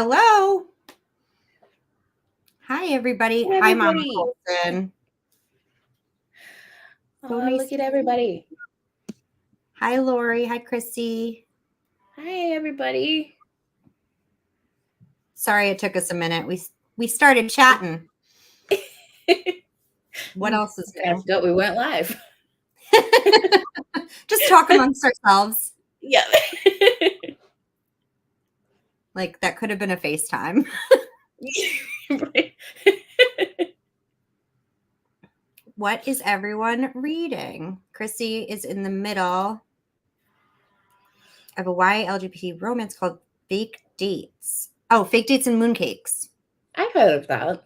Hello. Hi, everybody. Hey, Hi, Mama everybody. Colton. Oh, look at everybody. Hi, Lori. Hi, Chrissy. Hi, everybody. Sorry it took us a minute. We started chatting. What else is I new? forgot we weren't live. Just talk amongst ourselves. Yeah. Like, that could have been a FaceTime. Right. What is everyone reading? Chrissy is in the middle of a YA LGBT romance called Fake Dates. Oh, Fake Dates and Mooncakes. I've heard of that.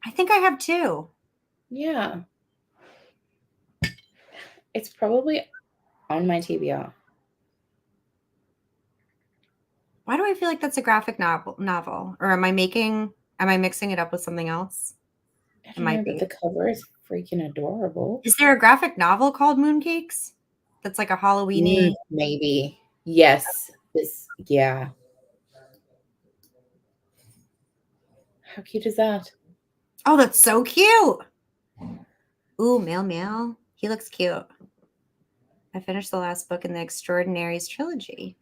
I think I have too. Yeah. It's probably on my TBR. Why do I feel like that's a graphic novel? Or am I mixing it up with something else? I don't know, but the cover is freaking adorable. Is there a graphic novel called Mooncakes? That's like a Halloween-y? Maybe. Yes. Yeah. How cute is that? Oh, that's so cute. Ooh, Mail. He looks cute. I finished the last book in the Extraordinaries trilogy.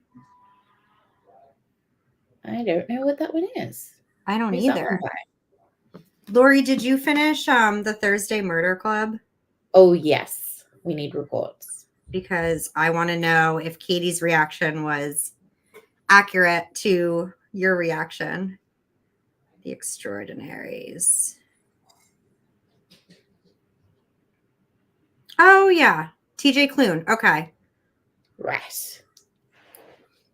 I don't know what that one is. I don't Who's either. Lori, did you finish the Thursday Murder Club? Oh, yes. We need reports. Because I want to know if Katie's reaction was accurate to your reaction. The Extraordinaries. Oh, yeah. TJ Klune. Okay. Right.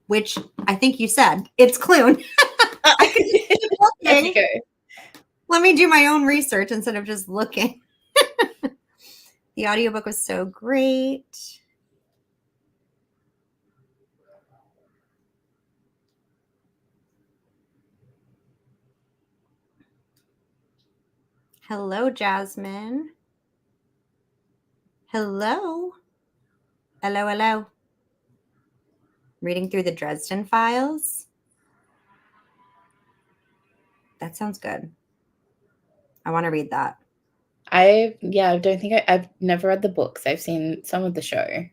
Which I think you said. It's Klune. I could just keep looking. Let me do my own research instead of just looking. The audiobook was so great. Hello, Jasmine. Hello. Hello. Reading through the Dresden Files. That sounds good. I want to read that. I don't think I've never read the books. I've seen some of the show.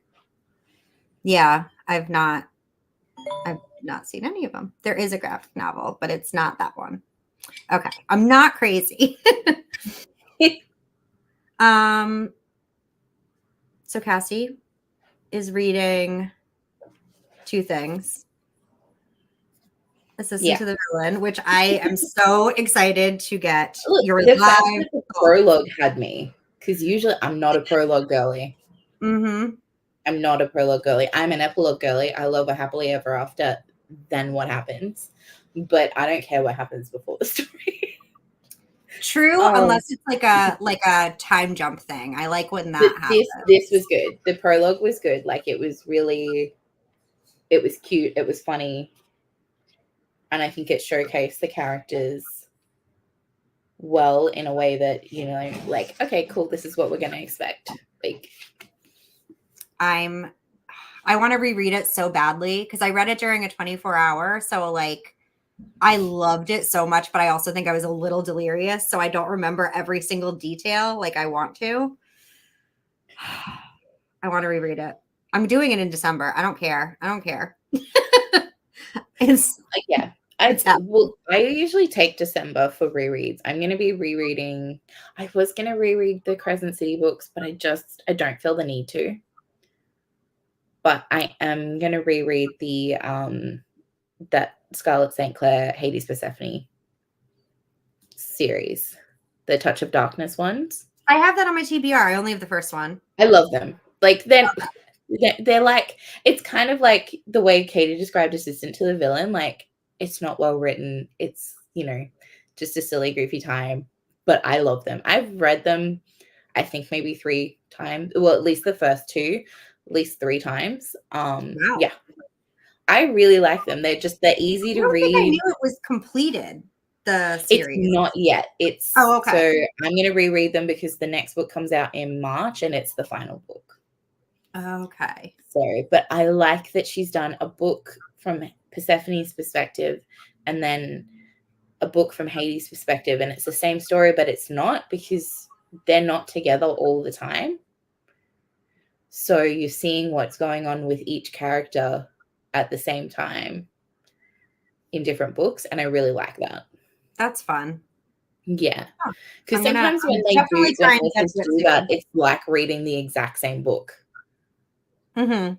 Yeah, I've not seen any of them. There is a graphic novel, but it's not that one. Okay, I'm not crazy. So Cassie is reading two things. Assistant to the Villain, which I am so excited to get. Look, Your the fact live that the prologue had me, because usually I'm not a prologue girly. Mm-hmm. I'm not a prologue girly. I'm an epilogue girly. I love a happily ever after. Then what happens? But I don't care what happens before the story. True, unless it's like a time jump thing. I like when that happens. This was good. The prologue was good. Like it was really, it was cute. It was funny. And I think it showcased the characters well in a way that, you know, like, okay, cool, this is what we're going to expect. Like, I want to reread it so badly because I read it during a 24-hour. So like, I loved it so much, but I also think I was a little delirious. So I don't remember every single detail like I want to. I want to reread it. I'm doing it in December. I don't care. It's like, yeah. I usually take December for rereads. I'm going to be rereading. I was going to reread the Crescent City books, but I don't feel the need to. But I am going to reread the that Scarlet St. Clair, Hades Persephone series, the Touch of Darkness ones. I have that on my TBR. I only have the first one. I love them. Like they're like, it's kind of like the way Katie described Assistant to the Villain. Like it's not well written. It's, you know, just a silly, goofy time. But I love them. I've read them, I think maybe 3 times. Well, at least the first 2, at least 3 times. Wow. Yeah. I really like them. They're easy to read. I knew it was completed. The series. It's not yet. It's okay. So I'm going to reread them because the next book comes out in March and it's the final book. Okay. So, but I like that she's done a book from Persephone's perspective and then a book from Hades' perspective, and it's the same story, but it's not, because they're not together all the time. So you're seeing what's going on with each character at the same time in different books, and I really like that. That's fun. Yeah. Huh. Because I'm sometimes when definitely when trying to get authors to it do that, soon. it's like reading the exact same book. Mm-hmm.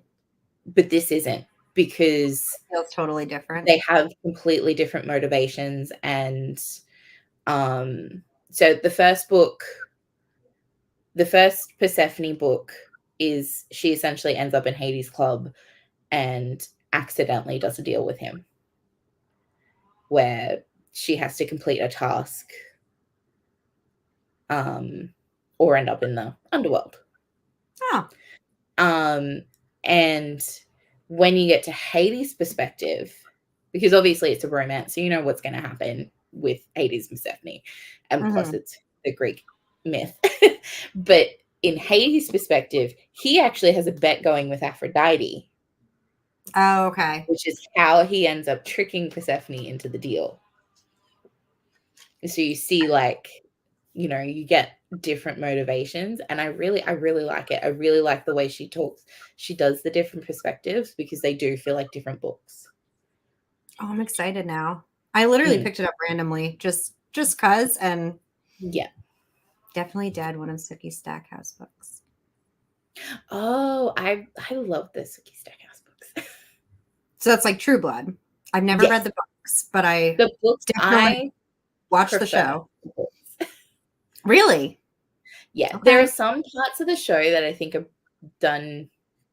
But this isn't, because It feels totally different. they have completely different motivations. And so the first Persephone book, is she essentially ends up in Hades' club and accidentally does a deal with him where she has to complete a task, or end up in the underworld. Oh. And when you get to Hades' perspective, because obviously it's a romance, so you know what's going to happen with Hades and Persephone, and plus it's the Greek myth. But in Hades' perspective, he actually has a bet going with Aphrodite. Oh, okay. Which is how he ends up tricking Persephone into the deal. So you see, like, you get different motivations, and I really like it. I really like the way she talks. She does the different perspectives because they do feel like different books. Oh, I'm excited now. I literally picked it up randomly, just cause, and yeah, definitely did one of Sookie Stackhouse books. Oh, I love the Sookie Stackhouse books. So that's like True Blood. I've never read the books, but the books definitely watched the show. Really? Yeah, Okay. there are some parts of the show that I think are done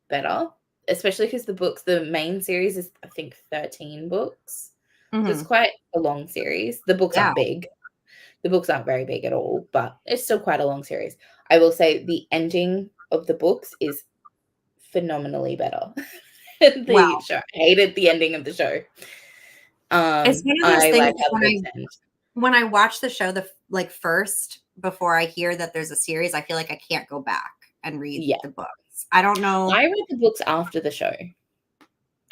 better, especially because the main series is, I think, 13 books. So it's quite a long series. The books aren't big. The books aren't very big at all, but it's still quite a long series. I will say the ending of the books is phenomenally better than the show. I hated the ending of the show. It's one of those I things like how the books end. When I watch the show first, before I hear that there's a series, I feel like I can't go back and read the books. I don't know. I read the books after the show.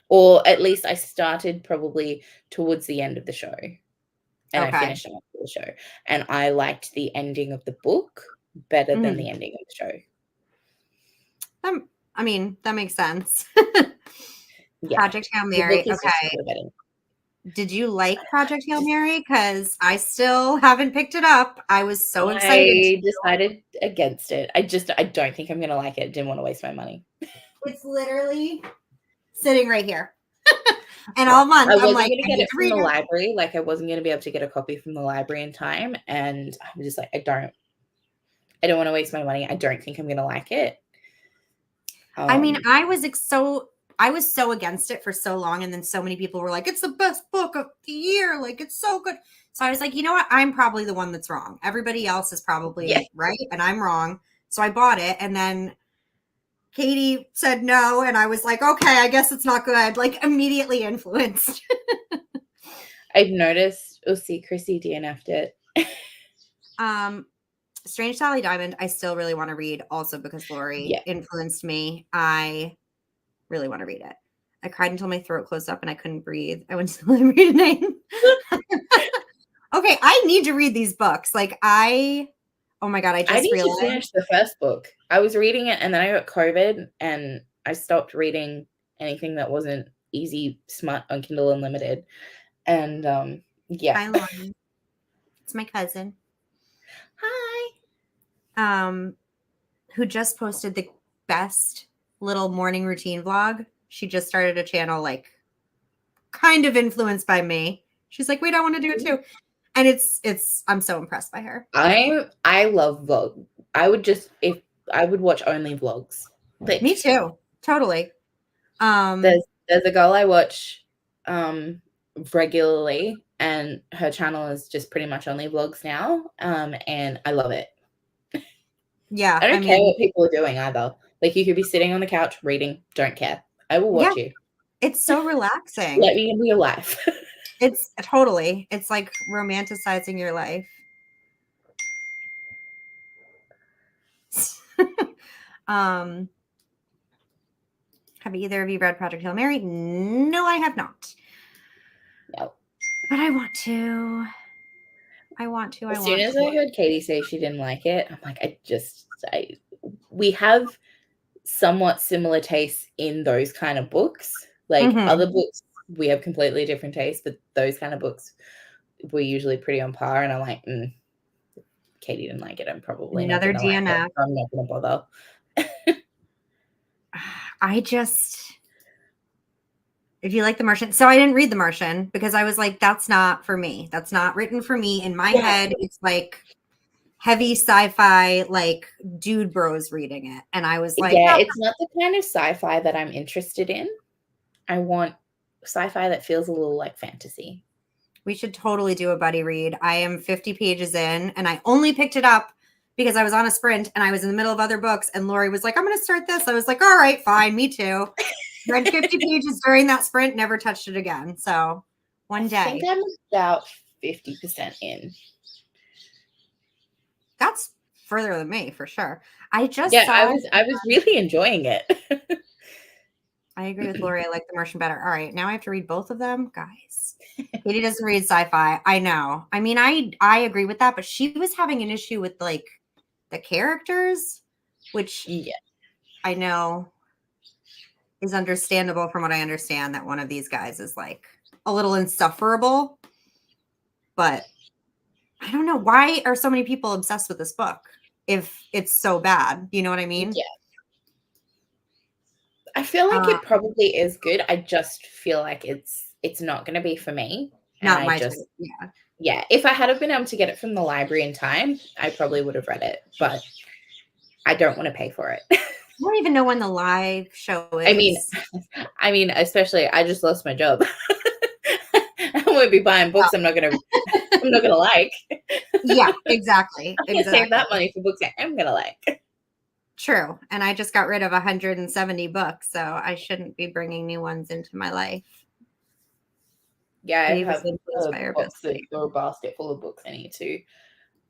Or at least I started probably towards the end of the show. And I finished after the show. And I liked the ending of the book better than the ending of the show. I mean, that makes sense. Yeah. Project Hail Mary. Okay. Better. Did you like Project Hail Mary? Because I still haven't picked it up. I was so excited. I decided against it. I don't think I'm going to like it. Didn't want to waste my money. It's literally sitting right here. And all month, I wasn't going to get it from the library. Like, I wasn't going to be able to get a copy from the library in time. And I'm just like, I don't want to waste my money. I don't think I'm going to like it. I mean, I was so against it for so long, and then so many people were like, it's the best book of the year, like it's so good. So I was like, you know what, I'm probably the one that's wrong. Everybody else is probably right, and I'm wrong. So I bought it, and then Katie said no, and I was like, okay, I guess it's not good. Like, immediately influenced. I've noticed. Oh, see, Chrissy DNF'd it. Strange Sally Diamond, I still really want to read, also because Lori influenced me. I really want to read it. I cried until my throat closed up and I couldn't breathe. I went to the read a name. Okay, I need to read these books. Like, oh my God, I just realized. To finish the first book. I was reading it and then I got COVID and I stopped reading anything that wasn't easy smut on Kindle Unlimited. And Hi, Lauren. It's my cousin. Hi. Who just posted the best little morning routine vlog. She just started a channel, like, kind of influenced by me. She's like, wait, I want to do it too. And I'm so impressed by her. I love vlog. I would watch only vlogs. Me too. Totally. There's a girl I watch regularly, and her channel is just pretty much only vlogs now. And I love it. Yeah. I don't care what people are doing either. Like, you could be sitting on the couch reading, don't care. I will watch you. It's so relaxing. Let me into your life. It's like romanticizing your life. Have either of you read Project Hail Mary? No, I have not. No. But I want to. As soon as I heard Katie say she didn't like it, I'm like, we have somewhat similar tastes in those kind of books. Like other books, we have completely different tastes, but those kind of books, we're usually pretty on par. And I'm like, Katie didn't like it. I'm probably Another not going to like DNF. it. I'm not going to bother. If you like The Martian, so I didn't read The Martian because I was like, that's not for me. That's not written for me. In my head, it's like heavy sci-fi, like dude bros reading it. And I was like, yeah, it's not the kind of sci-fi that I'm interested in. I want sci-fi that feels a little like fantasy. We should totally do a buddy read. I am 50 pages in and I only picked it up because I was on a sprint and I was in the middle of other books and Lori was like, I'm going to start this. I was like, all right, fine. Me too. Read 50 pages during that sprint, never touched it again. So one day. I think I'm about 50% in. That's further than me for sure. I was really enjoying it. I agree with Lori. I like The Martian better. All right, now I have to read both of them, guys. Katie doesn't read sci-fi. I know. I mean, I agree with that, but she was having an issue with like the characters, which I know is understandable from what I understand that one of these guys is like a little insufferable. But I don't know, why are so many people obsessed with this book if it's so bad? You know what I mean? Yeah. I feel like it probably is good. I just feel like it's not going to be for me. Not my type. Yeah. If I had been able to get it from the library in time, I probably would have read it, but I don't want to pay for it. I don't even know when the live show is. I mean, especially I just lost my job. I won't be buying books I'm not gonna like. Yeah, exactly. I can't save that money for books I'm gonna like. True. And I just got rid of 170 books, so I shouldn't be bringing new ones into my life. Yeah, I have a basket full of books I need to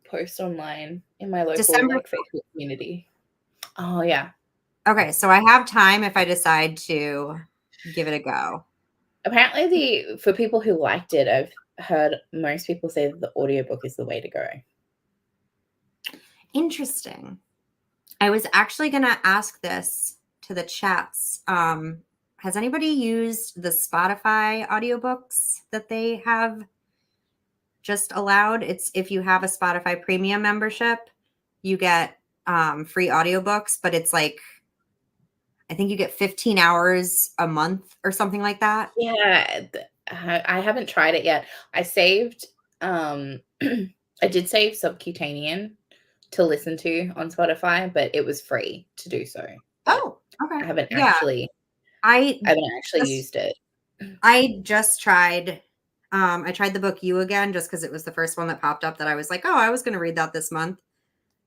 post online in my local Facebook community. Oh, yeah. Okay, so I have time if I decide to give it a go. Apparently, for people who liked it, I've heard most people say that the audiobook is the way to go. Interesting. I was actually going to ask this to the chats. Has anybody used the Spotify audiobooks that they have just allowed? It's if you have a Spotify premium membership, you get free audiobooks, but it's like, I think you get 15 hours a month or something like that. Yeah, I haven't tried it yet. I saved, I did save Subcutanean to listen to on Spotify, but it was free to do so. Oh, okay. I haven't actually used it. I just tried. I tried the book You Again just because it was the first one that popped up that I was like, oh, I was going to read that this month.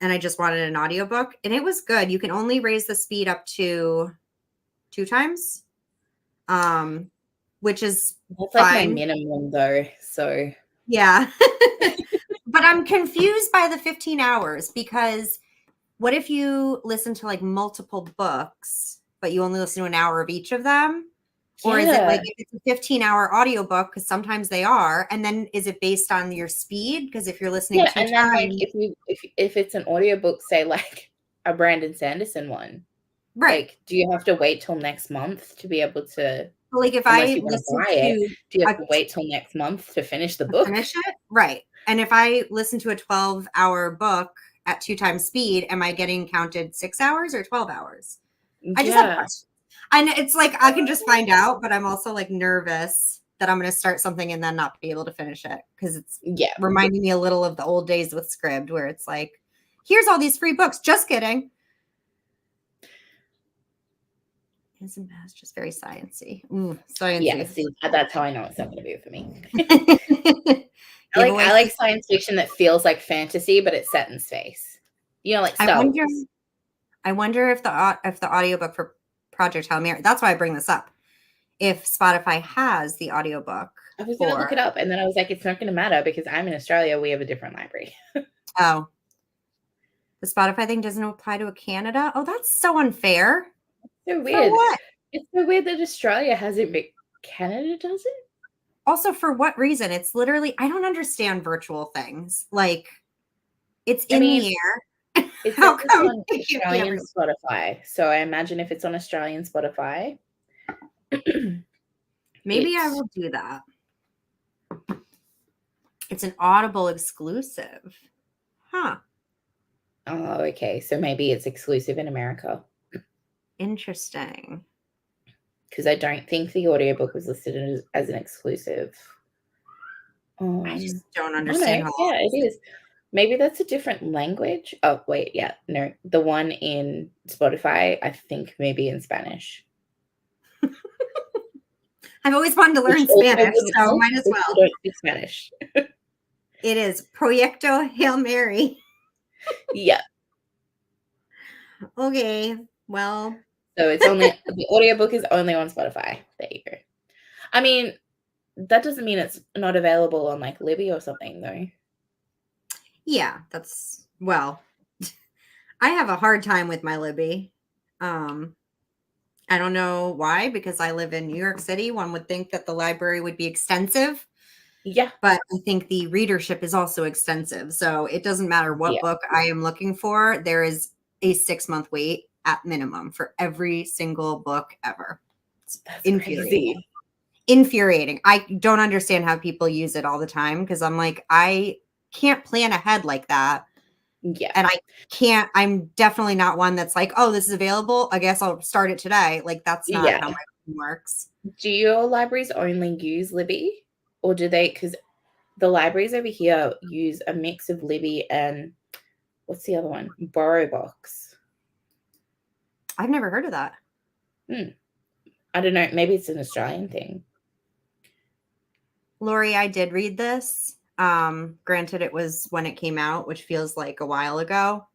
And I just wanted an audiobook. And it was good. You can only raise the speed up to 2 times, which is that's like my minimum though. So yeah. But I'm confused by the 15 hours because what if you listen to like multiple books, but you only listen to an hour of each of them? Yeah. Or is it like if it's a 15-hour audiobook, because sometimes they are, and then is it based on your speed? Because if you're listening to and then like if it's an audiobook, say like a Brandon Sanderson one, right? Like, do you have to wait till next month to be able to? Like if I listen to do you have to wait till next month to finish the book? Finish it, right? And if I listen to a 12-hour book at 2 times speed, am I getting counted 6 hours or 12 hours? I just have questions. And it's like I can just find out, but I'm also like nervous that I'm going to start something and then not be able to finish it because it's reminding me a little of the old days with Scribd, where it's like, here's all these free books. Just kidding. Isn't that just very sciencey? Sciencey. Yeah, see, that's how I know it's not going to be for me. I like science fiction that feels like fantasy, but it's set in space. You know, like Star Wars. I wonder if the audiobook for Project Hail Mary, that's why I bring this up. If Spotify has the audiobook. I was going to look it up, and then I was like, it's not going to matter because I'm in Australia. We have a different library. Oh. The Spotify thing doesn't apply to Canada? Oh, that's so unfair. So weird. For what? It's so weird that Australia has it, but Canada doesn't. Also, for what reason? It's literally, I don't understand virtual things. Like, it's I in mean, the air. it says How it's come on it can't be Australian everywhere? Spotify, so I imagine if it's on Australian Spotify, Maybe I it's will do that. It's an Audible exclusive. Huh. oh, okay. So maybe it's exclusive in America Interesting. because I don't think the audiobook was listed as an exclusive. I Um, just don't oh no, understand how yeah, long it this is. is. Maybe that's a different language. Oh, wait, yeah, no, the one in Spotify, I think maybe in Spanish, I've always wanted to which learn also Spanish, wouldn't so help might as if you well. don't speak Spanish. It is Proyecto Hail Mary. Yeah, Okay. Well, so it's only the audiobook is only on Spotify. There you go. I mean, that doesn't mean it's not available on like Libby or something though. yeah, well, I have a hard time with my Libby. Um, I don't know why, because I live in New York City. One would think that the library would be extensive, Yeah, but I think the readership is also extensive. So it doesn't matter what yeah, book I am looking for, there is a 6-month wait at minimum for every single book ever. It's that's infuriating. crazy. Infuriating. I don't understand how people use it all the time because I'm like, I can't plan ahead like that. Yeah, And I'm definitely not one that's like, oh, this is available. I guess I'll start it today. Like, that's not yeah. how my brain works. Do your libraries only use Libby, or do they? Because the libraries over here use a mix of Libby and what's the other one? BorrowBox. I've never heard of that. Hmm. I don't know. Maybe it's an Australian thing. Lori, I did read this. Granted, it was when it came out, which feels like a while ago.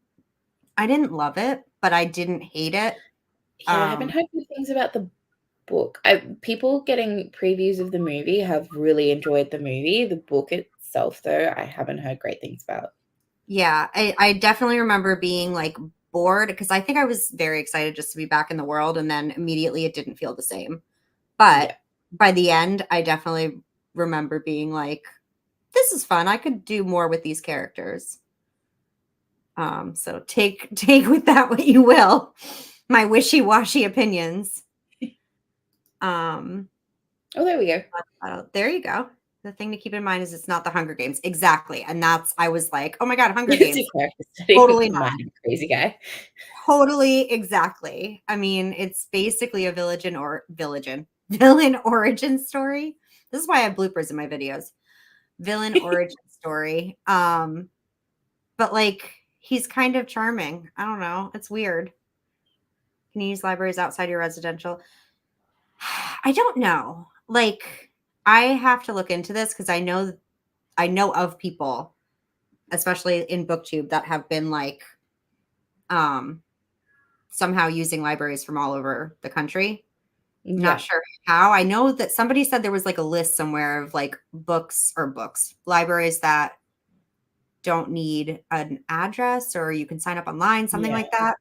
I didn't love it, but I didn't hate it. Yeah, I haven't heard good things about the book. People getting previews of the movie have really enjoyed the movie. The book itself, though, I haven't heard great things about. Yeah, I definitely remember being like bored because I think I was very excited just to be back in the world. And then immediately it didn't feel the same. But Yeah. by the end, I definitely remember being like, this is fun. I could do more with these characters. So take with that what you will. My wishy-washy opinions. Um, Oh, there we go. there you go. The thing to keep in mind is it's not the Hunger Games. Exactly. And I was like, oh my God, Hunger It's Games. a character study with Totally the not. mind of a crazy guy. Totally exactly. I mean, it's basically a villain origin story. This is why I have bloopers in my videos. Villain origin story. But like he's kind of charming. I don't know. It's weird. Can you use libraries outside your residential? I don't know. Like I have to look into this because I know of people, especially in BookTube, that have been like um somehow using libraries from all over the country. I'm not Yeah. sure how. I know that somebody said there was like a list somewhere of like libraries that don't need an address or you can sign up online, something Yeah. like that.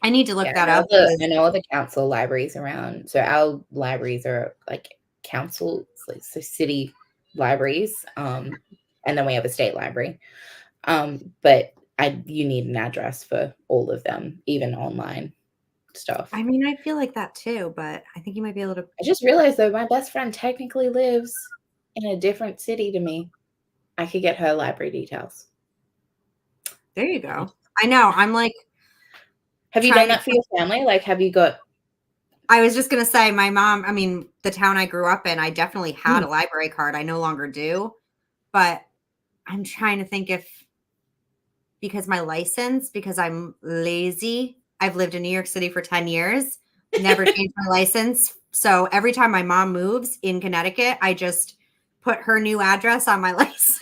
I need to look Yeah. that up I because know other council libraries around. So our libraries are like council, so city libraries. And then we have a state library. But you need an address for all of them, even online stuff. I mean, I feel like that too, but I think you might be able to. I just realized though my best friend technically lives in a different city to me. I could get her library details. There you go. I know. I'm like Have you done trying to. that for your family? Like, have you got? I was just going to say, my mom, I mean, the town I grew up in, I definitely had Mm, a library card. I no longer do, but I'm trying to think if because I'm lazy. I've lived in New York City for 10 years, never changed my license. So every time my mom moves in Connecticut, I just put her new address on my license.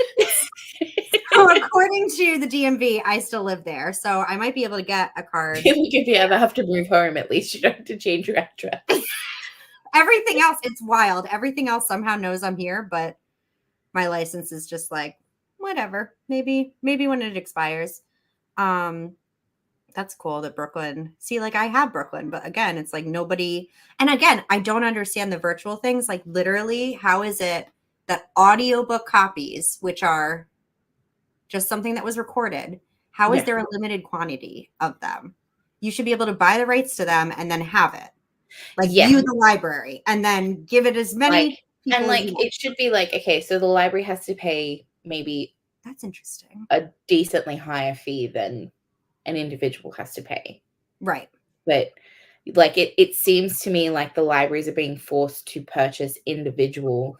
So according to the DMV, I still live there. So I might be able to get a card. like if you ever have to move home, at least you don't have to change your address. Everything else, it's wild. Everything else somehow knows I'm here, but my license is just like, whatever. Maybe when it expires. Um, That's cool that Brooklyn. See, like I have Brooklyn, but again, it's like nobody. And again, I don't understand the virtual things. Like literally, how is it that audiobook copies, which are just something that was recorded, how is Yeah. there a limited quantity of them? You should be able to buy the rights to them and then have it. Like Yeah. you, the library, and then give it as many Like, and people as you like want. it should be like, okay, so the library has to pay maybe That's interesting. a decently higher fee than an individual has to pay. Right. But like it seems to me like the libraries are being forced to purchase individual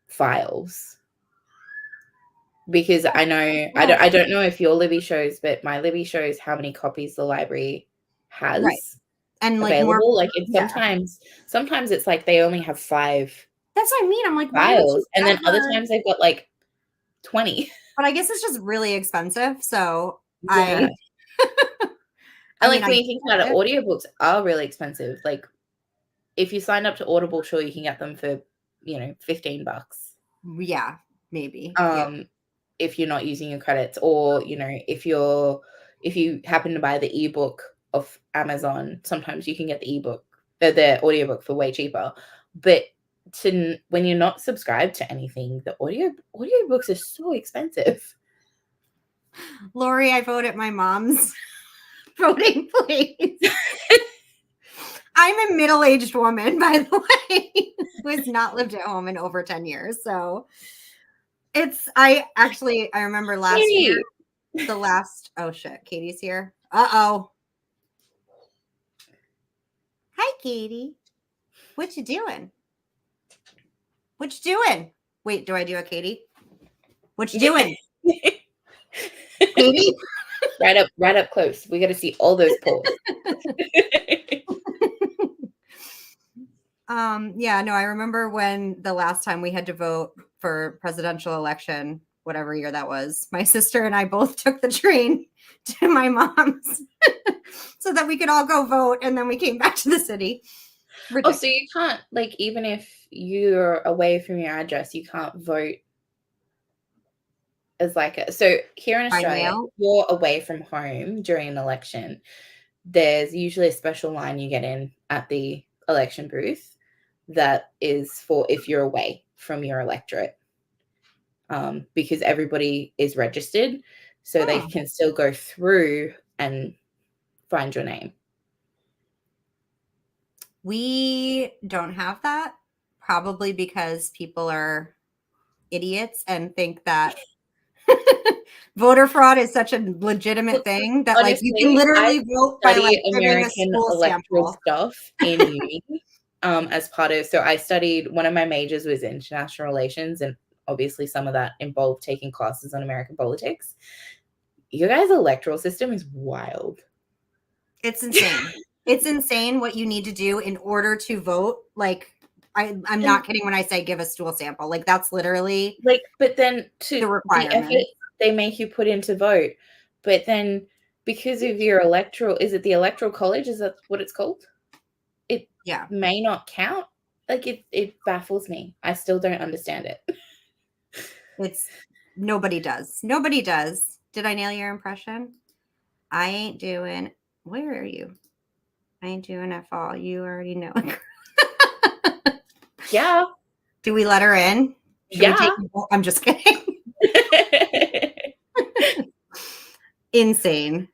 files. Because I know I don't know if your Libby shows, but my Libby shows how many copies the library has Right. And like more, available. Like it's yeah. sometimes it's like they only have 5 That's what I mean. I'm like, why would files, you and then other ever? times they've got like 20. But I guess it's just really expensive. So Yeah. I And mean, like I when you think about it, get audiobooks are really expensive. Like if you sign up to Audible, sure you can get them for, $15. it. Yeah, maybe. Yeah. If you're not using your credits, or if you happen to buy the ebook of Amazon, sometimes you can get the ebook, the audiobook for way cheaper. But when you're not subscribed to anything, the audiobooks are so expensive. Lori, I vote at my mom's voting place. I'm a middle-aged woman, by the way, who has not lived at home in over 10 years. So I remember last year, oh shit, Katie's here. Uh-oh. Hi, Katie. What you doing? What you doing? Wait, do I do a Katie? What you doing? Katie? Right up close. We got to see all those polls. Yeah, no, I remember when the last time we had to vote for presidential election, whatever year that was, my sister and I both took the train to my mom's so that we could all go vote, and then we came back to the city. Oh, so you can't, like, even if you're away from your address, you can't vote as like so here in Australia, if you're away from home during an election, there's usually a special line you get in at the election booth that is for if you're away from your electorate, because everybody is registered, so they can still go through and find your name. We don't have that, probably because people are idiots and think that voter fraud is such a legitimate thing that Honestly, like you can literally vote by like giving a school electoral sample stuff in uni. As part of, so I studied, one of my majors was international relations, and obviously some of that involved taking classes on American politics. Your guys' electoral system is wild. It's insane. It's insane what you need to do in order to vote. Like, I'm not kidding when I say give a stool sample. Like, that's literally like, but then to the requirement. effort they make you put in to vote, but then because of your electoral, is it the electoral college? Is that what it's called? It may not count. Like it baffles me. I still don't understand it. Nobody does. Nobody does. Did I nail your impression? I ain't doing. Where are you? I ain't doing it all. You already know. Yeah. Do we let her in? I'm just kidding. Insane.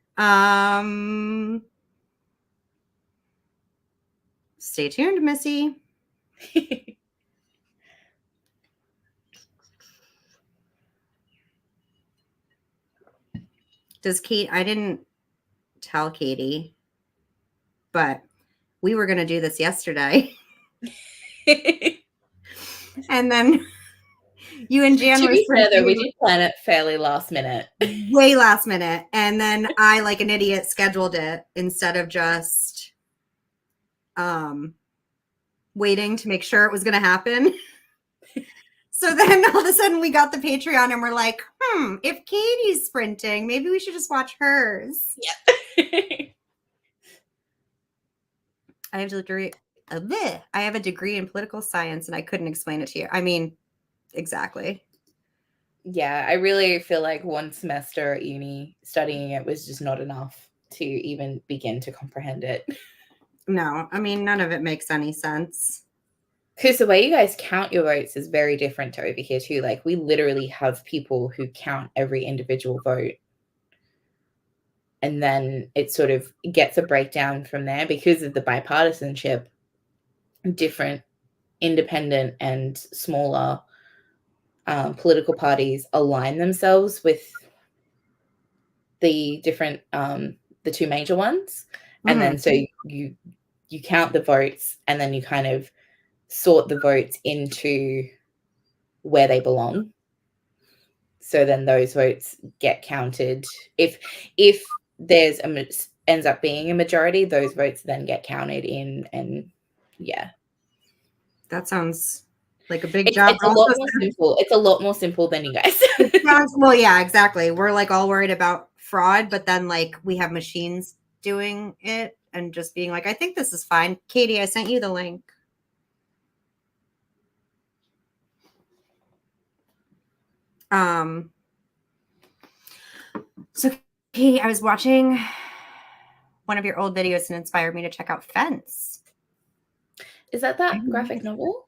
Stay tuned, Missy. I didn't tell Katie, but we were going to do this yesterday. And then you and Jan to be fair, though, we did plan it fairly last minute. Way last minute. And then I, like an idiot, scheduled it instead of just waiting to make sure it was going to happen. So then all of a sudden we got the Patreon and we're like, if Katie's sprinting, maybe we should just watch hers. Yeah. I have a degree in political science and I couldn't explain it to you. I mean, exactly. Yeah, I really feel like one semester at uni studying it was just not enough. to even begin to comprehend it. No, I mean, none of it makes any sense. Because the way you guys count your votes is very different to over here too. Like, we literally have people who count every individual vote. And then it sort of gets a breakdown from there because of the bipartisanship. Different independent and smaller political parties align themselves with the different the two major ones, and then so you count the votes, and then you kind of sort the votes into where they belong. So then those votes get counted. If there's ends up being a majority, those votes then get counted in, and yeah. That sounds like a big job. It's a lot more simple. It's a lot more simple than you guys. Well, yeah, exactly. We're like all worried about fraud, but then like we have machines doing it and just being like, I think this is fine. Katie, I sent you the link. So Katie, I was watching one of your old videos and inspired me to check out Fence. Is that graphic novel?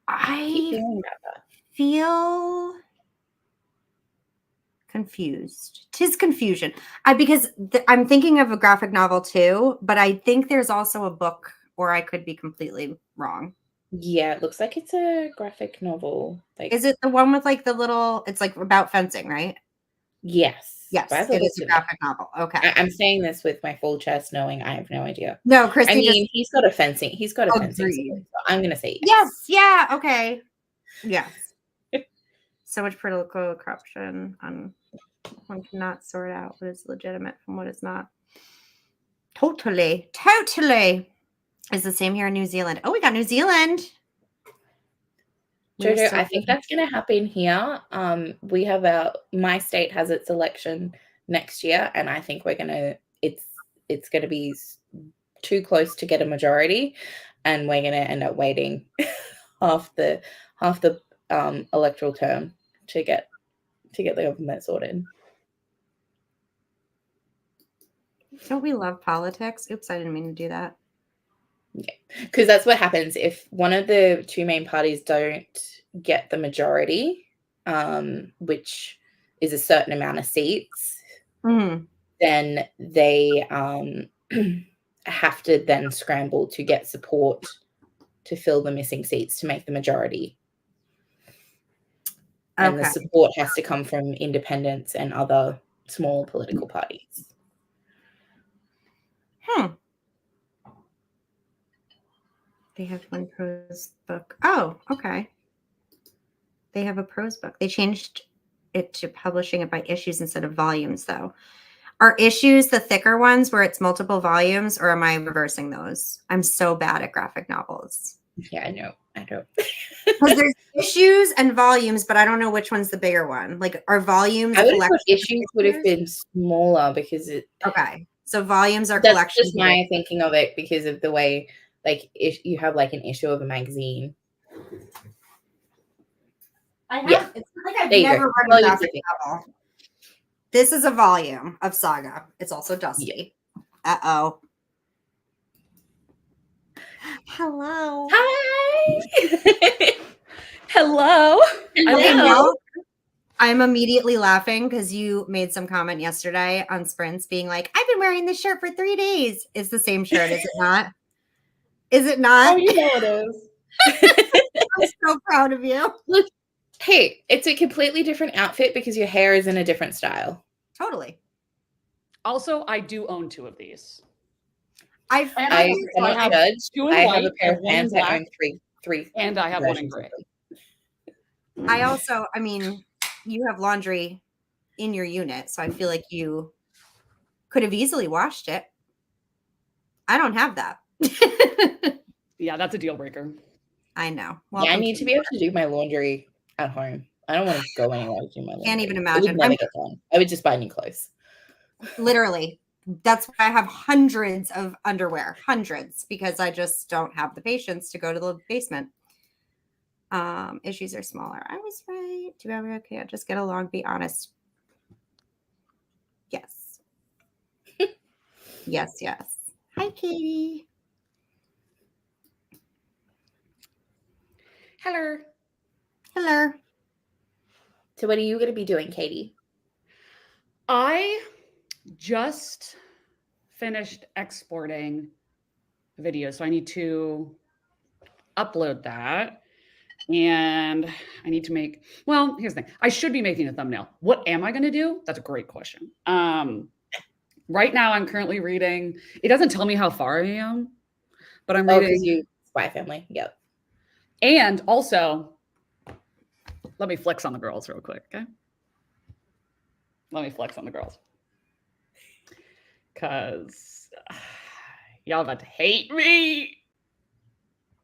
I feel confused. 'Tis confusion. Because I'm thinking of a graphic novel too, but I think there's also a book, or I could be completely wrong. Yeah, it looks like it's a graphic novel. Like, is it the one with like the little? It's like about fencing, right? Yes. Yes, it is a graphic novel. Okay. I'm saying this with my full chest, knowing I have no idea. No, Christy. I mean, he's got a fencing. He's got a fencing. So I'm gonna say yes. Yeah. Okay. Yes. So much political corruption. One cannot sort out what is legitimate from what is not. Totally. Is the same here in New Zealand. Oh, we got New Zealand. Jojo, I think that's going to happen here. We have my state has its election next year, and I think it's going to be too close to get a majority, and we're going to end up waiting half the electoral term to get the government sorted. Don't we love politics? Oops, I didn't mean to do that. Yeah, because that's what happens if one of the two main parties don't get the majority, which is a certain amount of seats, then they have to then scramble to get support to fill the missing seats to make the majority. Okay. And the support has to come from independents and other small political parties. They have one prose book. Oh, okay. They have a prose book. They changed it to publishing it by issues instead of volumes, though. Are issues the thicker ones where it's multiple volumes, or am I reversing those? I'm so bad at graphic novels. Yeah, I know. Because there's issues and volumes, but I don't know which one's the bigger one. Like, are volumes? I would have thought issues would have been smaller because it. Okay, so volumes are collections. That's just my thinking of it because of the way, like, if you have like an issue of a magazine. I have. It's like I've never read a graphic novel. This is a volume of Saga. It's also dusty. Yeah. Uh-oh. Hello. Hi. Hello. Hello. I'm immediately laughing because you made some comment yesterday on Sprints being like, I've been wearing this shirt for 3 days. It's the same shirt, is it not? Is it not? Oh, you know it is. I'm so proud of you. Look, hey, it's a completely different outfit because your hair is in a different style. Totally. Also, I do own 2 of these. I have a pair of pants. I own three. And I have one in gray. I also, you have laundry in your unit, so I feel like you could have easily washed it. I don't have that. Yeah, that's a deal breaker. I know. Well, I need to be able to do my laundry at home. I don't want to go anywhere to do my laundry. Can't even imagine. It would never get done. I would just buy new clothes. Literally. That's why I have hundreds of underwear. Hundreds. Because I just don't have the patience to go to the basement. Issues are smaller. I was right. Do I okay? Just get along. Be honest. Yes. Yes, yes. Hi, Katie. Hello. Hello. So what are you going to be doing, Katie? I just finished exporting video, so I need to upload that. And I need to make, well, here's the thing. I should be making a thumbnail. What am I going to do? That's a great question. Right now I'm currently reading, it doesn't tell me how far I am, but I'm Oh, reading. because you Spy Family. Yep. And also, let me flex on the girls real quick, okay? Let me flex on the girls. Because y'all about to hate me.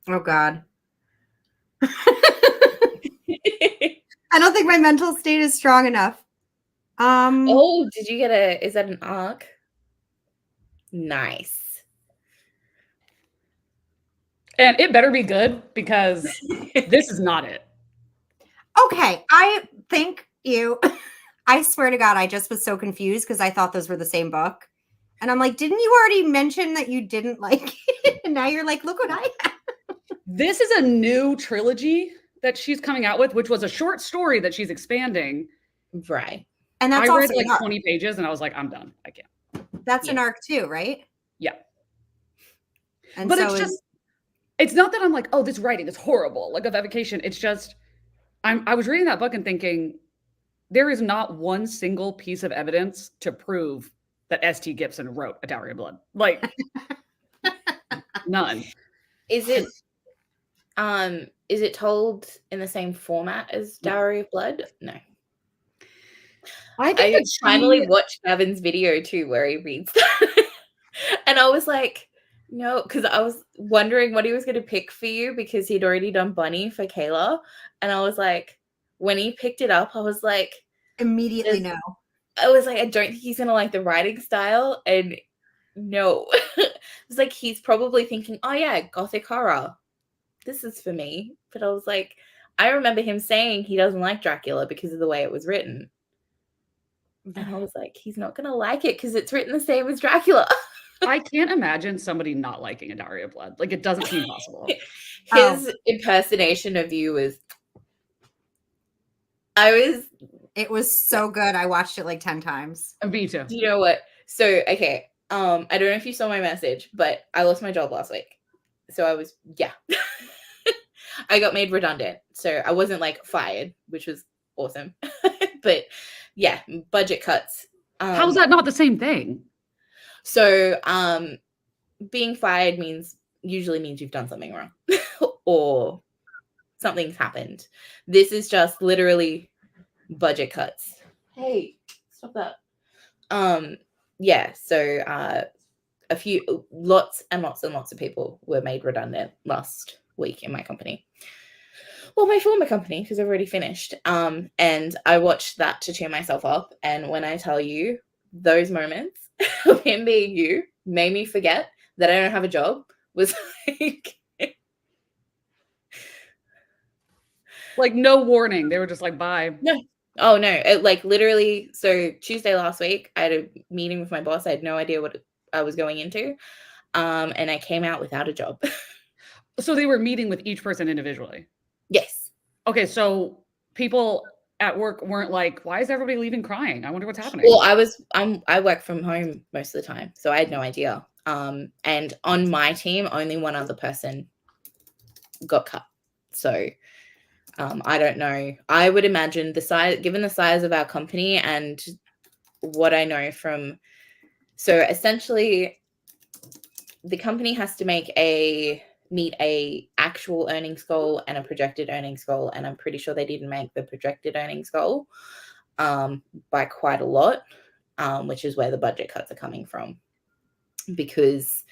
Oh, God. I don't think my mental state is strong enough. Oh, did you get is that an arc? Nice. And it better be good because this is not it. Okay. I thank you. I swear to God, I just was so confused because I thought those were the same book. And I'm like, didn't you already mention that you didn't like it? And now you're like, look what I have. This is a new trilogy that she's coming out with, which was a short story that she's expanding. Right. And that's I read also like an arc. 20 pages and I was like, I'm done. I can't. That's an Yeah. arc too, right? Yeah. And But so it's just, it's not that I'm like, oh, this writing is horrible, like of evocation. It's just, I was reading that book and thinking, there is not one single piece of evidence to prove that S.T. Gibson wrote A Dowry of Blood. Like, none. Is it told in the same format as No. Dowry of Blood? No. I think I that finally watched Gavin's video too, where he reads that. And I was like, no, because I was wondering what he was going to pick for you because he'd already done Bunny for Kayla. And I was like, when he picked it up, I was like, immediately no. I don't think he's going to like the writing style. And no, it's like, he's probably thinking, oh yeah, gothic horror. This is for me. But I was like, I remember him saying he doesn't like Dracula because of the way it was written. And I was like, he's not going to like it because it's written the same as Dracula. I can't imagine somebody not liking A Dowry of Blood. Like, it doesn't seem possible. His impersonation of you was, it was so good. I watched it like 10 times. Me too. Do you know what? So, okay. I don't know if you saw my message, but I lost my job last week. So I got made redundant. So I wasn't like fired, which was awesome. But yeah, budget cuts. How's that not the same thing? So being fired usually means you've done something wrong or something's happened. This is just literally budget cuts. Hey, stop that. Yeah, so lots and lots and lots of people were made redundant last week in my company. Well, my former company, because I've already finished. And I watched that to cheer myself up. And when I tell you those moments of him being you made me forget that I don't have a job was like no warning. They were just like, bye. No. Oh no. It, like literally, so Tuesday last week, I had a meeting with my boss. I had no idea what I was going into. And I came out without a job. So they were meeting with each person individually. Yes. Okay, so people at work weren't like, why is everybody leaving crying? I wonder what's happening. Well, I work from home most of the time, so I had no idea. And on my team, only one other person got cut. So I don't know. I would imagine given the size of our company and what I know from, so essentially the company has to meet a actual earnings goal and a projected earnings goal. And I'm pretty sure they didn't make the projected earnings goal by quite a lot, which is where the budget cuts are coming from. Because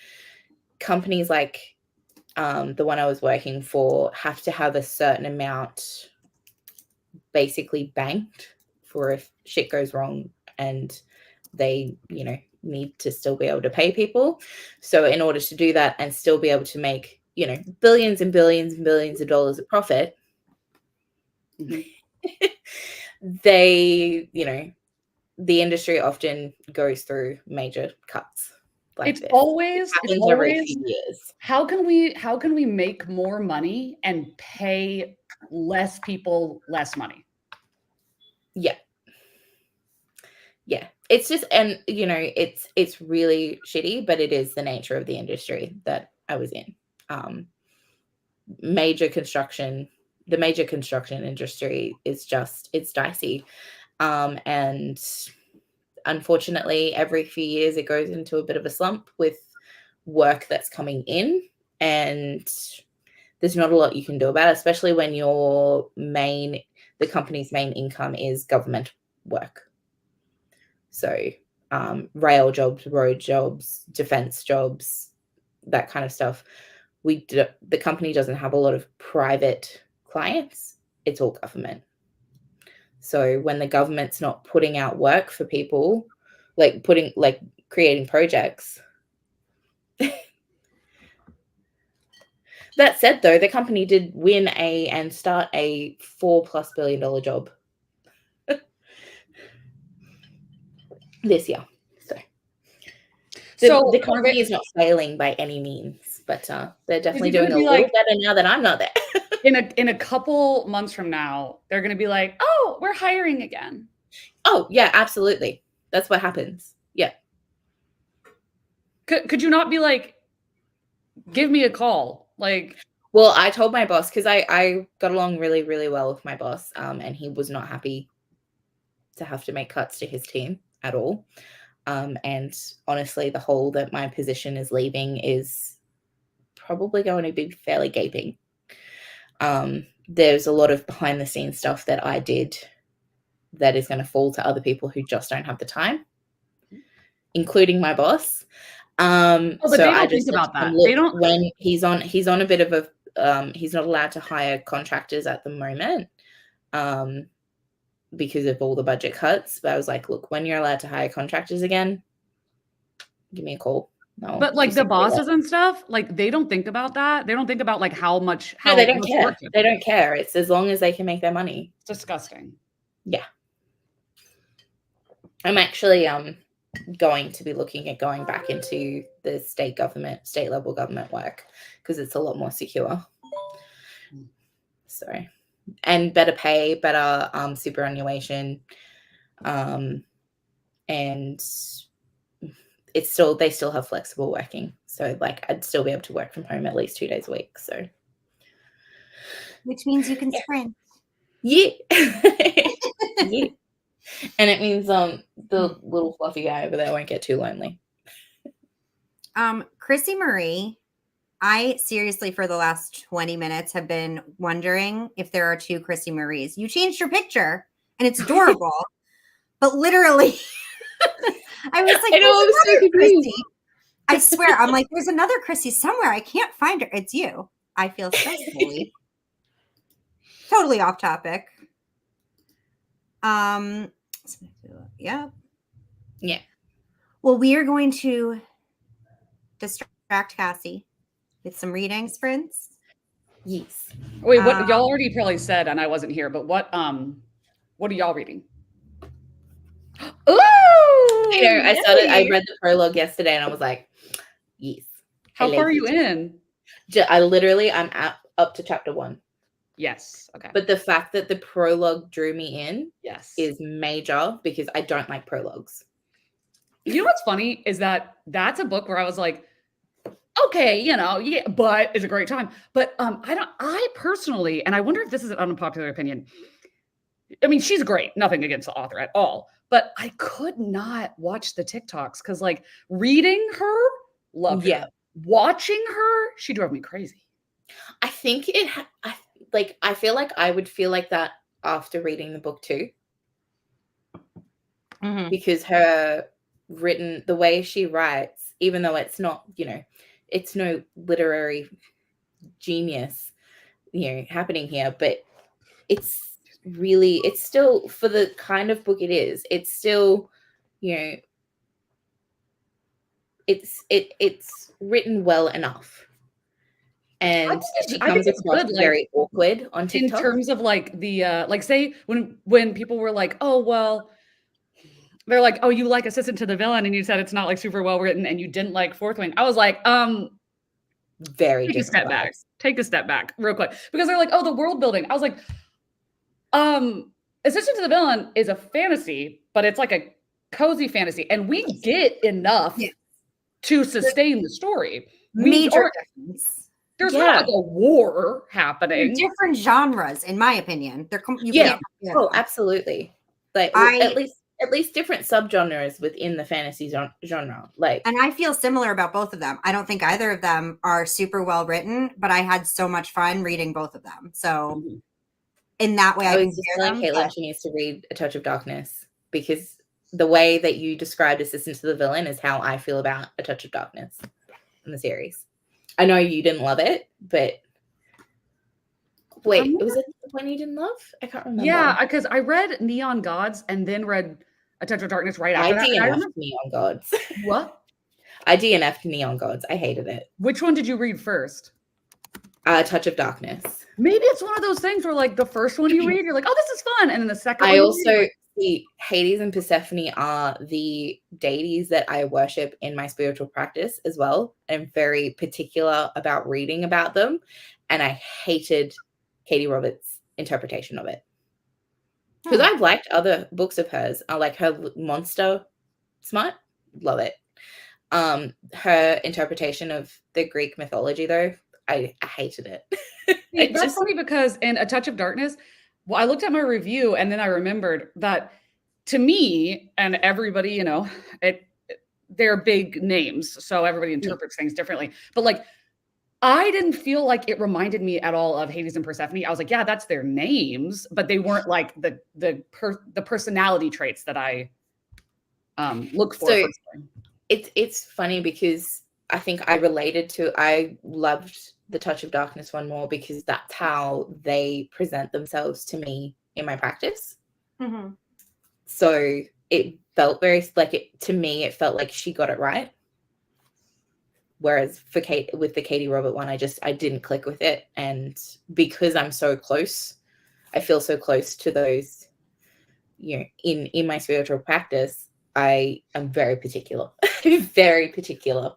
companies like the one I was working for have to have a certain amount basically banked for if shit goes wrong and they, need to still be able to pay people. So in order to do that and still be able to make, billions and billions and billions of dollars of profit, Mhm. they, the industry often goes through major cuts like It's this. always It happens every few years. how can we make more money and pay less people less money? Yeah. Yeah. It's just, and you know, it's really shitty, but it is the nature of the industry that I was in. The major construction industry is just, it's dicey. And unfortunately, every few years it goes into a bit of a slump with work that's coming in, and there's not a lot you can do about it, especially when the company's main income is government work. So rail jobs, road jobs, defense jobs, that kind of stuff. The company doesn't have a lot of private clients. It's all government. So when the government's not putting out work for people, creating projects. That said, though, the company did win and start a $4+ billion job this year. So the company is not failing by any means, but they're definitely doing a little better now that I'm not there. in a couple months from now, they're going to be like, "Oh, we're hiring again." Oh yeah, absolutely. That's what happens. Yeah. Could you not be like, give me a call? Like, well, I told my boss, because I got along really, really well with my boss, and he was not happy to have to make cuts to his team at all. And honestly, the hole that my position is leaving is probably going to be fairly gaping. There's a lot of behind the scenes stuff that I did that is going to fall to other people who just don't have the time, including my boss. but so they don't think about that. They don't. When he's on a bit of a, he's not allowed to hire contractors at the moment, because of all the budget cuts. But I was like, look, when you're allowed to hire contractors again, give me a call. No, but like the bosses and stuff, like they don't think about that. They don't think about like how much. No, they don't care. They don't care. It's as long as they can make their money. It's disgusting. Yeah. I'm actually going to be looking at going back into the state level government work, because it's a lot more secure. So, and better pay, better superannuation, and they still have flexible working. So like I'd still be able to work from home at least 2 days a week. So, which means you can sprint. Yeah. Yeah. And it means the little fluffy guy over there won't get too lonely. Chrissy Marie, I seriously for the last 20 minutes have been wondering if there are two Chrissy Maries. You changed your picture and it's adorable, but literally I was like, I know, I was so confused. I swear, I'm like, there's another Chrissy somewhere. I can't find her. It's you. I feel so silly. Totally off topic. Yeah. Well, we are going to distract Cassie with some readings, friends. Yes. Wait, what y'all already probably said, and I wasn't here, but what are y'all reading? Ooh! I read the prologue yesterday, and I was like, yes. How far are you in? I'm up to chapter 1. Yes. Okay. But the fact that the prologue drew me in, yes, is major, because I don't like prologues. You know what's funny is that's a book where I was like, okay, yeah, but it's a great time. But I personally, and I wonder if this is an unpopular opinion. I mean, she's great. Nothing against the author at all. But I could not watch the TikToks because, like, reading her, loved her. Watching her, she drove me crazy. I think I feel like I would feel like that after reading the book too. Mm-hmm. Because the way she writes, even though it's not, it's no literary genius, happening here, but it's still, for the kind of book it is, it's still, it's written well enough. And she comes across very awkward on TikTok. In terms of like the say when people were like, oh well, they're like, oh, you like Assistant to the Villain, and you said it's not like super well written, and you didn't like Fourth Wing. I was like, Very take a different step back. vibes. Take a step back real quick. Because they're like, oh, the world building. I was like, Assistant to the Villain is a fantasy, but it's like a cozy fantasy. And we get enough to sustain the story. Major difference. There's not like a war happening. They're different genres, in my opinion. They're Oh, absolutely. Like at least different subgenres within the fantasy genre. Like, and I feel similar about both of them. I don't think either of them are super well written, but I had so much fun reading both of them. So in that way, I was just telling Caitlin she needs to read A Touch of Darkness, because the way that you described Assistant to the Villain is how I feel about A Touch of Darkness in the series. I know you didn't love it, but wait, was it the one you didn't love? I can't remember. Yeah, because I read Neon Gods and then read A Touch of Darkness right after that. I DNF'd Neon Gods. What? I DNF'd Neon Gods. I hated it. Which one did you read first? A Touch of Darkness. Maybe it's one of those things where like the first one you read, you're like, oh, this is fun. And then the second I one also see Hades and Persephone are the deities that I worship in my spiritual practice as well. I'm very particular about reading about them. And I hated Katie Roberts' interpretation of it. Because I've liked other books of hers. I like her Monster Smut. Love it. Her interpretation of the Greek mythology, though, I hated it. That's funny because in A Touch of Darkness, well, I looked at my review and then I remembered that to me and everybody, you know, they're big names, so everybody interprets things differently. But like, I didn't feel like it reminded me at all of Hades and Persephone. I was like, yeah, that's their names, but they weren't like the personality traits that I look for. So it's funny because I think I loved the Touch of Darkness one more because that's how they present themselves to me in my practice. Mm-hmm. So it felt very to me, it felt like she got it right. Whereas with the Katie Robert one, I didn't click with it. And because I'm so close, I feel so close to those, you know, in my spiritual practice, I am very particular, very particular.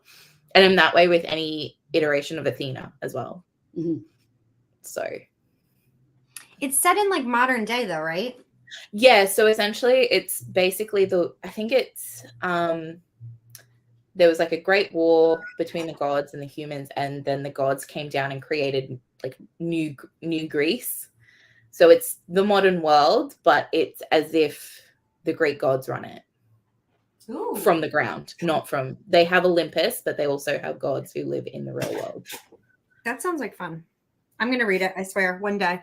And I'm that way with any iteration of Athena as well. Mm-hmm. So it's set in like modern day though, right? Yeah. So essentially it's basically I think it's, there was like a great war between the gods and the humans. And then the gods came down and created like new Greece. So it's the modern world, but it's as if the Greek gods run it. Ooh. From the ground, they have Olympus, but they also have gods who live in the real world. That sounds like fun. I'm going to read it, I swear, one day.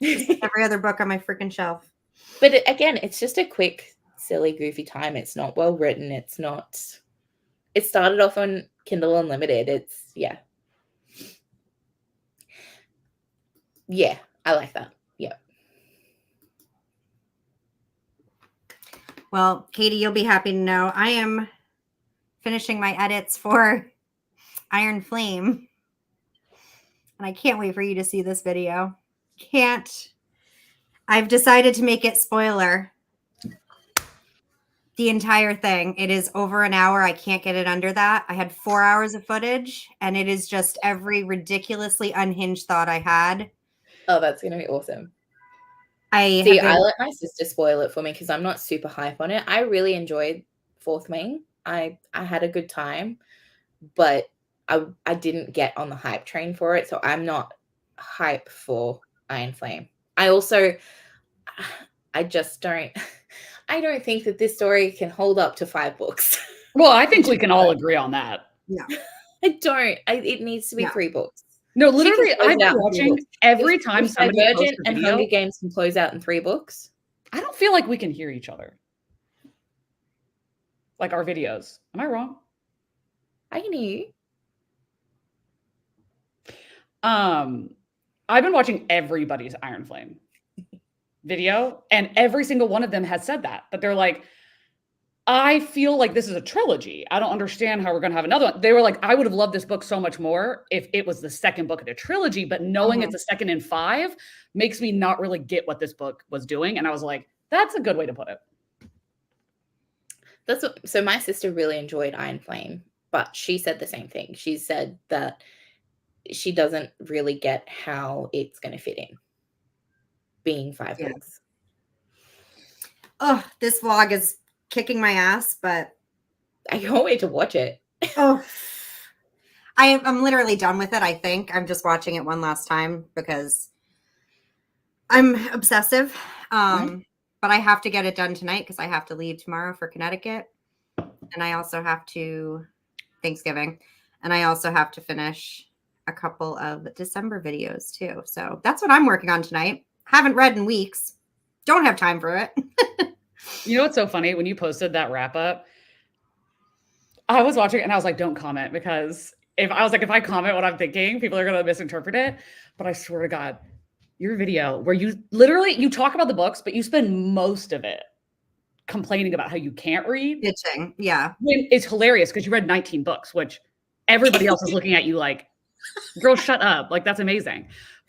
Every other book on my freaking shelf. But again, it's just a quick, silly, goofy time. It's not well written. It started off on Kindle Unlimited. Yeah, I like that. Yeah. Well, Katie, you'll be happy to know I am finishing my edits for Iron Flame. And I can't wait for you to see this video. I've decided to make it spoiler. The entire thing. It is over an hour. I can't get it under that. I had 4 hours of footage, and it is just every ridiculously unhinged thought I had. Oh, that's going to be awesome. I let my sister spoil it for me because I'm not super hype on it. I really enjoyed Fourth Wing. I had a good time, but I didn't get on the hype train for it, so I'm not hype for Iron Flame. I don't think that this story can hold up to 5 books. Well, I think we can all agree on that. No. I don't. It needs to be 3 books. No, literally, I've been watching every time somebody Divergent posts a and video. Hunger Games can close out in 3 books. I don't feel like we can hear each other. Like our videos. Am I wrong? I can hear you. I've been watching everybody's Iron Flame video, and every single one of them has said that they're like, I feel like this is a trilogy. I don't understand how we're going to have another one. They were like, I would have loved this book so much more if it was the second book of the trilogy, but knowing it's a second in 5 makes me not really get what this book was doing. And I was like, that's a good way to put it. So my sister really enjoyed Iron Flame, but she said the same thing. She said that she doesn't really get how it's going to fit in being 5 Yeah. books. Oh, this vlog is kicking my ass, but I can't wait to watch it. oh, I'm literally done with it. I think I'm just watching it one last time because I'm obsessive. But I have to get it done tonight because I have to leave tomorrow for Connecticut, and I also have to Thanksgiving, and I also have to finish a couple of December videos too. So that's what I'm working on tonight. Haven't read in weeks. Don't have time for it. You know what's so funny? When you posted that wrap up, I was watching it and I was like, don't comment, because if I comment what I'm thinking, people are going to misinterpret it. But I swear to God, your video where you literally, you talk about the books, but you spend most of it complaining about how you can't read. Bitching. Yeah. It's hilarious because you read 19 books, which everybody else is looking at you like, girl, shut up. Like, that's amazing.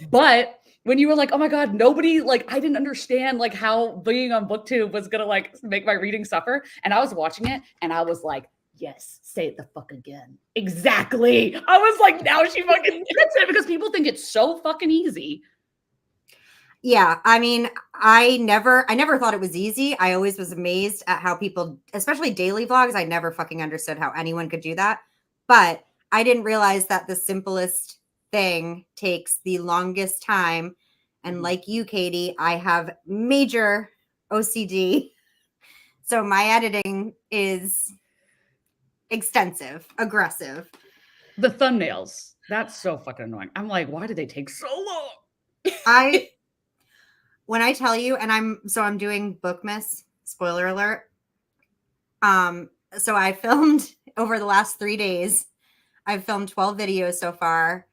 But when you were like, oh my God, nobody, like, I didn't understand like how being on BookTube was going to like make my reading suffer. And I was watching it and I was like, yes, say it the fuck again. Exactly. I was like, now she fucking gets it, because people think it's so fucking easy. Yeah, I mean, I never thought it was easy. I always was amazed at how people, especially daily vlogs, I never fucking understood how anyone could do that. But I didn't realize that the simplest thing takes the longest time. And like you, Katie, I have major OCD. So my editing is extensive, aggressive. The thumbnails, that's so fucking annoying. I'm like, why did they take so long? When I tell you, and I'm doing Bookmas, spoiler alert. So I filmed over the last 3 days. I've filmed 12 videos so far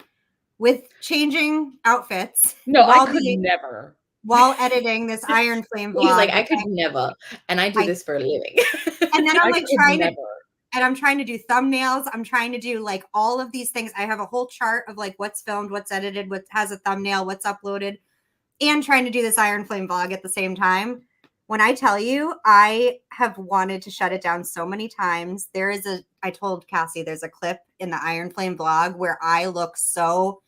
with changing outfits. No, I could never. While editing this Iron Flame vlog. He's like, I could never. And I do this for a living. And then I'm like I'm trying to do thumbnails. I'm trying to do like all of these things. I have a whole chart of like what's filmed, what's edited, what has a thumbnail, what's uploaded, and trying to do this Iron Flame vlog at the same time. When I tell you, I have wanted to shut it down so many times. I told Cassie, there's a clip in the Iron Flame vlog where I look so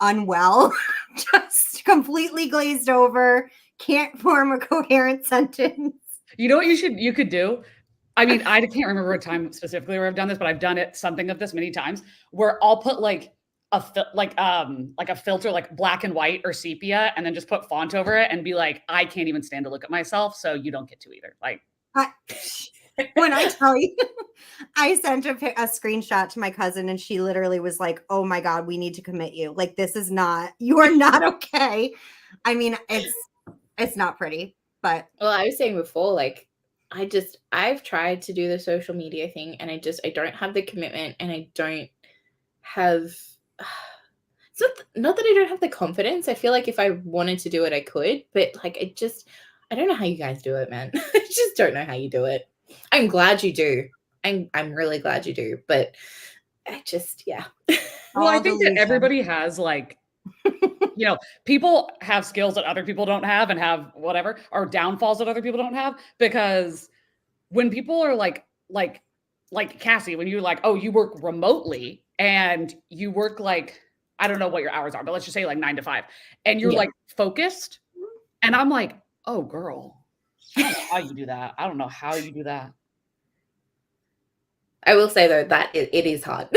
unwell, just completely glazed over, can't form a coherent sentence. You know what you could do? I mean, I can't remember a time specifically where I've done this, but I've done it, something of this many times, where I'll put like a filter, like black and white or sepia, and then just put font over it and be like, I can't even stand to look at myself, so you don't get to either. Like, when I tell you, I sent a screenshot to my cousin and she literally was like, oh my God, we need to commit you. Like, you are not okay. I mean, it's not pretty, but. Well, I was saying before, like, I've tried to do the social media thing and I don't have the commitment, and I don't have, it's not that I don't have the confidence. I feel like if I wanted to do it, I could, but like, I don't know how you guys do it, man. I just don't know how you do it. I'm glad you do. I'm really glad you do, but yeah. Well, I think that everybody has like, you know, people have skills that other people don't have and have whatever, or downfalls that other people don't have, because when people are like Cassie, when you're like, oh, you work remotely and you work like, I don't know what your hours are, but let's just say like 9 to 5, and you're like focused. And I'm like, oh girl, I don't know how you do that. I don't know how you do that. I will say though that it is hard.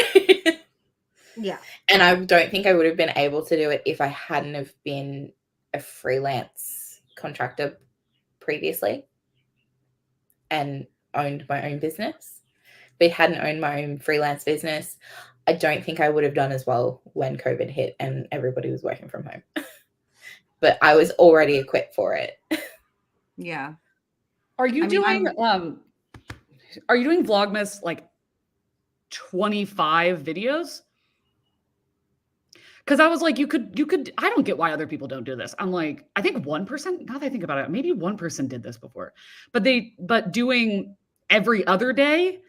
Yeah. And I don't think I would have been able to do it if I hadn't have been a freelance contractor previously and owned my own business. But hadn't owned my own freelance business, I don't think I would have done as well when COVID hit and everybody was working from home. But I was already equipped for it. Yeah. Are you doing Vlogmas like 25 videos? Because I was like, you could, I don't get why other people don't do this. I'm like, I think one person, now that I think about it, maybe one person did this before, but doing every other day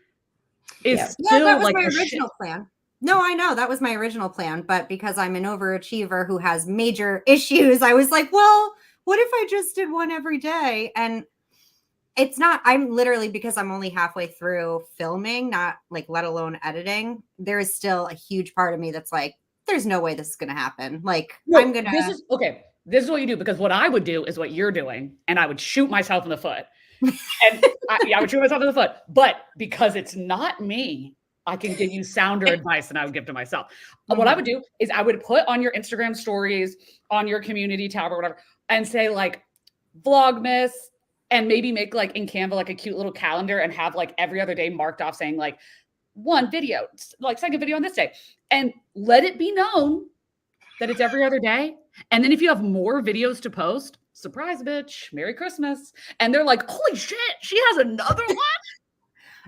is still that was like my original plan. No, I know that was my original plan, but because I'm an overachiever who has major issues, I was like, well, what if I just did one every day? And It's not, I'm literally, because I'm only halfway through filming, not like, let alone editing, there is still a huge part of me that's like, there's no way this is going to happen. Like, No, I'm going to. This is okay. This is what you do, because what I would do is what you're doing, and I would shoot myself in the foot. And I would shoot myself in the foot. But because it's not me, I can give you sounder advice than I would give to myself. What I would do is I would put on your Instagram stories, on your community tab or whatever, and say like Vlogmas, and maybe make like in Canva like a cute little calendar and have like every other day marked off saying like one video, like second video on this day, and let it be known that it's every other day. And then if you have more videos to post, surprise, bitch, Merry Christmas. And they're like, holy shit, she has another one.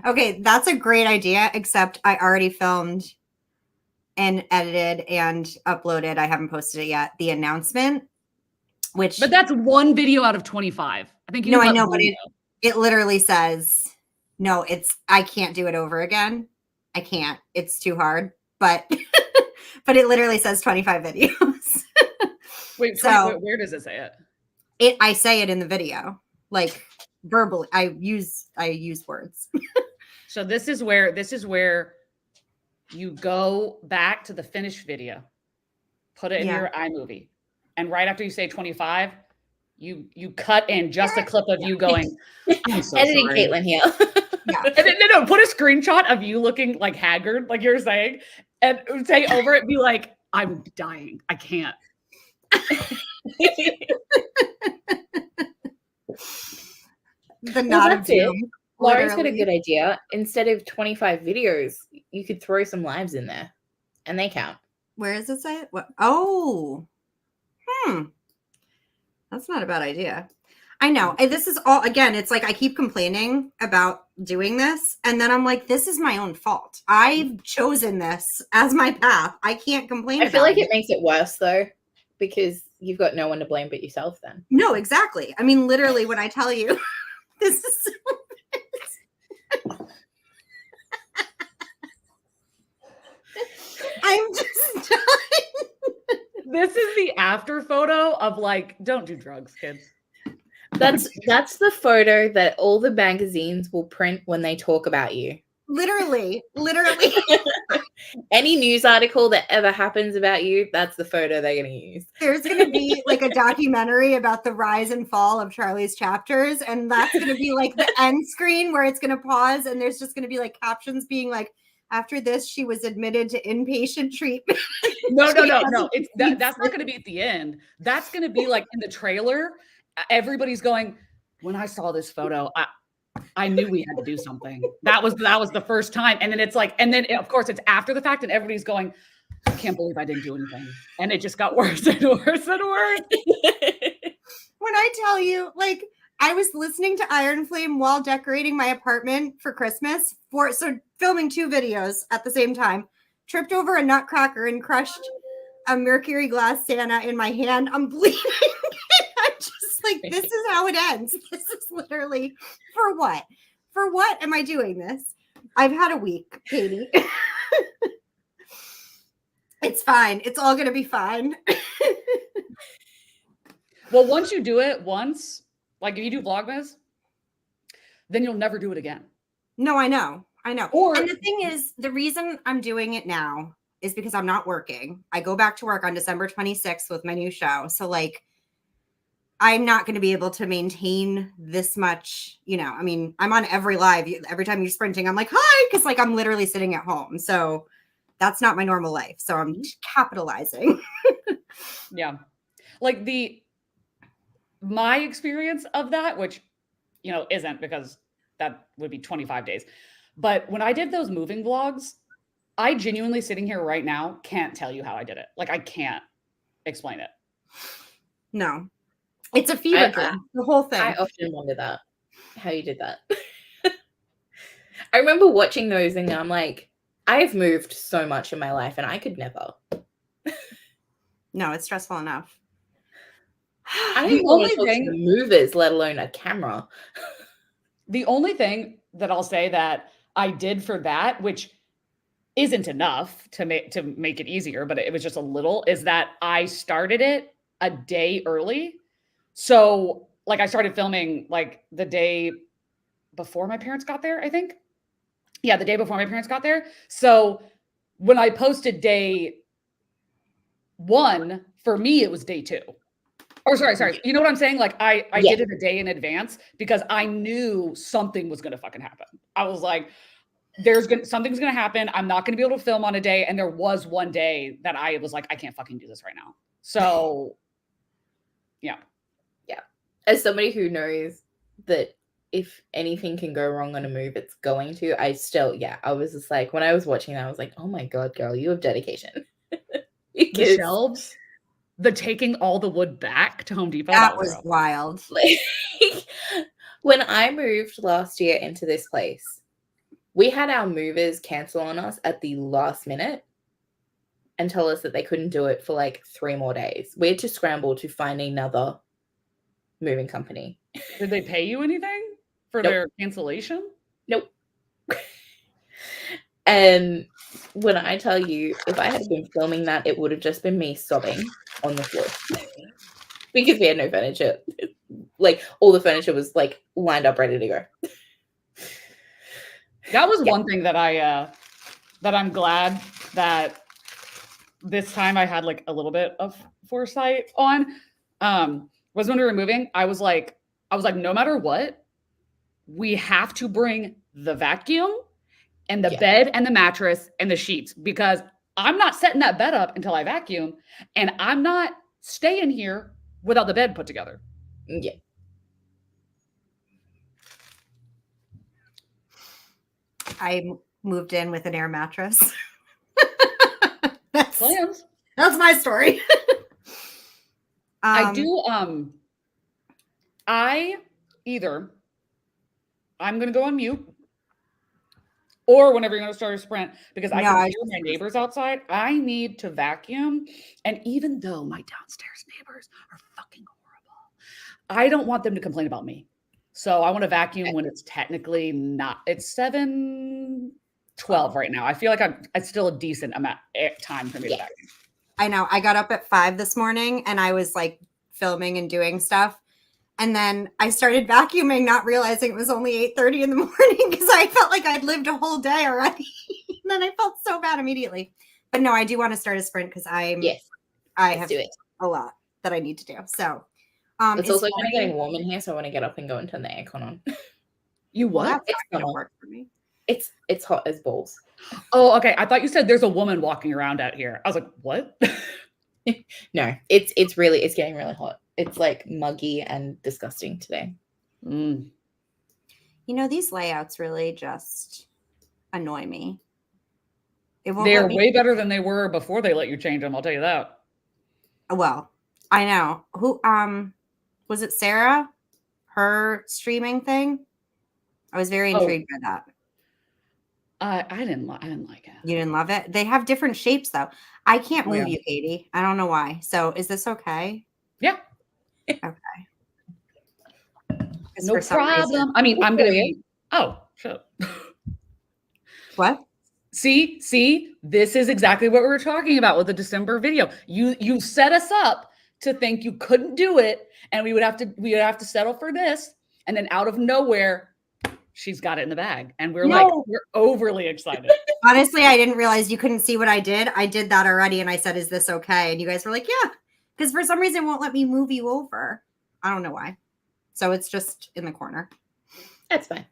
Okay, that's a great idea, except I already filmed and edited and uploaded. I haven't posted it yet. The announcement, which. But that's one video out of 25. I think you No, I know, but it literally says, no, I can't do it over again. I can't. It's too hard. But but it literally says 25 videos. Wait, so where does it say it? I say it in the video, like verbally. I use words. So this is where you go back to the finished video, put it in your iMovie, and right after you say 25, you cut in just a clip of you going, I'm so editing sorry. Caitlin here. Yeah. And then, no, put a screenshot of you looking like haggard, like you're saying, and say over it, be like, I'm dying. I can't. The nod of doom. Laurie's got a good idea. Instead of 25 videos, you could throw some lives in there, and they count. Where does it say it? What? Oh, that's not a bad idea. I know. And this is all, again, it's like I keep complaining about doing this, and then I'm like, this is my own fault. I've chosen this as my path. I can't complain. I feel like it makes it worse though, because you've got no one to blame but yourself then. No, exactly. I mean, literally, when I tell you this is I'm just dying. This is the after photo of like, don't do drugs, kids. That's the photo that all the magazines will print when they talk about you. Literally. Any news article that ever happens about you, that's the photo they're going to use. There's going to be like a documentary about the rise and fall of Charlie's chapters, and that's going to be like the end screen where it's going to pause, and there's just going to be like captions being like, after this, she was admitted to inpatient treatment. No. That's not going to be at the end. That's going to be like in the trailer. Everybody's going, when I saw this photo, I knew we had to do something. That was the first time. And then it's like, and then of course it's after the fact and everybody's going, I can't believe I didn't do anything. And it just got worse and worse and worse. When I tell you, like, I was listening to Iron Flame while decorating my apartment for Christmas, so filming 2 videos at the same time, tripped over a nutcracker and crushed a mercury glass Santa in my hand. I'm bleeding. I'm just like, this is how it ends. This is literally, for what? For what am I doing this? I've had a week, Katie. It's fine. It's all going to be fine. Well, once you do it once, like if you do Vlogmas, then you'll never do it again. No, I know. And the thing is, the reason I'm doing it now is because I'm not working. I go back to work on December 26th with my new show. So like, I'm not going to be able to maintain this much, I mean, I'm on every live. Every time you're sprinting, I'm like, hi, because like I'm literally sitting at home. So that's not my normal life. So I'm capitalizing. Yeah. Like my experience of that, which, isn't, because that would be 25 days. But when I did those moving vlogs, I genuinely, sitting here right now, can't tell you how I did it. Like, I can't explain it. No. It's a fever dream, the whole thing. I often wonder that, how you did that. I remember watching those and I'm like, I've moved so much in my life and I could never. No, it's stressful enough. I don't even want to talk to the movers, let alone a camera. The only thing that I'll say that I did for that, which isn't enough to make it easier, but it was just a little, is that I started it a day early. So like I started filming like the day before my parents got there, I think. Yeah, the day before my parents got there. So when I posted day 1, for me, it was day 2. Or sorry. You know what I'm saying? Like I did it a day in advance because I knew something was going to fucking happen. I was like, something's going to happen. I'm not going to be able to film on a day. And there was one day that I was like, I can't fucking do this right now. So yeah. As somebody who knows that if anything can go wrong on a move, it's going to, I was just like, when I was watching that, I was like, oh my God, girl, you have dedication. The shelves, the taking all the wood back to Home Depot. That was wild. Like, when I moved last year into this place, we had our movers cancel on us at the last minute and tell us that they couldn't do it for like 3 more days. We had to scramble to find another moving company. Did they pay you anything for Nope. their cancellation? Nope. And when I tell you, if I had been filming that, it would have just been me sobbing on the floor because we had no furniture. Like all the furniture was like lined up, ready to go. That was one thing that I'm glad that this time I had like a little bit of foresight on. Was when we were moving, I was like, no matter what, we have to bring the vacuum and the bed and the mattress and the sheets because I'm not setting that bed up until I vacuum, and I'm not staying here without the bed put together. Yeah. I moved in with an air mattress. Plans. That's my story. I do. I'm going to go on mute, or whenever you're going to start a sprint, because I can hear my neighbors outside. I need to vacuum, and even though my downstairs neighbors are fucking horrible, I don't want them to complain about me. So I want to vacuum when it's technically not. It's 7:12 right now. I feel like it's still a decent amount time for me to vacuum. I know. I got up at 5 this morning and I was like filming and doing stuff. And then I started vacuuming, not realizing it was only 8:30 in the morning because I felt like I'd lived a whole day already. And then I felt so bad immediately. But no, I do want to start a sprint because I have a lot that I need to do. So it's also kind of getting warm in here, so I want to get up and go and turn the aircon on. You what? Well, that's not gonna work for me. It's hot as balls. Oh, okay. I thought you said there's a woman walking around out here. I was like, what? No, it's getting really hot. It's like muggy and disgusting today. You know, these layouts really just annoy me. They're way better than they were before they let you change them. I'll tell you that. Well, I know. Who was it? Sarah? Her streaming thing? I was very intrigued by that. I didn't like it. You didn't love it? They have different shapes though. I can't move you, Katie. I don't know why. So is this okay? Yeah. Okay. No problem. I mean, I'm gonna be shut up. What? See, this is exactly what we were talking about with the December video. You set us up to think you couldn't do it, and we would have to settle for this, and then out of nowhere, she's got it in the bag, and we're overly excited. Honestly, I didn't realize you couldn't see what I did. I did that already, and I said, "Is this okay?" And you guys were like, "Yeah," because for some reason it won't let me move you over. I don't know why. So it's just in the corner. That's fine.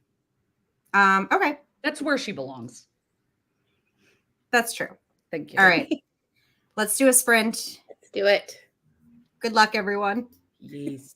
Okay. That's where she belongs. That's true. Thank you. All right. Let's do a sprint. Let's do it. Good luck, everyone. Yes.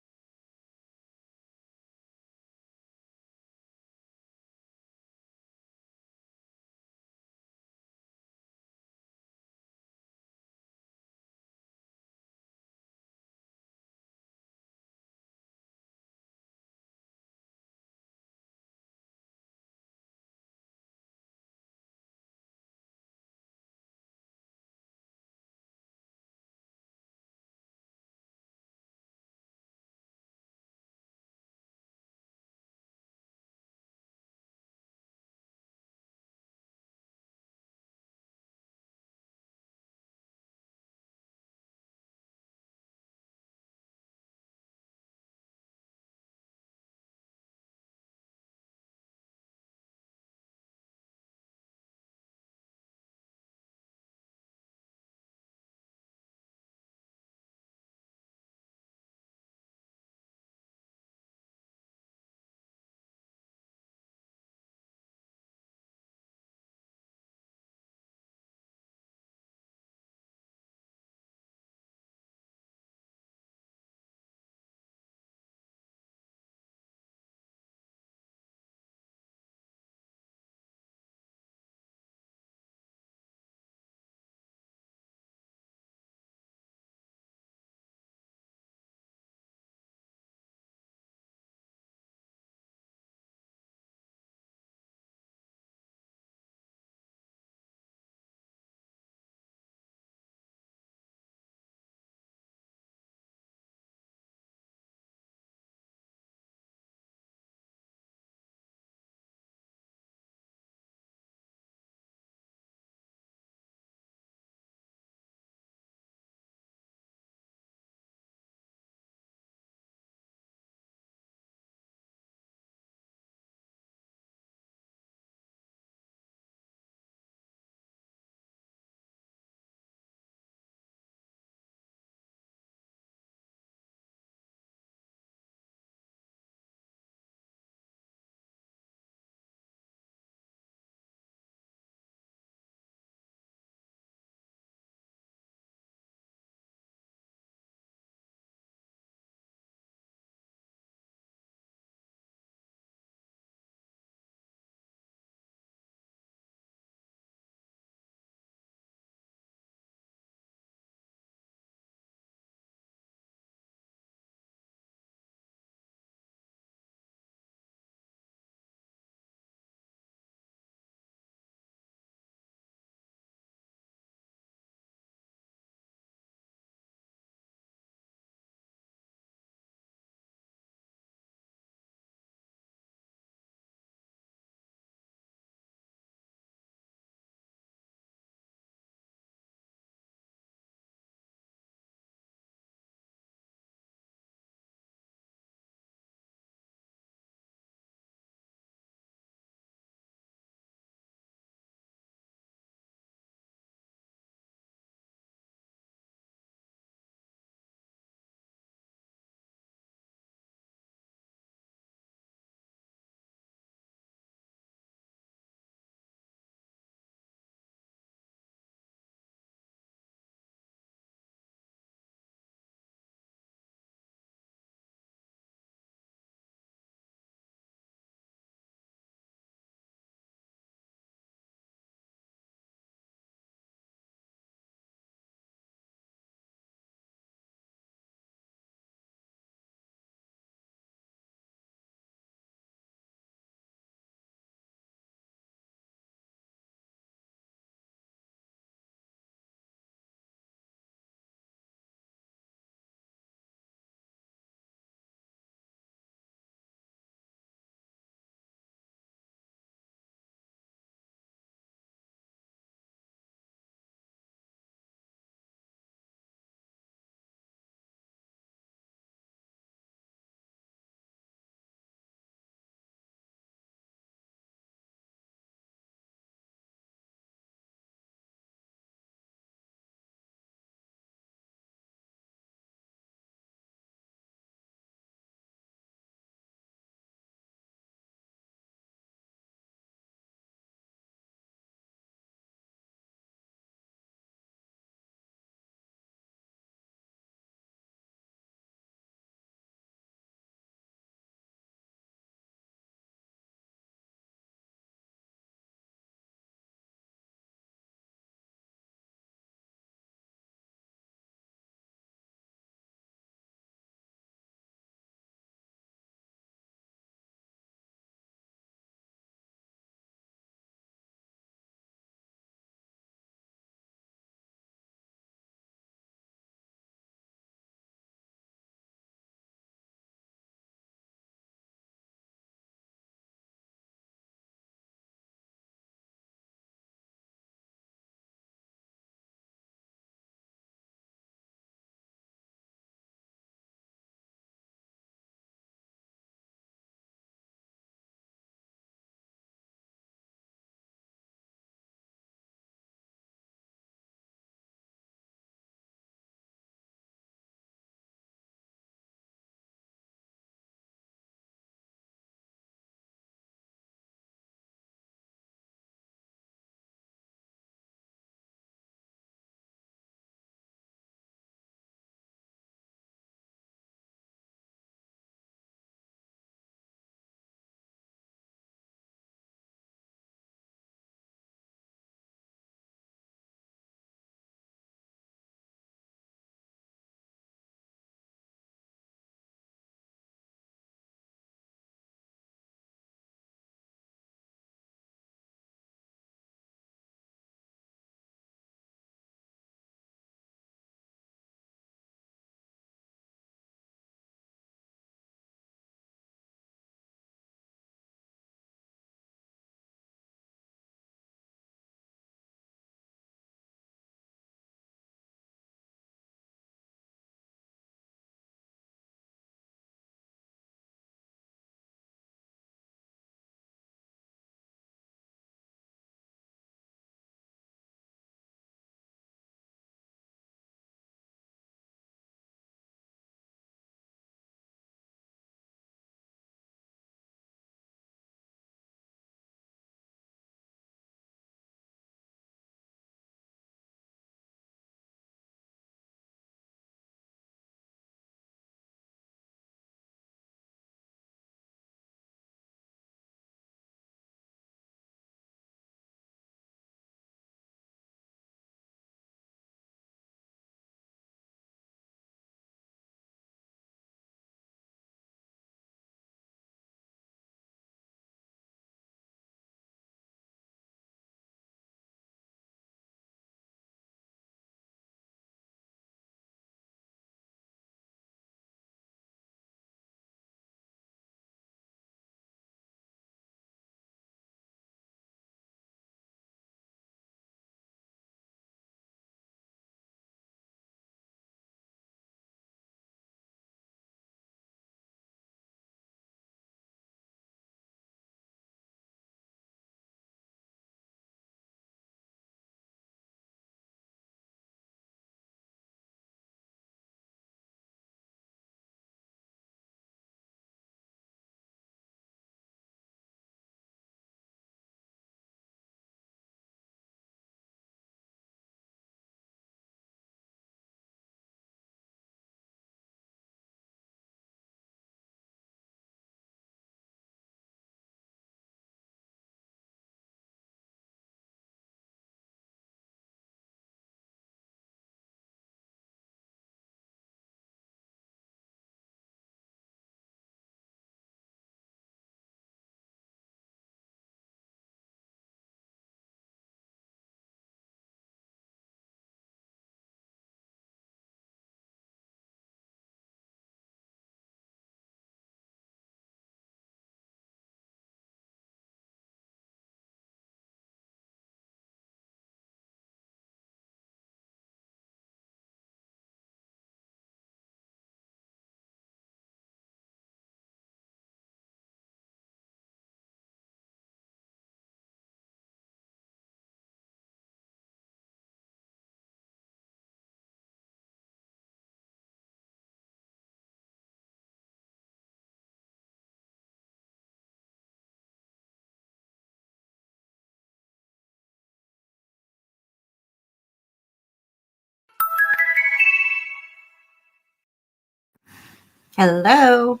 Hello.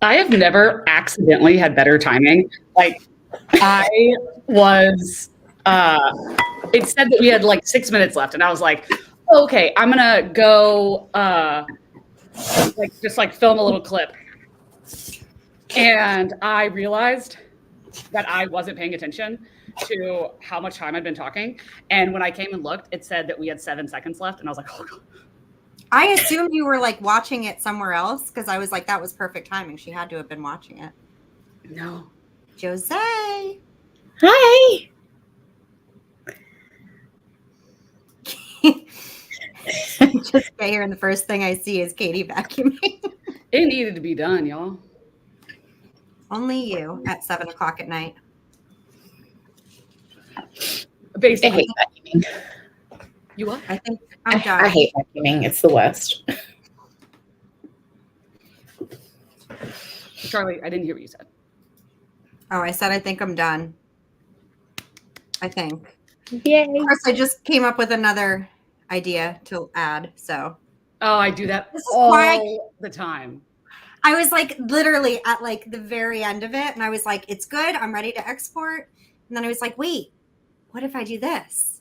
I have never accidentally had better timing. Like I was it said that we had like 6 minutes left and I was like, okay, I'm gonna go just film a little clip. And I realized that I wasn't paying attention to how much time I'd been talking. And when I came and looked, it said that we had 7 seconds left. And I was like, oh God. I assumed you were like watching it somewhere else because I was like, that was perfect timing. She had to have been watching it. No. Jose. Hi. Just get here and the first thing I see is Katie vacuuming. It needed to be done, y'all. Only you at 7 o'clock at night. Basically. I hate vacuuming. You what? I think I'm done. I hate vacuuming. It's the worst. Charlie, I didn't hear what you said. Oh, I said I think I'm done. I think. Yay. Of course, I just came up with another idea to add. So. Oh, I do that This is all why the time. I was like literally at like the very end of it, and I was like, "It's good. I'm ready to export." And then I was like, "Wait, what if I do this?"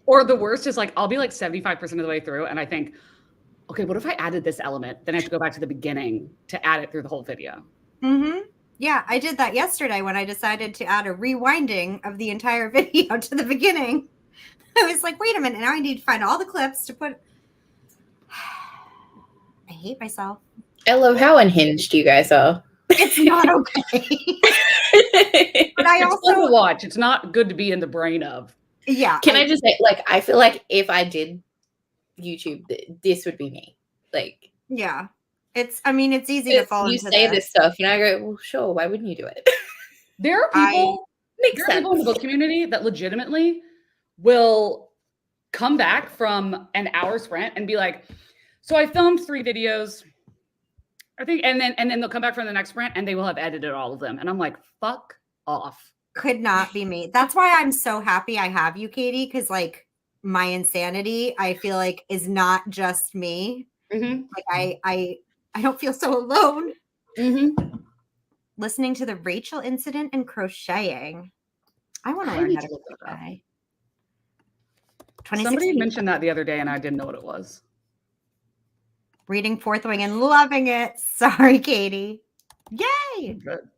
Or the worst is like I'll be like 75% of the way through, and I think, okay, what if I added this element? Then I have to go back to the beginning to add it through the whole video. Mm-hmm. Yeah, I did that yesterday when I decided to add a rewinding of the entire video to the beginning. I was like, wait a minute, now I need to find all the clips to put. I hate myself. I love how unhinged you guys are. It's not okay. But I It's also fun to watch. It's not good to be in the brain of. Yeah. Can I just say, like, I feel like if I did YouTube, this would be me. Like, yeah. It's easy to fall you into say this stuff, and I go, well, sure, why wouldn't you do it? There are people in the book community that legitimately will come back from an hour sprint and be like, so I filmed 3 videos, I think, and then they'll come back from the next sprint and they will have edited all of them. And I'm like, fuck off. Could not be me. That's why I'm so happy I have you, Katie, because like my insanity, I feel like is not just me. Mm-hmm. Like I don't feel so alone. Mm-hmm. Listening to the Rachel incident and crocheting. I want to learn how to crochet. Somebody mentioned that the other day and I didn't know what it was. Reading Fourth Wing and loving it. Sorry, Katie. Yay. Good.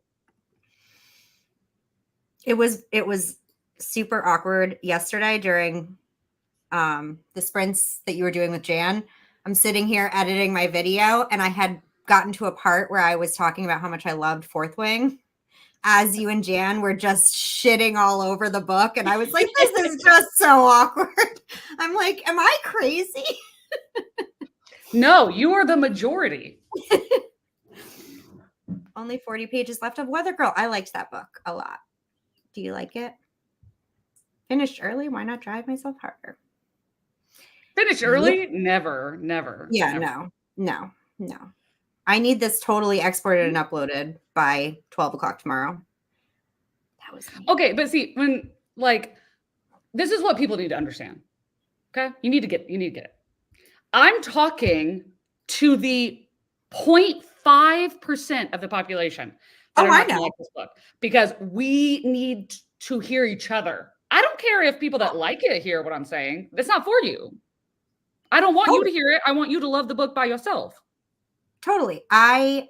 It was super awkward yesterday during the sprints that you were doing with Jan. I'm sitting here editing my video and I had gotten to a part where I was talking about how much I loved Fourth Wing as you and Jan were just shitting all over the book. And I was like, this is just so awkward. I'm like, am I crazy? No, you are the majority. Only 40 pages left of Weather Girl. I liked that book a lot. Do you like it? Finished early? Why not drive myself harder? Finish early? Never. Yeah, never. No. I need this totally exported and uploaded by 12 o'clock tomorrow. That was me. Okay, but see, when like this is what people need to understand. Okay? You need to get it. I'm talking to the 0.5% of the population that are not going to like this book because we need to hear each other. I don't care if people that like it hear what I'm saying. It's not for you. I don't want you to hear it. I want you to love the book by yourself. Totally. I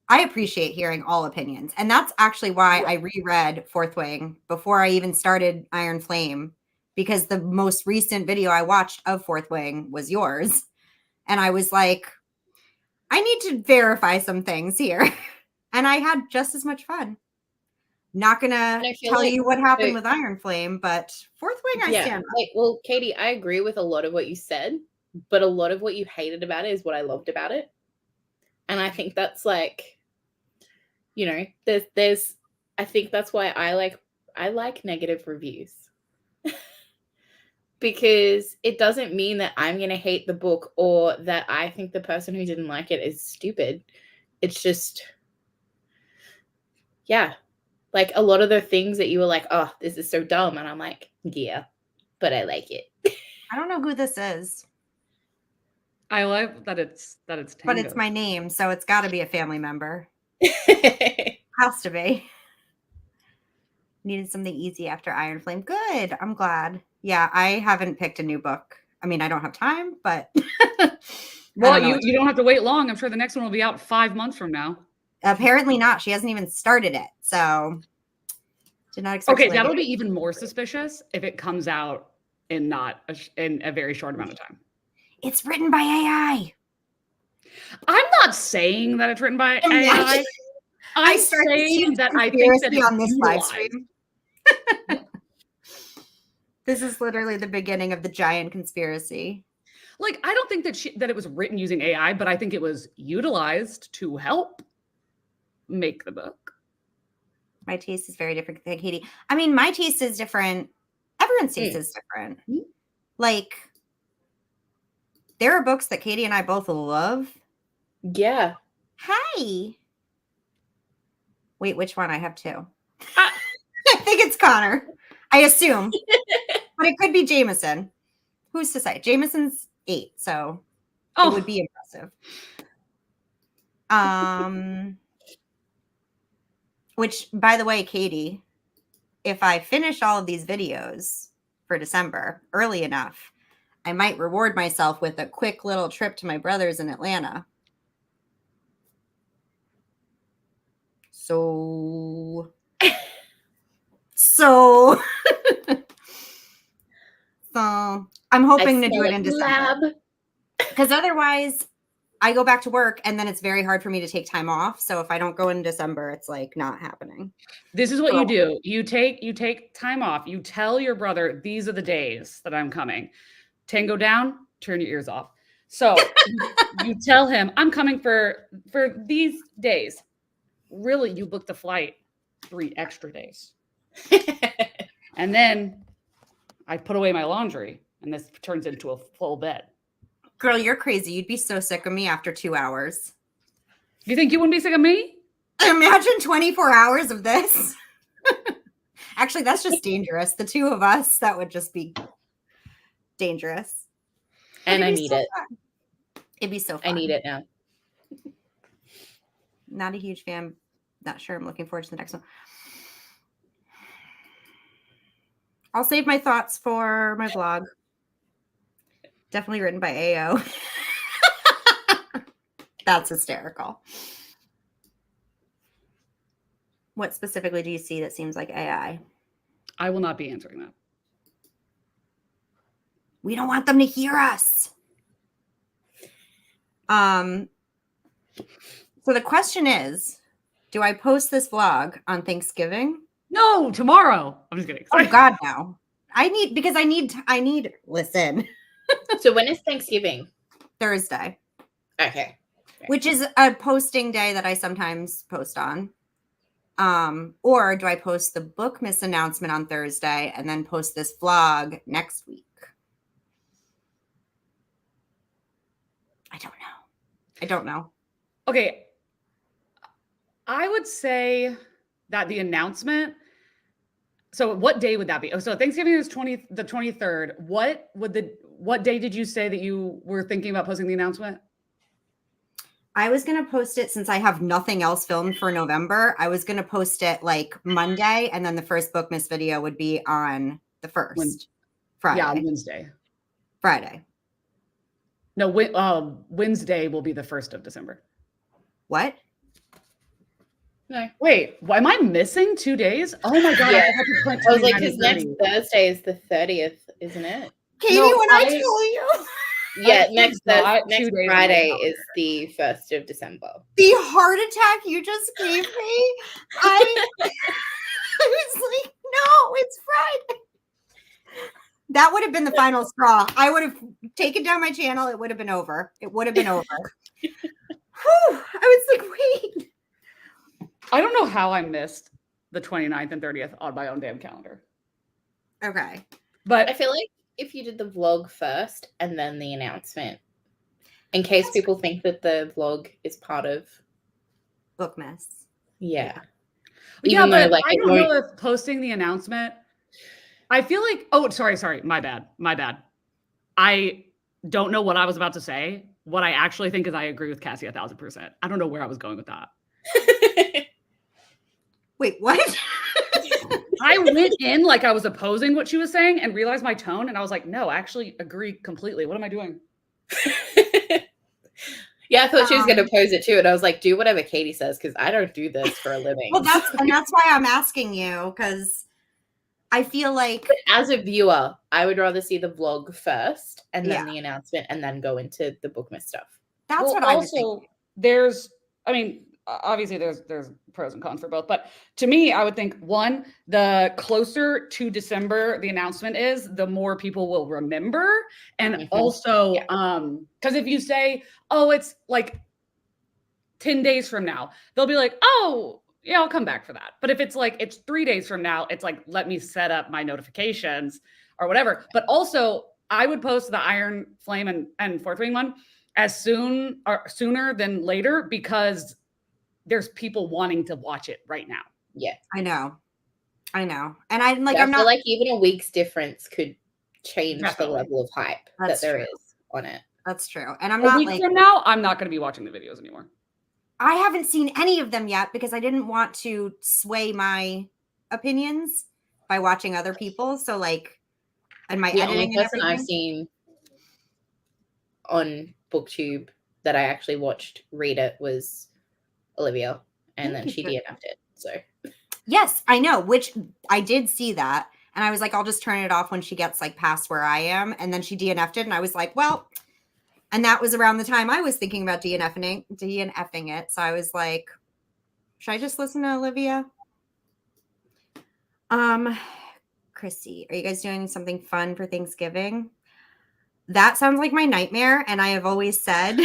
appreciate hearing all opinions. And that's actually why I reread Fourth Wing before I even started Iron Flame, because the most recent video I watched of Fourth Wing was yours. And I was like, I need to verify some things here. And I had just as much fun. Not gonna tell you what happened with Iron Flame, but Fourth Wing, I stand by. Well, Katie, I agree with a lot of what you said, but a lot of what you hated about it is what I loved about it. And I think that's like, there's I think that's why I like negative reviews. Because it doesn't mean that I'm going to hate the book or that I think the person who didn't like it is stupid. It's just, yeah. Like a lot of the things that you were like, oh, this is so dumb. And I'm like, yeah, but I like it. I don't know who this is, I love that it's but Tango. it's my name, so it's got to be a family member. Has to be. Needed something easy after Iron Flame. Good. I'm glad. Yeah, I haven't picked a new book. I mean, I don't have time, but Well, you don't have to wait long. I'm sure the next one will be out 5 months from now. apparently not. She hasn't even started it, so did not expect. Okay, that'll be even more suspicious if it comes out in in a very short amount of time. It's written by AI. I'm not saying that it's written by AI. I'm saying that I think that it's on this live utilized. stream. This is literally the beginning of the giant conspiracy. Like, I don't think that it was written using AI, but I think it was utilized to help make the book. My taste is very different than Katie. I mean, my taste is different. Everyone's taste is different. Like, there are books that Katie and I both love. Yeah. Hi. Wait, which one? I have two. I think it's Connor. I assume. But it could be Jameson. Who's to say? Jameson's 8, so it would be impressive. Which, by the way, Katie, if I finish all of these videos for December early enough, I might reward myself with a quick little trip to my brother's in Atlanta. So I'm hoping to do it in December. Because otherwise I go back to work and then it's very hard for me to take time off. So if I don't go in December, it's like not happening. This is what you do. You take time off. You tell your brother, these are the days that I'm coming. Tango down, turn your ears off. So you tell him, I'm coming for these days. Really, you booked the flight 3 extra days. And then I put away my laundry and this turns into a full bed. Girl, you're crazy. You'd be so sick of me after 2 hours. You think you wouldn't be sick of me? Imagine 24 hours of this. Actually, that's just dangerous. The two of us, that would just be dangerous. And I need it. Fun. It'd be so fun. I need it now. Not a huge fan. Not sure. I'm looking forward to the next one. I'll save my thoughts for my vlog. Definitely written by AO. That's hysterical. What specifically do you see that seems like AI? I will not be answering that. We don't want them to hear us. So the question is, do I post this vlog on Thanksgiving? No, tomorrow. I'm just kidding. Oh God, no. I need listen. So when is Thanksgiving? Thursday. Okay. Which is a posting day that I sometimes post on. Or do I post the Bookmas announcement on Thursday and then post this vlog next week? I don't know. Okay. I would say that the announcement. So what day would that be? Oh, so Thanksgiving is the 23rd. What day did you say that you were thinking about posting the announcement? I was going to post it since I have nothing else filmed for November. I was going to post it like Monday, and then the first Bookmas video would be on the 1st. Friday. Yeah, Wednesday. Friday. No, Wednesday will be the 1st of December. What? No. Wait, am I missing 2 days? Oh my God. Yeah. I was like, because next Thursday is the 30th, isn't it? Katie, when I tell you. Yeah, next Friday is the 1st of December. The heart attack you just gave me, I was like, no, it's Friday. That would have been the final straw. I would have taken down my channel. It would have been over. It would have been over. Whew, I was like, wait. I don't know how I missed the 29th and 30th on my own damn calendar. Okay. But I feel like if you did the vlog first and then the announcement, in case people think that the vlog is part of Bookmas. Yeah. Even though, like, I don't know if posting the announcement, I feel like, oh, sorry, my bad. I don't know what I was about to say. What I actually think is I agree with Cassie 1,000%. I don't know where I was going with that. Wait, what? I went in like I was opposing what she was saying and realized my tone. And I was like, no, I actually agree completely. What am I doing? Yeah, I thought she was going to pose it too. And I was like, do whatever Katie says, because I don't do this for a living. Well, that's why I'm asking you, because I feel like, But as a viewer, I would rather see the vlog first and then Yeah. the announcement and then go into the Bookmas stuff. that's what I was thinking. Also, there's, I mean, obviously there's pros and cons for both, but to me, I would think one, the closer to December the announcement is, the more people will remember. And Mhm. also, Yeah. because if you say, oh, it's like 10 days from now, they'll be like, oh, yeah, I'll come back for that. But if it's like, it's 3 days from now, it's like, let me set up my notifications or whatever. But also, I would post the Iron Flame and Fourth Wing one as soon or sooner than later, because there's people wanting to watch it right now. Yeah. I know. And I'm like, Yeah, I'm I feel not like even a week's difference could change Definitely. the level of hype That's that there true. is on it. That's true. And I'm A not week like, from now, I'm not going to be watching the videos anymore. I haven't seen any of them yet because I didn't want to sway my opinions by watching other people. So like, and my The only editing and person I've everything. seen on BookTube that I actually watched read it was Olivia, and then she DNF'd it. So Yes, I know, which I did see that. And I was like, I'll just turn it off when she gets like past where I am. And then she DNF'd it. And I was like, well, and that was around the time I was thinking about DNFing it. So I was like, should I just listen to Olivia? Chrissy, are you guys doing something fun for Thanksgiving? That sounds like my nightmare. And I have always said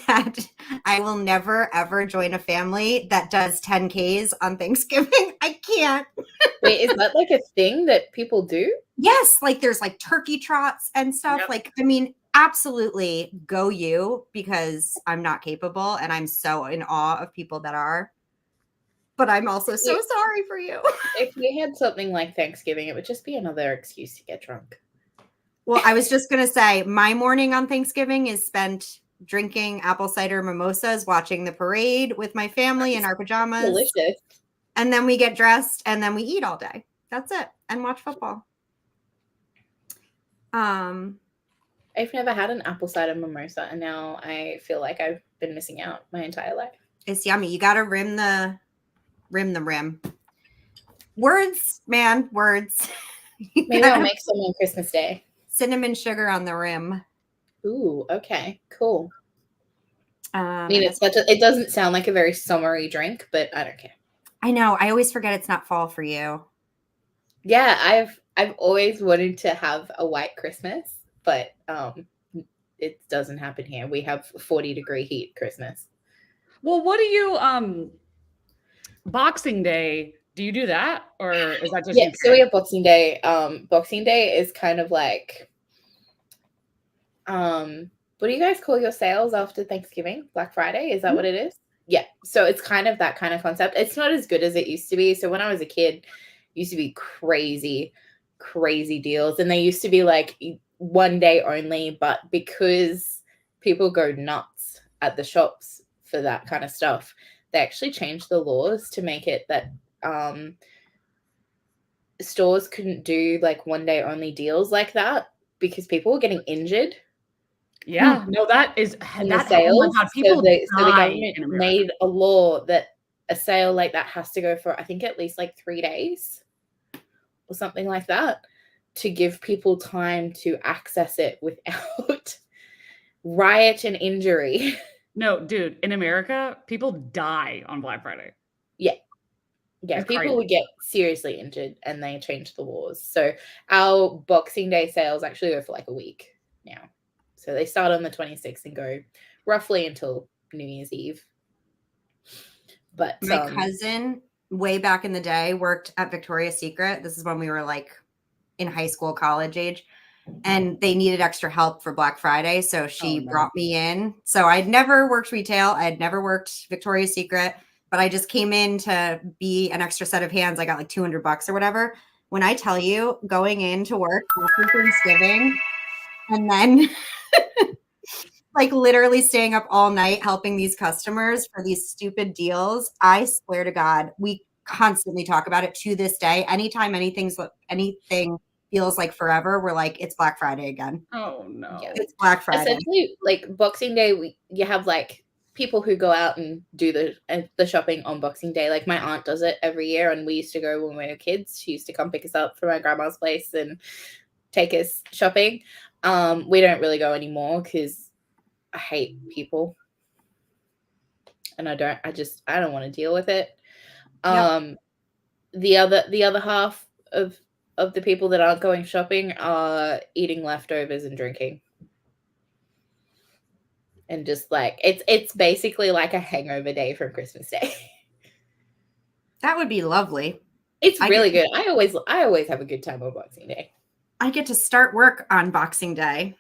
that I will never, ever join a family that does 10Ks on Thanksgiving. I can't. wait, is that like a thing that people do? Yes, like there's like turkey trots and stuff. Yep. Like, I mean, absolutely go you, because I'm not capable and I'm so in awe of people that are. But I'm also so sorry for you. If we had something like Thanksgiving, it would just be another excuse to get drunk. Well, I was just going to say my morning on Thanksgiving is spent drinking apple cider mimosas, watching the parade with my family in our pajamas. Delicious. And then we get dressed and then we eat all day. That's it. And watch football. I've never had an apple cider mimosa, and now I feel like I've been missing out my entire life. It's yummy. You got to rim the rim. Words, man, words. Maybe I'll make some on Christmas Day. Cinnamon sugar on the rim. Ooh, okay, cool. I mean, it doesn't sound like a very summery drink, but I don't care. I know. I always forget it's not fall for you. Yeah, I've always wanted to have a white Christmas, but it doesn't happen here. We have 40-degree heat Christmas. Well, what do you Boxing Day? Do you do that, or is that just so we have Boxing Day. Boxing Day is kind of like what do you guys call your sales after Thanksgiving? Black Friday? Is that what it is? Yeah. So it's kind of that kind of concept. It's not as good as it used to be. So when I was a kid, it used to be crazy deals. And they used to be like 1 day only. But because people go nuts at the shops for that kind of stuff, they actually changed the laws to make it that stores couldn't do like 1 day only deals like that because people were getting injured. Yeah, no, that is in that. the sales. Oh my God, people so the die government in America. made a law that a sale like that has to go for, I think, at least like 3 days or something like that to give people time to access it without riot and injury. No, dude, in America, people die on Black Friday. Yeah, It's people crazy. would get seriously injured, and they changed the laws. So our Boxing Day sales actually go for like a week now. So they start on the 26th and go roughly until New Year's Eve. But my cousin, way back in the day, worked at Victoria's Secret. This is when we were like in high school, college age, and they needed extra help for Black Friday. So she brought me in. So I'd never worked retail. I had never worked Victoria's Secret, but I just came in to be an extra set of hands. I got like $200 or whatever. When I tell you, going into work after Thanksgiving, and then like literally staying up all night helping these customers for these stupid deals. I swear to God, we constantly talk about it to this day. Anytime anything feels like forever, we're like, it's Black Friday again. Oh no. Yeah. It's Black Friday. Essentially, like Boxing Day, you have like people who go out and do the shopping on Boxing Day. Like my aunt does it every year, and we used to go when we were kids. She used to come pick us up from my grandma's place and take us shopping. We don't really go anymore because I hate people, and I don't want to deal with it. Yep. The other half of the people that aren't going shopping are eating leftovers and drinking. And just like it's basically like a hangover day from Christmas Day. That would be lovely. It's really good. I always have a good time on Boxing Day. I get to start work on Boxing Day.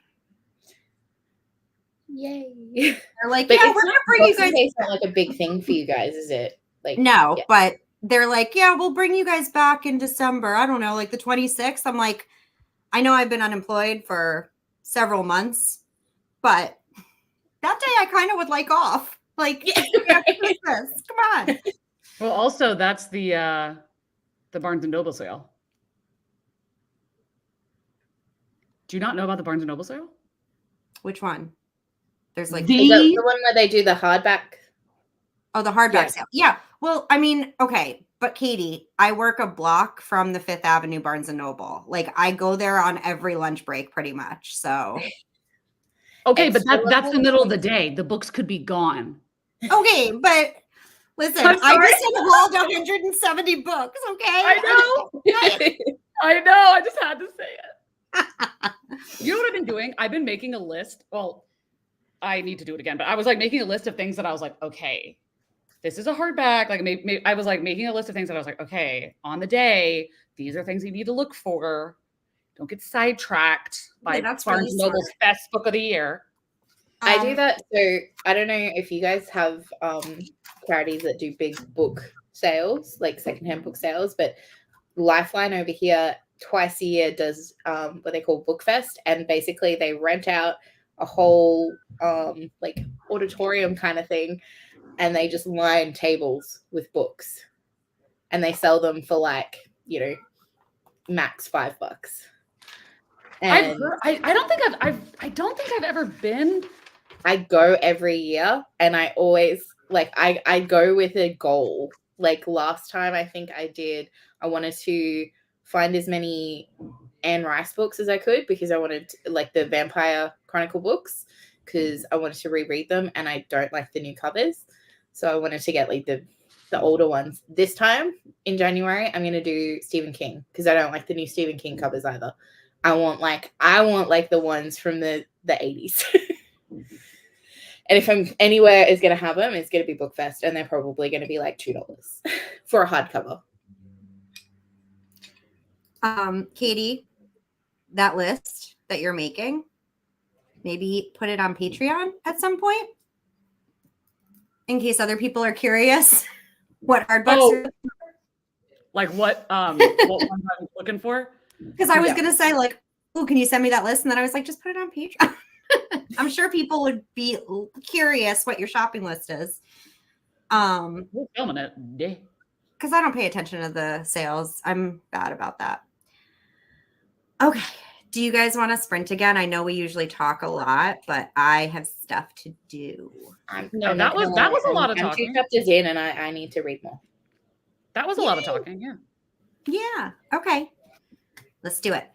Yay. They're like, But yeah, we're gonna bring you guys. It's not like a big thing for you guys, is it? Like no, yeah. But they're like, yeah, we'll bring you guys back in December. I don't know, like the 26th. I'm like, I know I've been unemployed for several months, but that day I kind of would like off. Like, yeah, Christmas. Come on. Well, also that's the Barnes and Noble sale. Do you not know about the Barnes and Noble sale? Which one? There's like the one where they do the hardback. Oh, the hardback sale. Yeah. Well, I mean, okay, but Katie, I work a block from the Fifth Avenue Barnes and Noble. Like I go there on every lunch break, pretty much. So. Okay, but that's the middle of the day. The books could be ggone. Okay, but listen, I just hauled 170 books. Okay, I know. I know. I just had to say it. You know what I've been doing? I've been making a list. Well, I need to do it again, but I was like making a list of things that I was like, okay, this is a hardback. Like maybe I was like making a list of things that I was like, okay, on the day, these are things you need to look for. Don't get sidetracked by Barnes and Noble's best book of the year. I do that. So I don't know if you guys have charities that do big book sales, like secondhand book sales, but Lifeline over here twice a year does what they call Book Fest, and basically they rent out a whole like auditorium kind of thing, and they just line tables with books, and they sell them for like, you know, max $5. And I don't think I've ever been. I go every year, and I always like I go with a goal. Like last time, I think I wanted to find as many Anne Rice books as I could because I wanted like the Vampire Chronicle books because I wanted to reread them, and I don't like the new covers, so I wanted to get like the older ones. This time in January, I'm gonna do Stephen King because I don't like the new Stephen King covers either. I want like the ones from the 80s. And if I'm anywhere is going to have them, it's going to be Book Fest, and they're probably going to be like $2 for a hardcover. Katie, that list that you're making, maybe put it on Patreon at some point in case other people are curious what hardbooks are. Like what ones I'm looking for? Because I was going to say like, oh, can you send me that list? And then I was like, just put it on Patreon. I'm sure people would be curious what your shopping list is. We're filming it. Yeah. Because I don't pay attention to the sales. I'm bad about that. Okay. Do you guys want to sprint again? I know we usually talk a lot, but I have stuff to do. That was a lot of talking. I'm 2 chapters in, and I need to read more. That was a lot of talking. Yeah. Yeah. Okay. Let's do it.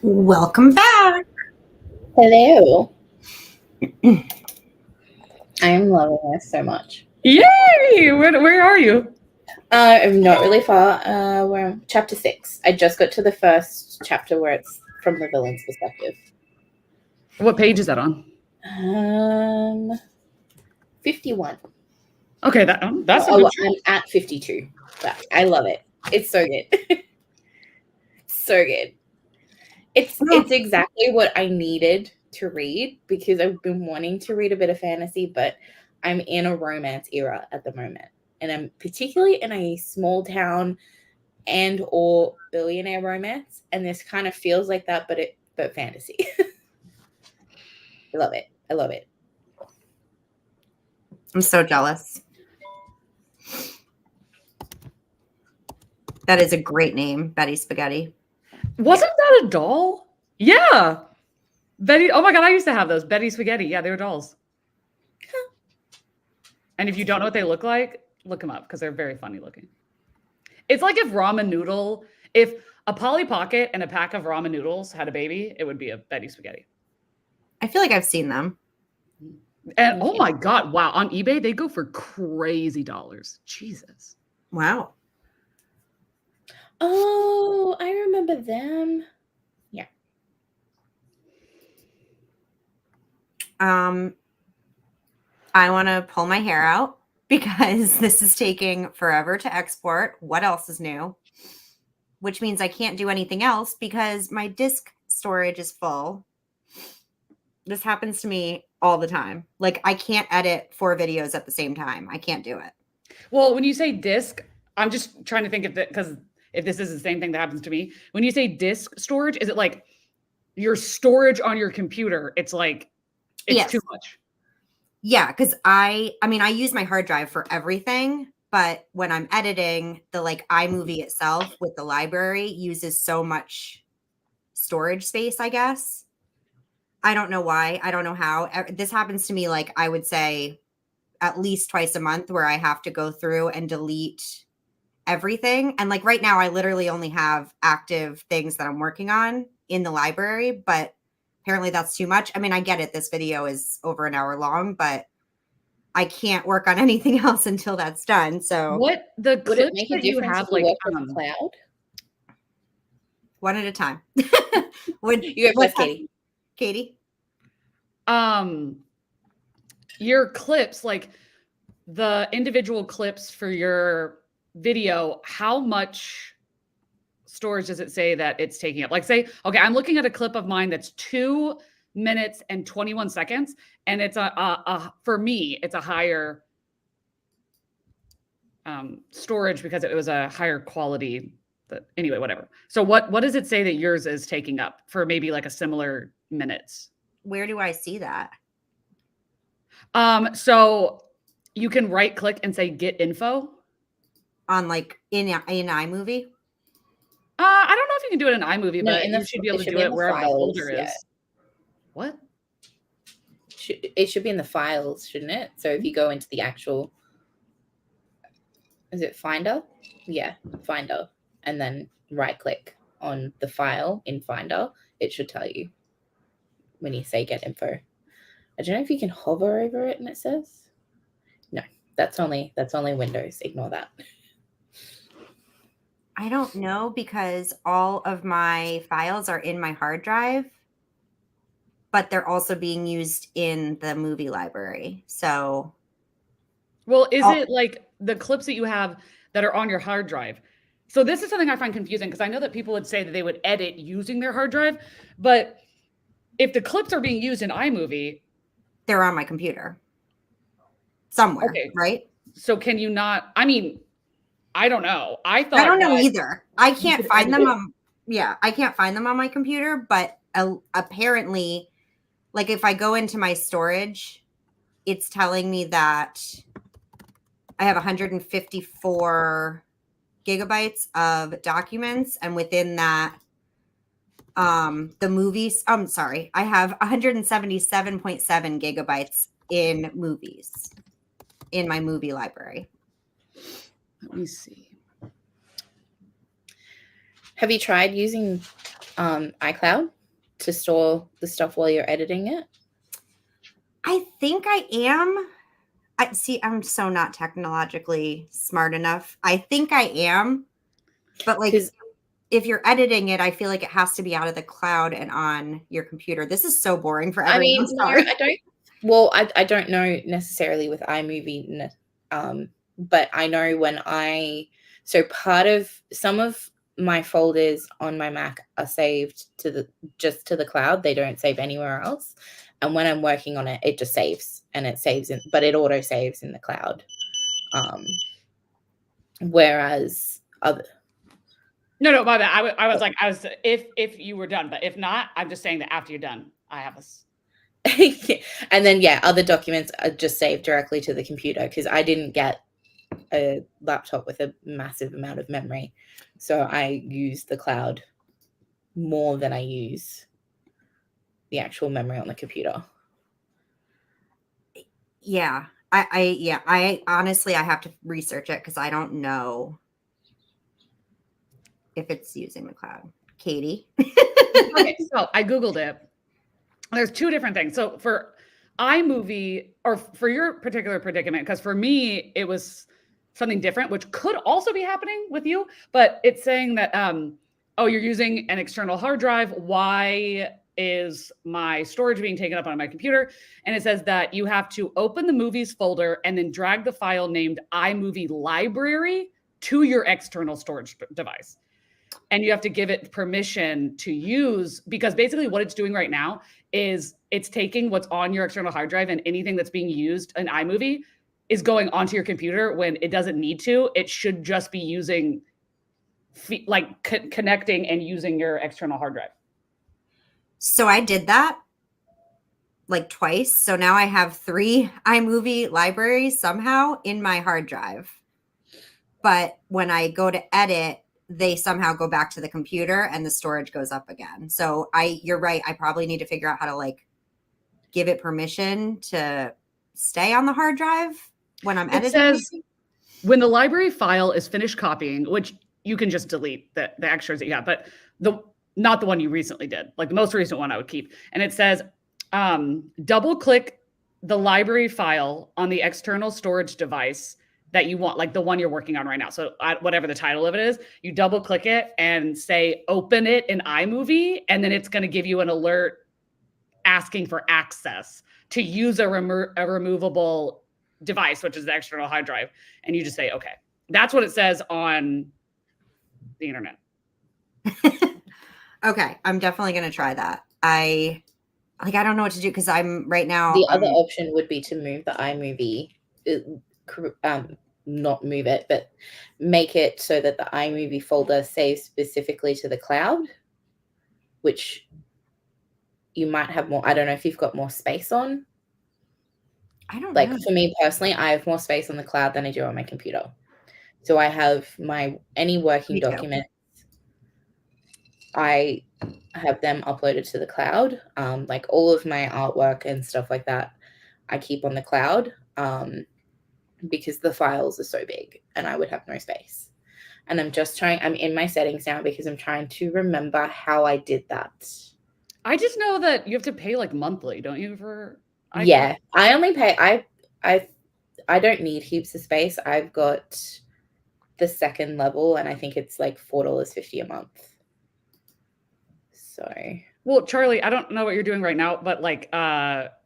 Welcome back. Hello. I am loving this so much. Yay! Where are you? I'm not really far. We're on chapter 6. I just got to the first chapter where it's from the villain's perspective. What page is that on? 51. Okay, that's a good I'm at 52. But I love it. It's so good. So good. It's exactly what I needed to read because I've been wanting to read a bit of fantasy, but I'm in a romance era at the moment. And I'm particularly in a small town and or billionaire romance. And this kind of feels like that, but fantasy. I love it. I love it. I'm so jealous. That is a great name, Betty Spaghetti. Wasn't that a doll? Yeah. Betty. Oh my God, I used to have those. Betty Spaghetti. Yeah, they were dolls. And if you don't know what they look like, look them up because they're very funny looking. It's like if a Polly Pocket and a pack of ramen noodles had a baby, it would be a Betty Spaghetti. I feel like I've seen them. And oh my God, wow. On eBay, they go for crazy dollars. Jesus. Wow. Oh, I remember them. Yeah. I want to pull my hair out because this is taking forever to export. What else is new? Which means I can't do anything else because my disk storage is full. This happens to me all the time. Like I can't edit 4 videos at the same time. I can't do it. Well, when you say disk, I'm just trying to think of it because if this is the same thing that happens to me, when you say disk storage, is it like your storage on your computer? It's like, it's too much. Yeah, because I use my hard drive for everything, but when I'm editing, the like iMovie itself with the library uses so much storage space, I guess. I don't know why. I don't know how. This happens to me, like, I would say at least twice a month where I have to go through and delete everything. And like right now, I literally only have active things that I'm working on in the library, but apparently that's too much. I mean, I get it. This video is over an hour long, but I can't work on anything else until that's done. So what the Would it make a that you difference have if you like work with the cloud? one at a time. You go first, Katie. Katie? Your clips, like the individual clips for your video, how much storage does it say that it's taking up? Like say, okay, I'm looking at a clip of mine that's 2 minutes and 21 seconds. And it's for me, it's a higher storage because it was a higher quality. But anyway, whatever. So what does it say that yours is taking up for maybe like a similar minutes? Where do I see that? So you can right click and say get info On like in iMovie? I don't know if you can do it in iMovie, No, but you should be able to do it wherever the folder is. Yeah. What? It should be in the files, shouldn't it? So if you go into the actual, is it Finder? Yeah, Finder. And then right click on the file in Finder. It should tell you when you say get info. I don't know if you can hover over it and it says. No, that's only Windows. Ignore that. I don't know because all of my files are in my hard drive, but they're also being used in the movie library. So, Well, is it like the clips that you have that are on your hard drive? So this is something I find confusing because I know that people would say that they would edit using their hard drive, but if the clips are being used in iMovie, they're on my computer somewhere, okay, right? So can you not? I mean, I don't know. I don't know either. I can't find them on. Yeah, I can't find them on my computer, but apparently, like if I go into my storage, it's telling me that I have 154 gigabytes of documents, and within that, the movies. I'm sorry, I have 177.7 gigabytes in movies in my movie library. Let me see. Have you tried using iCloud to store the stuff while you're editing it? I think I am. I'm so not technologically smart enough. I think I am, but like if you're editing it, I feel like it has to be out of the cloud and on your computer. This is so boring for everyone. I mean, I'm sorry. no, I don't. Well, I don't know necessarily with iMovie, but I know when so part of some of my folders on my Mac are saved just to the cloud. They don't save anywhere else. And when I'm working on it, it just saves, and but it auto saves in the cloud. Whereas other. No, my bad. I was like, if you were done, but if not, I'm just saying that after you're done, I have this. And then other documents are just saved directly to the computer because I didn't get a laptop with a massive amount of memory, so I use the cloud more than I use the actual memory on the computer. Yeah. I honestly, I have to research it because I don't know if it's using the cloud. Katie. Okay, so I Googled it. There's two different things. So for iMovie, or for your particular predicament, because for me, it was something different, which could also be happening with you, but it's saying that, oh, you're using an external hard drive. Why is my storage being taken up on my computer? And it says that you have to open the movies folder and then drag the file named iMovie library to your external storage device. And you have to give it permission to use, because basically what it's doing right now is it's taking what's on your external hard drive, and anything that's being used in iMovie is going onto your computer when it doesn't need to. It should just be using, connecting and using your external hard drive. So I did that like twice. So now I have 3 iMovie libraries somehow in my hard drive. But when I go to edit, they somehow go back to the computer and the storage goes up again. So you're right. I probably need to figure out how to like give it permission to stay on the hard drive when I'm editing. It says when the library file is finished copying, which you can just delete the extras that you have, but not the one you recently did, like the most recent one I would keep. And it says, double click the library file on the external storage device that you want, like the one you're working on right now. So whatever the title of it is, you double click it and say, open it in iMovie. And then it's going to give you an alert asking for access to use a removable device, which is the external hard drive. And you just say, okay, that's what it says on the internet. Okay. I'm definitely going to try that. I don't know what to do because I'm right now. The other option would be to move the iMovie, not move it, but make it so that the iMovie folder saves specifically to the cloud, which you might have more. I don't know if you've got more space on. I don't like know. For me personally, I have more space on the cloud than I do on my computer. So I have any working documents, I have them uploaded to the cloud. Like all of my artwork and stuff like that, I keep on the cloud because the files are so big and I would have no space. And I'm in my settings now because I'm trying to remember how I did that. I just know that you have to pay like monthly, don't you? Yeah, I only pay. I don't need heaps of space. I've got the second level, and I think it's like $4.50 a month. So, well, Charlie, I don't know what you're doing right now, but like,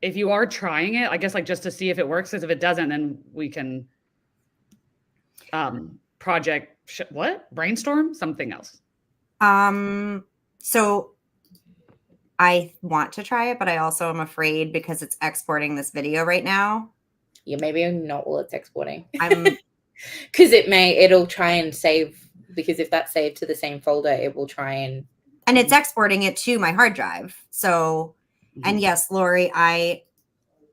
if you are trying it, I guess like just to see if it works. Because if it doesn't, then we can brainstorm something else. So I want to try it, but I also am afraid because it's exporting this video right now. Yeah, maybe not while it's exporting. Because it'll try and save, because if that's saved to the same folder, it will try and it's exporting it to my hard drive. So, and yes, Lori, I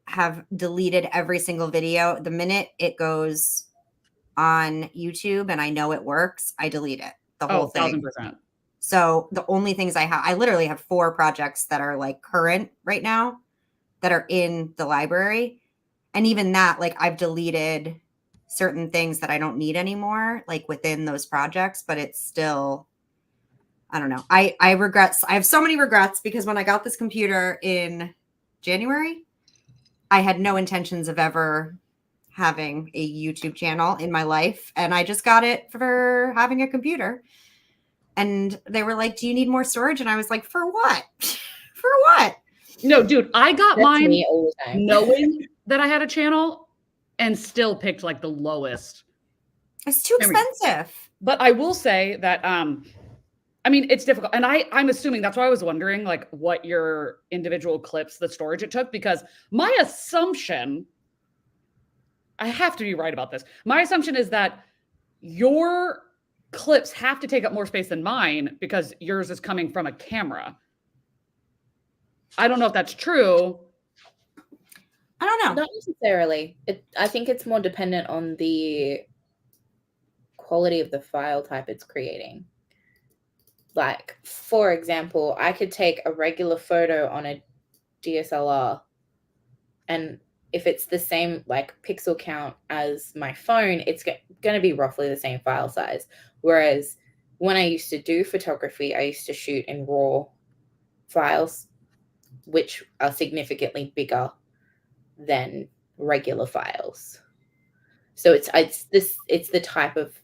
have deleted every single video. The minute it goes on YouTube and I know it works, I delete it, the whole thing. 1,000%. So the only things I literally have 4 projects that are like current right now that are in the library. And even that, like I've deleted certain things that I don't need anymore, like within those projects, but it's still, I don't know. I have so many regrets because when I got this computer in January, I had no intentions of ever having a YouTube channel in my life. And I just got it for having a computer. And they were like, do you need more storage? And I was like, for what? For what? No, dude, I got That's mine me all the time. knowing that I had a channel and still picked like the lowest. It's too expensive. But I will say that I mean, it's difficult. And I'm assuming that's why I was wondering like what your individual clips, the storage it took, because my assumption, I have to be right about this. My assumption is that your clips have to take up more space than mine because yours is coming from a camera. I don't know if that's true. I don't know. Not necessarily. I think it's more dependent on the quality of the file type it's creating. Like, for example, I could take a regular photo on a DSLR, and if it's the same like pixel count as my phone, it's going to be roughly the same file size. Whereas when I used to do photography, I used to shoot in RAW files, which are significantly bigger than regular files. So it's the type of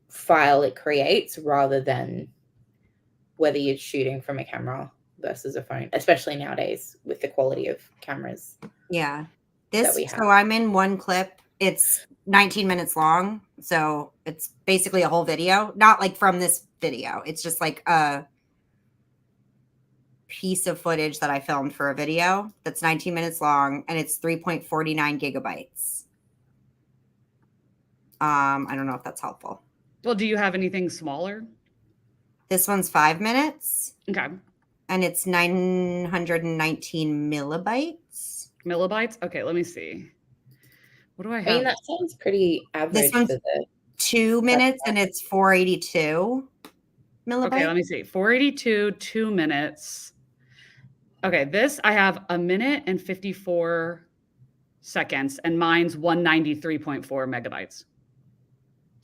file it creates rather than whether you're shooting from a camera versus a phone, especially nowadays with the quality of cameras. Yeah. So I'm in one clip. It's 19 minutes long. So it's basically a whole video, not like from this video. It's just like a piece of footage that I filmed for a video that's 19 minutes long and it's 3.49 gigabytes. I don't know if that's helpful. Well, do you have anything smaller? This one's 5 minutes. Okay. And it's 919 millibytes. Millibytes? Okay, let me see. What do I have? I mean, that sounds pretty average. This one's for the 2 minutes and it's 482 millibytes. Okay, let me see. 482, 2 minutes. Okay, this I have 1 minute and 54 seconds, and mine's 193.4 megabytes.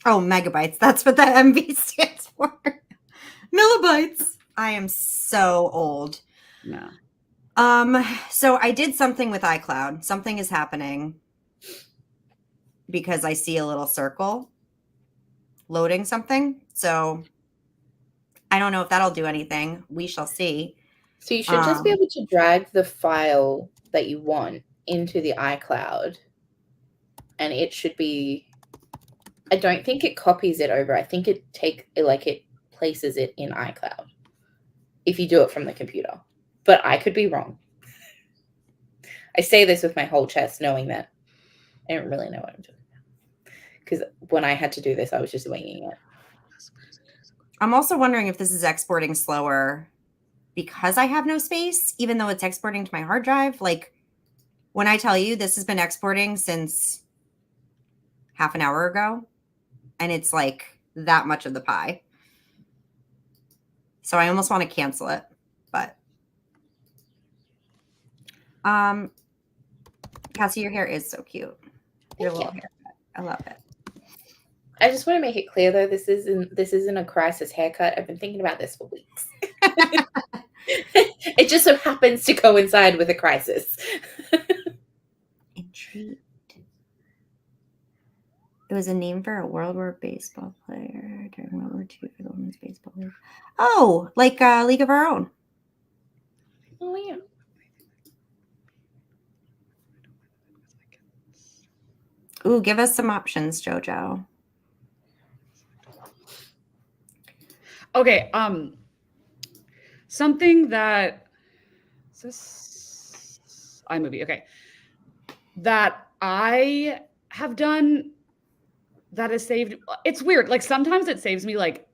Oh, megabytes. That's what the MB stands for. Millibytes. I am so old. No. So I did something with iCloud. Something is happening because I see a little circle loading something. So I don't know if that'll do anything. We shall see. So you should just be able to drag the file that you want into the iCloud, and it should be. I don't think it copies it over. I think it places it in iCloud if you do it from the computer. But I could be wrong. I say this with my whole chest, knowing that I don't really know what I'm doing. Because when I had to do this, I was just winging it. I'm also wondering if this is exporting slower because I have no space, even though it's exporting to my hard drive. Like when I tell you this has been exporting since half an hour ago, and it's like that much of the pie. So I almost want to cancel it, but Cassie, your hair is so cute. Your little haircut. I love it. I just want to make it clear though, this isn't a crisis haircut. I've been thinking about this for weeks. It just so happens to coincide with a crisis. Intrigued. It was a name for a World War baseball player during World War II for the Women's Baseball League. Oh, like League of Our Own. Oh yeah. Ooh, give us some options, JoJo. Okay, something that is this iMovie, okay, that I have done that has saved. It's weird. Like sometimes it saves me like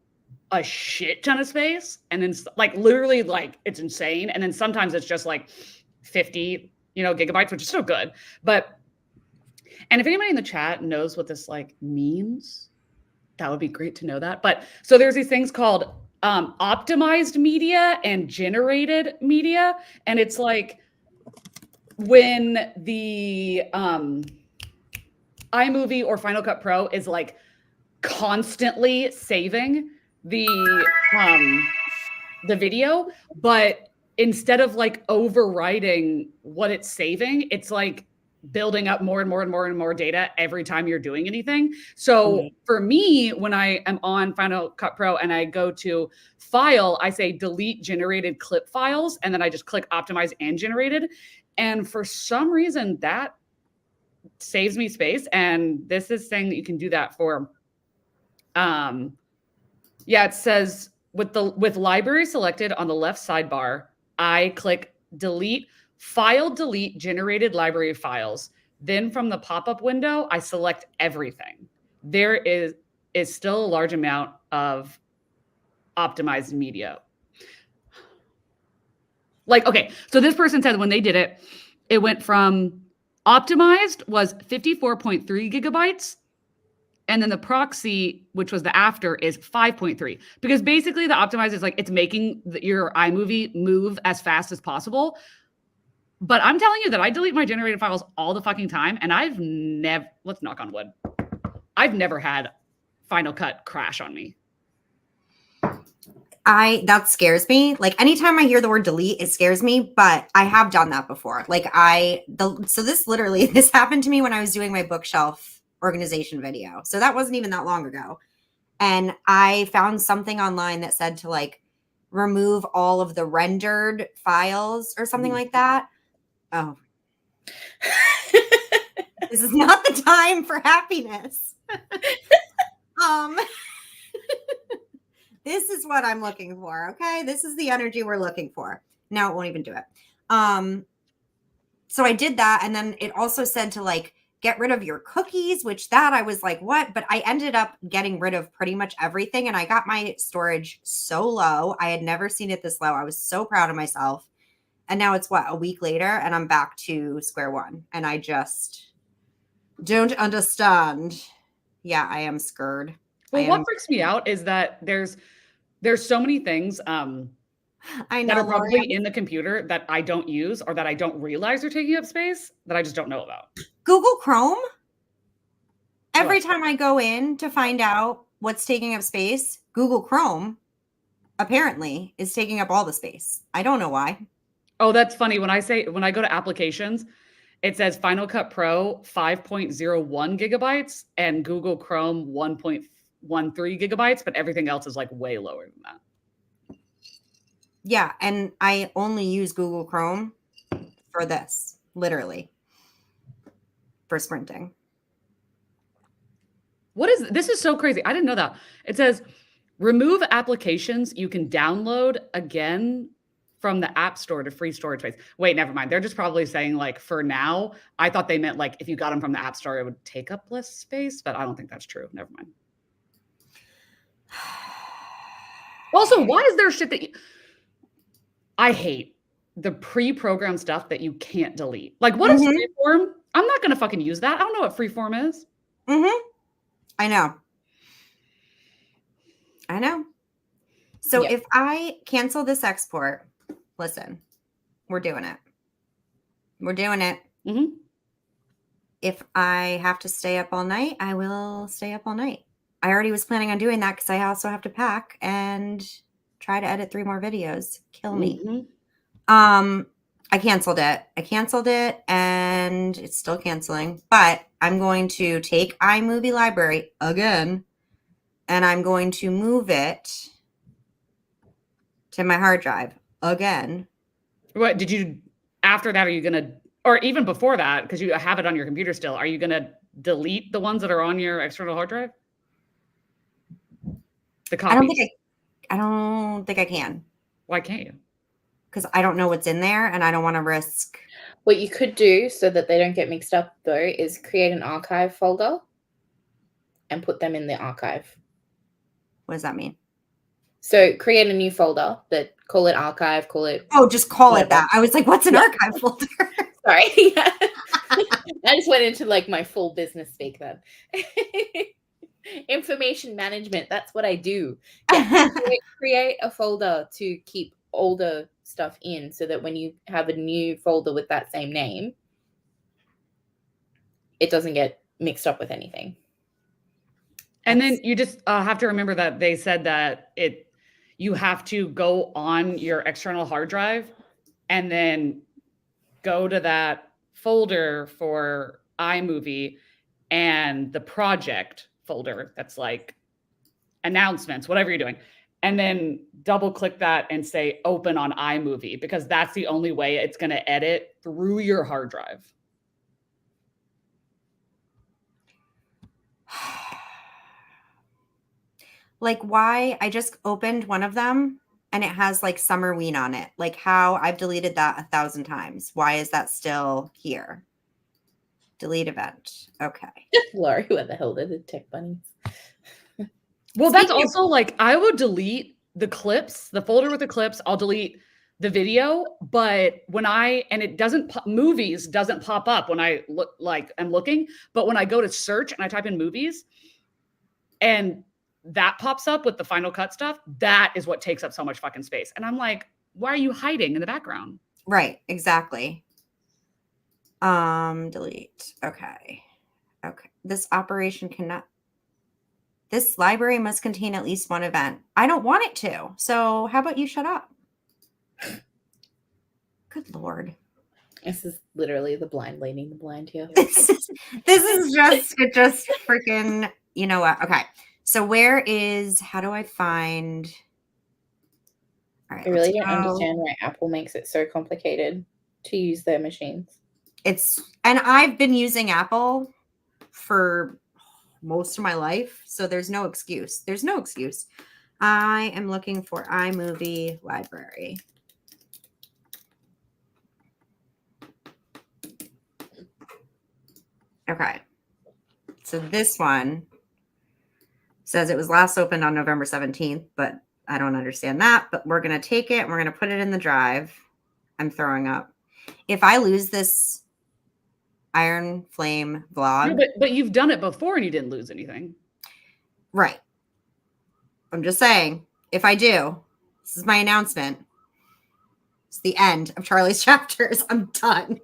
a shit ton of space, and then like literally like it's insane, and then sometimes it's just like 50 gigabytes, which is still good. But and if anybody in the chat knows what this like means, that would be great to know that. But so there's these things called optimized media and generated media. And it's like when the iMovie or Final Cut Pro is like constantly saving the video, but instead of like overriding what it's saving, it's like building up more and more and more and more data every time you're doing anything. So for me, when I am on Final Cut Pro and I go to file, I say delete generated clip files, and then I just click optimize and generated. And for some reason that saves me space. And this is saying that you can do that for, it says with library selected on the left sidebar, I click delete generated library files. Then from the pop-up window, I select everything. There is still a large amount of optimized media. Like, okay, so this person said when they did it, it went from optimized was 54.3 gigabytes. And then the proxy, which was the after, is 5.3. Because basically the optimize is like, it's making your iMovie move as fast as possible. But I'm telling you that I delete my generated files all the fucking time. And I've never, let's knock on wood, I've never had Final Cut crash on me. That scares me. Like anytime I hear the word delete, it scares me, but I have done that before. Like so this happened to me when I was doing my bookshelf organization video. So that wasn't even that long ago. And I found something online that said to like remove all of the rendered files or something like that. Oh, this is not the time for happiness. This is what I'm looking for. Okay. This is the energy we're looking for. Now it won't even do it. So I did that. And then it also said to like, get rid of your cookies, which that I was like, what? But I ended up getting rid of pretty much everything. And I got my storage so low. I had never seen it this low. I was so proud of myself. And now it's a week later and I'm back to square one. And I just don't understand. Yeah, I am scared. Well, what freaks me out is that there's so many things I know that are probably in the computer that I don't use or that I don't realize are taking up space that I just don't know about. Google Chrome. Every time I go in to find out what's taking up space, Google Chrome apparently is taking up all the space. I don't know why. Oh, that's funny. When I go to applications, it says Final Cut Pro 5.01 gigabytes and Google Chrome 1.13 gigabytes, but everything else is like way lower than that. Yeah, and I only use Google Chrome for this, literally, for sprinting. This is so crazy. I didn't know that. It says remove applications you can download again from the App Store to free storage space. Wait, never mind. They're just probably saying like for now. I thought they meant like if you got them from the App Store, it would take up less space, but I don't think that's true. Never mind. Also, why is there shit that I hate the pre-programmed stuff that you can't delete? Like, what is freeform? I'm not going to fucking use that. I don't know what freeform is. I know. So if I cancel this export, listen, we're doing it. If I have to stay up all night, I will stay up all night. I already was planning on doing that because I also have to pack and try to edit 3 more videos. Kill me. I canceled it and it's still canceling, but I'm going to take iMovie library again and I'm going to move it to my hard drive again. What did you, after that, are you going to, or even before that, because you have it on your computer still, are you going to delete the ones that are on your external hard drive? The copies. I don't think I can. Why can't you? Because I don't know what's in there and I don't want to risk. What you could do so that they don't get mixed up though is create an archive folder and put them in the archive. What does that mean? So create a new folder, but call it archive, call it. Oh, just call it that. I was like, what's an archive folder? Sorry. I just went into like my full business speak then. Information management. That's what I do. Yeah, create a folder to keep all the stuff in so that when you have a new folder with that same name, it doesn't get mixed up with anything. And then you just have to remember that they said that you have to go on your external hard drive and then go to that folder for iMovie and the project folder that's like announcements, whatever you're doing, and then double click that and say open on iMovie, because that's the only way it's going to edit through your hard drive. Like, why? I just opened one of them and it has like Summerween on it. Like, how? I've deleted that 1,000 times. Why is that still here? Delete event. Okay. Laurie, what the hell? They're the tech bunnies. Well, that's also like, I would delete the clips, the folder with the clips. I'll delete the video, but it doesn't, movies doesn't pop up when I look, like I'm looking, but when I go to search and I type in movies and that pops up with the Final Cut stuff, that is what takes up so much fucking space. And I'm like, why are you hiding in the background? Right. Exactly. Delete. Okay. Okay. This library must contain at least one event. I don't want it to. So how about you shut up? Good Lord. This is literally the blind leading the blind here. This is just freaking, you know what? Okay. So how do I find? All right, I really don't understand why Apple makes it so complicated to use their machines. And I've been using Apple for most of my life, so there's no excuse. There's no excuse. I am looking for iMovie library. Okay. So this one says it was last opened on November 17th, but I don't understand that. But we're going to take it and we're going to put it in the drive. I'm throwing up. If I lose this Iron Flame vlog. No, but you've done it before and you didn't lose anything. Right. I'm just saying, if I do, this is my announcement. It's the end of Charlie's chapters. I'm done.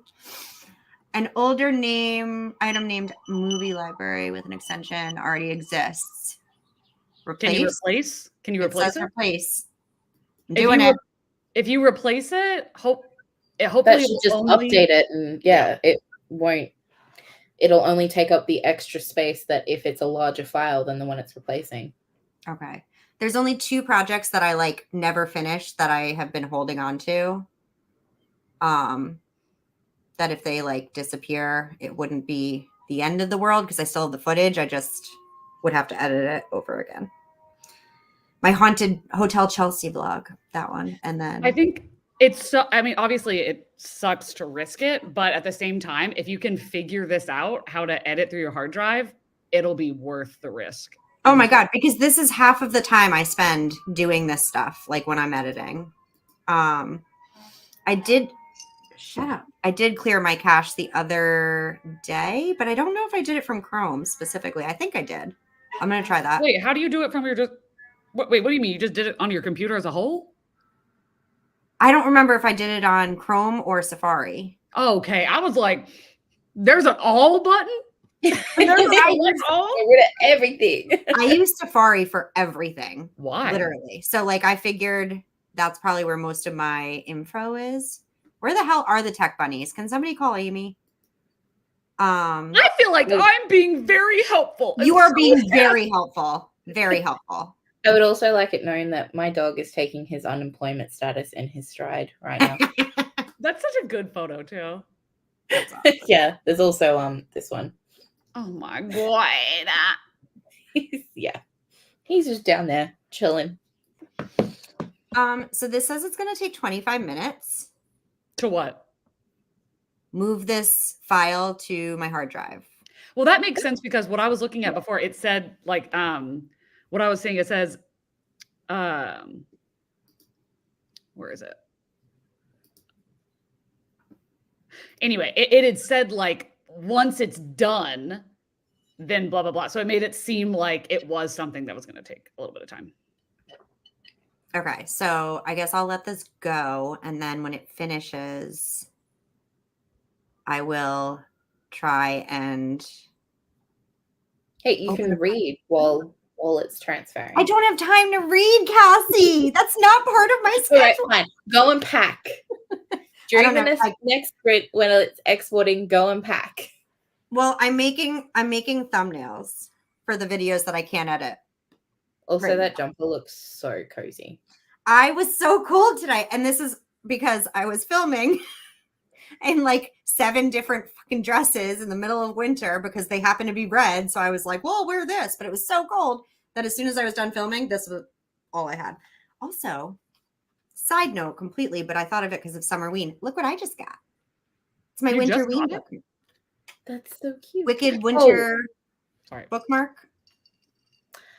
An older item named movie library with an extension already exists. Can you replace? Can you replace it? Replace. I'm doing it. If you replace it, hopefully that should just update it, and it won't. It'll only take up the extra space that if it's a larger file than the one it's replacing. Okay. There's only 2 projects that I like never finished that I have been holding on to. That if they like disappear, it wouldn't be the end of the world because I still have the footage. I just would have to edit it over again. My Haunted Hotel Chelsea vlog, that one. And then I think obviously it sucks to risk it, but at the same time, if you can figure this out, how to edit through your hard drive, it'll be worth the risk. Oh my God, because this is half of the time I spend doing this stuff, like when I'm editing. I did clear my cache the other day, but I don't know if I did it from Chrome specifically. I think I did. I'm going to try that. Wait, how do you do it from your what do you mean? You just did it on your computer as a whole? I don't remember if I did it on Chrome or Safari. Oh, okay. I was like, there's an all button? Everything. I use Safari for everything. Why? Literally. So like I figured that's probably where most of my info is. Where the hell are the tech bunnies? Can somebody call Amy? I feel like I'm being very helpful. You are being very helpful. Very helpful. I would also like it known that my dog is taking his unemployment status in his stride right now. That's such a good photo too. Yeah, there's also this one. Oh my God. He's just down there chilling. So this says it's going to take 25 minutes. To what? Move this file to my hard drive. Well, that makes sense because what I was looking at before, it said like, what I was saying, it says, where is it? Anyway, it had said like, once it's done, then blah, blah, blah. So it made it seem like it was something that was going to take a little bit of time. Okay, so I guess I'll let this go. And then when it finishes, I will try and Hey, you Open can the- read while it's transferring. I don't have time to read, Cassie. That's not part of my All right, schedule. fine. Go and pack. During know. the next sprint, when it's exporting, go and pack. Well, I'm making thumbnails for the videos that I can't edit. Also, Right. that jumper looks so cozy. I was so cold today, and this is because I was filming in like 7 different fucking dresses in the middle of winter because they happen to be red. So I was like, well, I'll wear this. But it was so cold that as soon as I was done filming, this was all I had. Also, side note completely, but I thought of it because of Summerween. Look what I just got. It's my You winter just ween got it? book. That's so cute. Wicked winter Sorry. bookmark.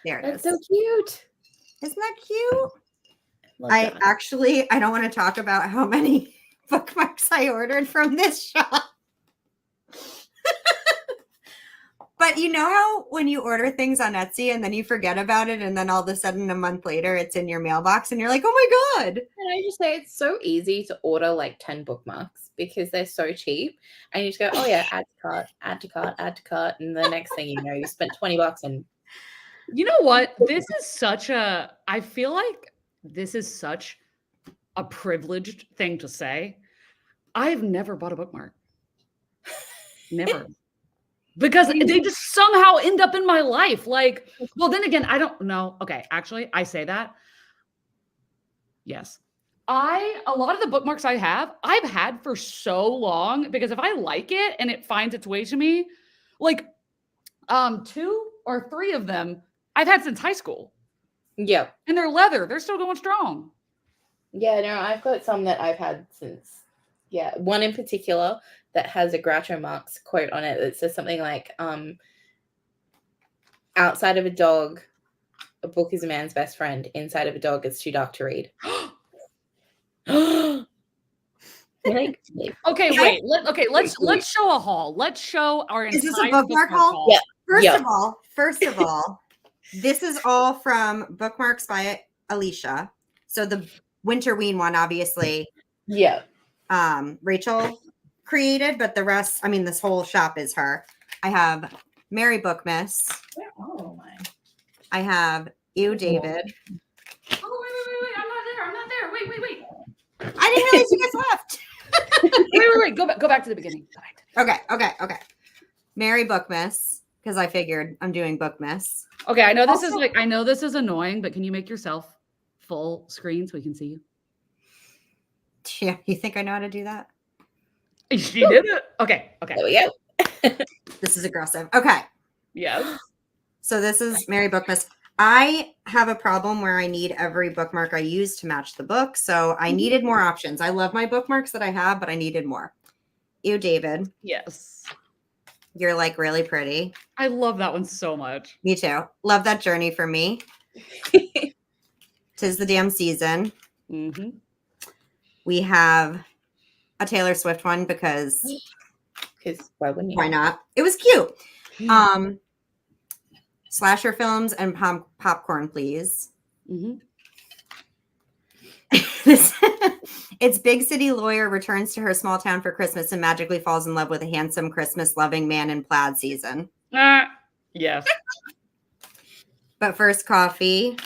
There it That's is. so cute. Isn't that cute? Love I that. actually, I don't want to talk about how many bookmarks I ordered from this shop. But you know how when you order things on Etsy and then you forget about it and then all of a sudden a month later it's in your mailbox and you're like, oh my God. Can I just say it's so easy to order like 10 bookmarks because they're so cheap. And you just go, oh yeah, add to cart, add to cart, add to cart. And the next thing you know, you spent $20 and You know what? I feel like this is such a privileged thing to say. I've never bought a bookmark. Never. Because they just somehow end up in my life. Like, well, then again, I don't know. Okay, actually, I say that. Yes. A lot of the bookmarks I've had for so long because if I like it and it finds its way to me, like 2 or 3 of them I've had since high school. yeah. And they're leather. They're still going strong. Yeah, no, I've got some that I've had since, one in particular that has a Groucho Marx quote on it that says something like, outside of a dog, a book is a man's best friend. Inside of a dog, it's too dark to read. Like, Okay, wait. Let's show a haul. Let's show our Is entire this a bookmark haul? Yeah. First of all, this is all from Bookmarks by Alicia. So the Winterween one, obviously, Yeah. Rachel created, but the rest, I mean, this whole shop is her. I have Mary Bookmiss. Oh my. I have Ew David. Oh, wait. I'm not there. Wait. I didn't realize you guys left. Wait. Go back to the beginning. Okay. Mary Bookmiss, because I figured I'm doing Bookmiss. Okay, I know this is annoying, but can you make yourself full screen so we can see you? Yeah, you think I know how to do that? She did it. Okay. There we go. This is aggressive. Okay. Yes. So this is Mary Bookmiss. I have a problem where I need every bookmark I use to match the book. So I needed more options. I love my bookmarks that I have, but I needed more. Ew, David. Yes. You're like really pretty. I love that one so much. Me too. Love that journey for me. 'Tis the damn season. Mm-hmm. We have a Taylor Swift one because Why wouldn't you? why not? It was cute. Slasher films and popcorn, please. Mm-hmm. It's big city lawyer returns to her small town for Christmas and magically falls in love with a handsome Christmas-loving man in plaid season. Yes. But first, coffee.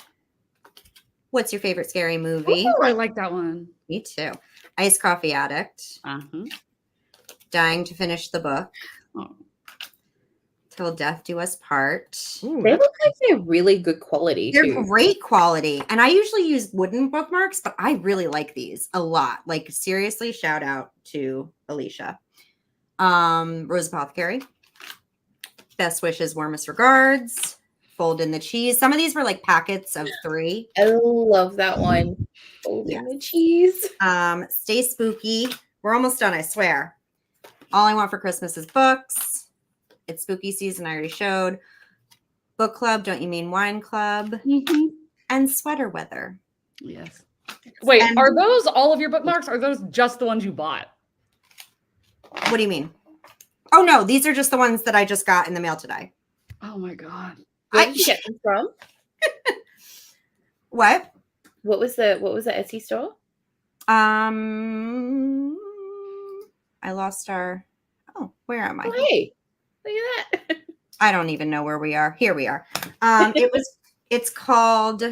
What's your favorite scary movie? Oh, I like that one. Me too. Iced coffee addict. Uh-huh. Dying to finish the book. Oh. Till death do us part. Ooh, They look like they're really good quality. They're too. great quality. And I usually use wooden bookmarks, but I really like these a lot. Like, seriously, shout out to Alicia. Rose Apothecary. Best wishes, warmest regards. Fold in the cheese. Some of these were like packets of 3. I love that one. Folding the cheese. Stay spooky. We're almost done, I swear. All I want for Christmas is books. It's spooky season, I already showed. Book club, don't you mean wine club? Mm-hmm. And sweater weather. Yes. Wait, And- are those all of your bookmarks? Or are those just the ones you bought? What do you mean? Oh no, these are just the ones that I just got in the mail today. Oh my God. Where did you get them from? What? What was the Etsy store? I lost our. Oh, where am I? Oh, hey, look at that. I don't even know where we are. Here we are. It's called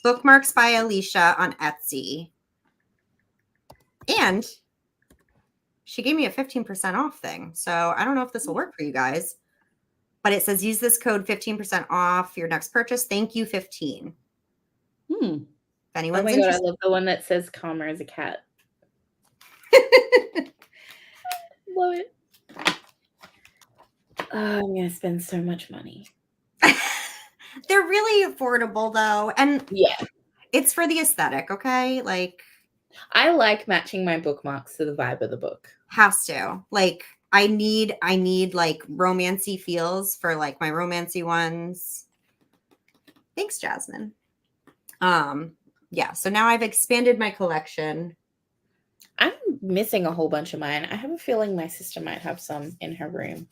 Bookmarks by Alicia on Etsy. And she gave me a 15% off thing. So I don't know if this will work for you guys. But it says use this code 15% off your next purchase. Thank you, 15. If anyone's Oh my God, I love the one that says calmer as a cat. Love it. Oh, I'm going to spend so much money. They're really affordable though. And yeah, it's for the aesthetic, okay? Like I like matching my bookmarks to the vibe of the book. Has to. Like I need like romancy feels for like my romancy ones. Thanks, Jasmine. Yeah, so now I've expanded my collection. I'm missing a whole bunch of mine. I have a feeling my sister might have some in her room.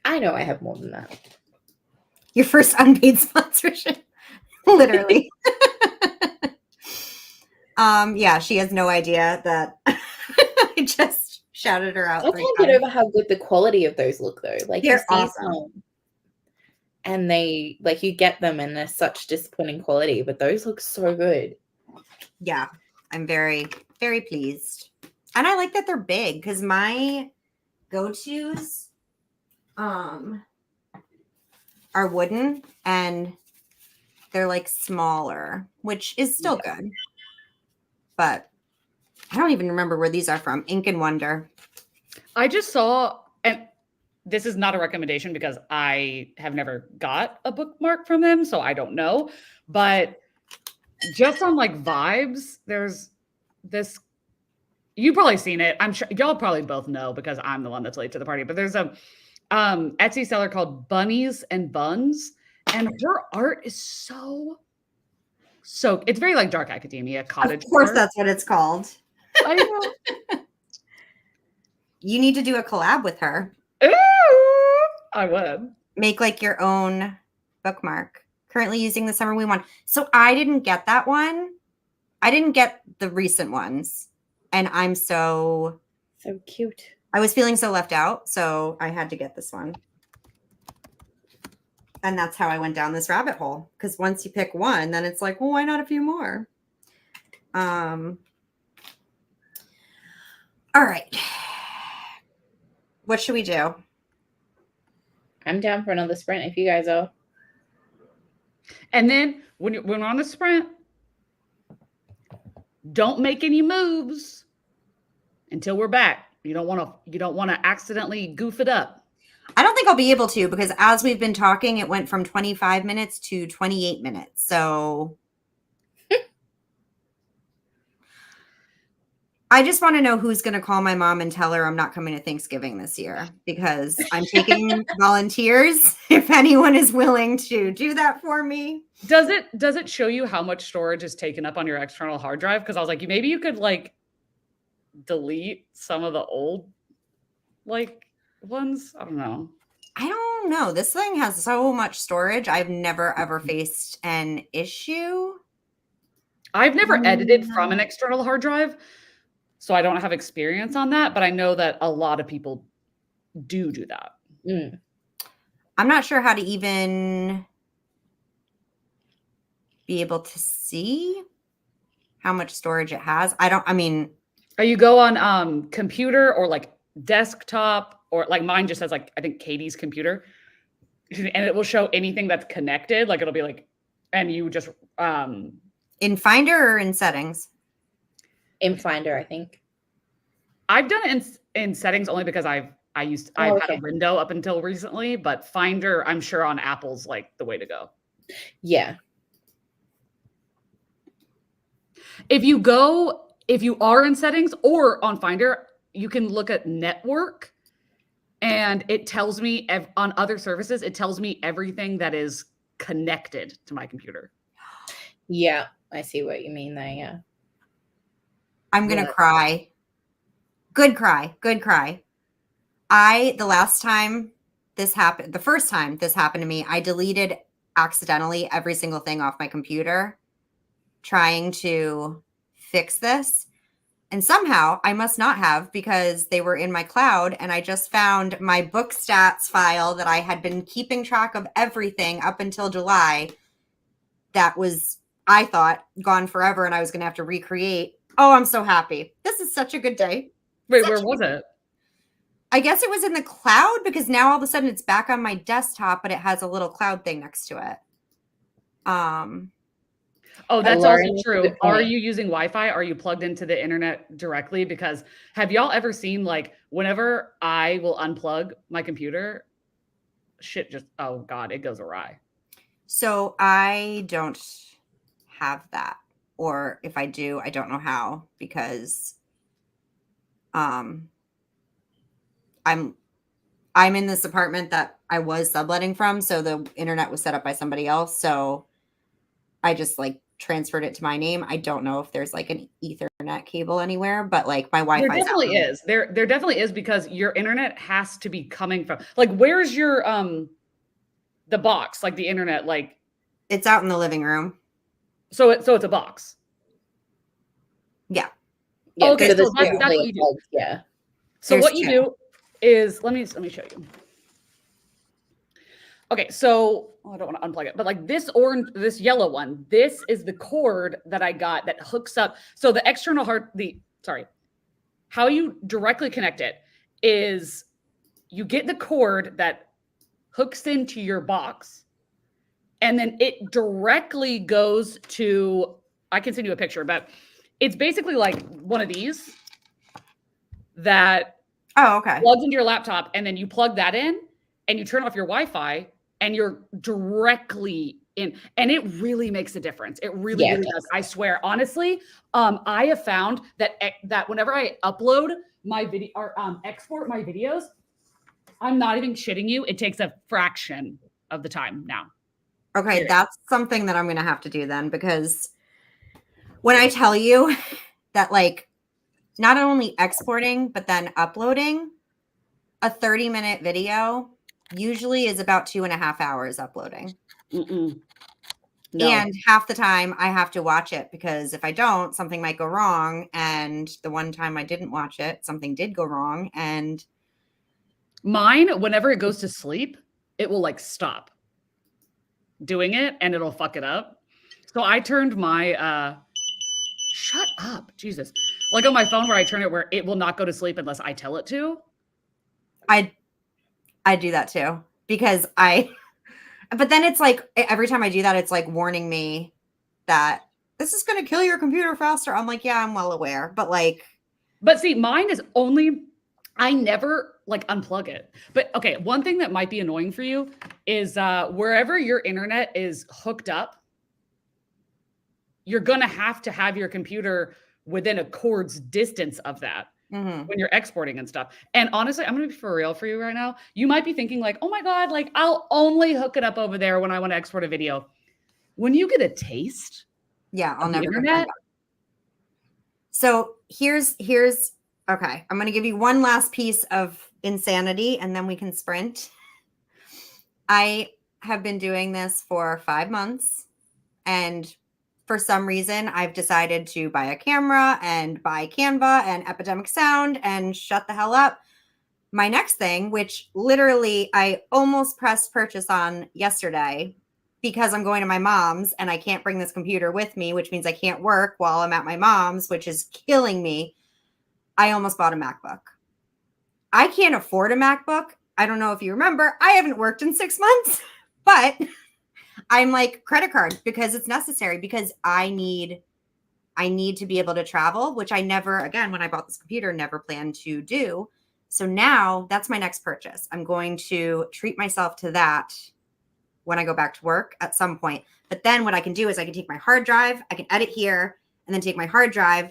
I know I have more than that. Your first unpaid sponsorship. Literally. Yeah, she has no idea that I just shouted her out. I can't get over how good the quality of those look though. Like they're awesome. Some, and they like you get them and they're such disappointing quality, but those look so good. Yeah, I'm very, very pleased. And I like that they're big because my go-tos are wooden and they're like smaller, which is still good. But I don't even remember where these are from. Ink and Wonder. I just saw, and this is not a recommendation because I have never got a bookmark from them, so I don't know. But just on like vibes, there's this. You've probably seen it. I'm sure y'all probably both know because I'm the one that's late to the party. But there's a Etsy seller called Bunnies and Buns, and her art is so it's very like dark academia cottage. Of course, art. that's what it's called. I know. You need to do a collab with her. Ooh, I would make like your own bookmark. Currently using the Summer We one. So I didn't get that one. I didn't get the recent ones, and I'm so cute. I was feeling so left out, so I had to get this one. And that's how I went down this rabbit hole. Because once you pick one, then it's like, well, why not a few more? All right. What should we do? I'm down for another sprint if you guys are. And then when we're on the sprint, don't make any moves until we're back. You don't want to accidentally goof it up. I don't think I'll be able to because as we've been talking, it went from 25 minutes to 28 minutes. So I just want to know who's going to call my mom and tell her I'm not coming to Thanksgiving this year because I'm taking volunteers. If anyone is willing to do that for me. Does it show you how much storage is taken up on your external hard drive? Because I was like, maybe you could like delete some of the old like ones. I don't know. I don't know. This thing has so much storage. I've never ever faced an issue. I've never edited from an external hard drive, so I don't have experience on that, but I know that a lot of people do that. I'm not sure how to even be able to see how much storage it has. Are you go on computer or like desktop or like mine just says like, I think Katie's computer, and it will show anything that's connected. Like it'll be like, and you just, in Finder or in settings? In Finder, I think. I've done it in settings only because I've had a window up until recently, but Finder, I'm sure on Apple's like the way to go. Yeah. If you are in settings or on Finder, you can look at network and it tells me on other services, it tells me everything that is connected to my computer. Yeah, I see what you mean there. Yeah. I'm going to cry. Good cry. The first time this happened to me, I deleted accidentally every single thing off my computer trying to fix this. And somehow I must not have, because they were in my cloud, and I just found my book stats file that I had been keeping track of everything up until July. That was, I thought, gone forever, and I was going to have to recreate. Oh, I'm so happy. This is such a good day. Wait, where was it? I guess it was in the cloud, because now all of a sudden it's back on my desktop, but it has a little cloud thing next to it. Oh, that's Lauren, also true. Are you using Wi-Fi? Are you plugged into the internet directly? Because have y'all ever seen, like, whenever I will unplug my computer, shit just, oh God, it goes awry. So I don't have that. Or if I do, I don't know how, because I'm in this apartment that I was subletting from, so the internet was set up by somebody else. So I just like transferred it to my name. I don't know if there's like an Ethernet cable anywhere, but like my Wi-Fi. There definitely is. There definitely is, because your internet has to be coming from, like, where's your the box, like the internet, like It's out in the living room. so it's a box. Yeah. Yeah, Okay, so so that's what you do. Yeah. So There's what you two. do is, let me show you. Okay, so I don't want to unplug it, but like this orange, this yellow one, this is the cord that I got that hooks up. So the external how you directly connect it is you get the cord that hooks into your box, and then it directly goes to, I can send you a picture, but it's basically like one of these that Okay. plugs into your laptop, and then you plug that in and you turn off your Wi-Fi and you're directly in, and it really makes a difference. It really, really does. I swear, honestly, I have found that whenever I upload my video or export my videos, I'm not even shitting you, it takes a fraction of the time now. Okay, that's something that I'm going to have to do then, because when I tell you that, like, not only exporting, but then uploading a 30-minute video usually is about 2.5 hours uploading. No. And half the time I have to watch it, because if I don't, something might go wrong. And the one time I didn't watch it, something did go wrong. And mine, whenever it goes to sleep, it will like stop doing it and it'll fuck it up. So I turned my shut up, Jesus. Like on my phone where I turn it where it will not go to sleep unless I tell it to. I do that too, because but then it's like every time I do that, it's like warning me that this is going to kill your computer faster. I'm like, yeah, I'm well aware, but see, mine is only, I never like unplug it. But okay, one thing that might be annoying for you is wherever your internet is hooked up, you're going to have your computer within a cord's distance of that when you're exporting and stuff. And honestly, I'm going to be for real for you right now. You might be thinking like, oh my God, like I'll only hook it up over there when I want to export a video. When you get a taste, I'll never internet. So here's okay. I'm going to give you one last piece of insanity and then we can sprint. I have been doing this for 5 months, and for some reason, I've decided to buy a camera and buy Canva and Epidemic Sound and shut the hell up. My next thing, which literally I almost pressed purchase on yesterday, because I'm going to my mom's and I can't bring this computer with me, which means I can't work while I'm at my mom's, which is killing me. I almost bought a MacBook. I can't afford a MacBook. I don't know if you remember, I haven't worked in 6 months, but I'm like credit card, because it's necessary, because I need to be able to travel, which I never, again, when I bought this computer, never planned to do. So now that's my next purchase. I'm going to treat myself to that when I go back to work at some point. But then what I can do is I can take my hard drive, I can edit here, and then take my hard drive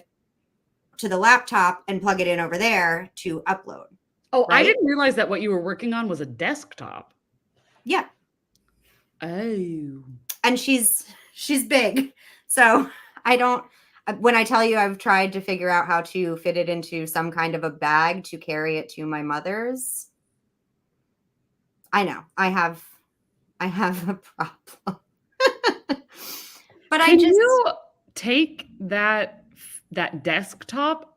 to the laptop and plug it in over there to upload. Oh, right? I didn't realize that what you were working on was a desktop. Yeah. Oh. And she's big. So when I tell you I've tried to figure out how to fit it into some kind of a bag to carry it to my mother's, I know I have a problem. But Can you take that desktop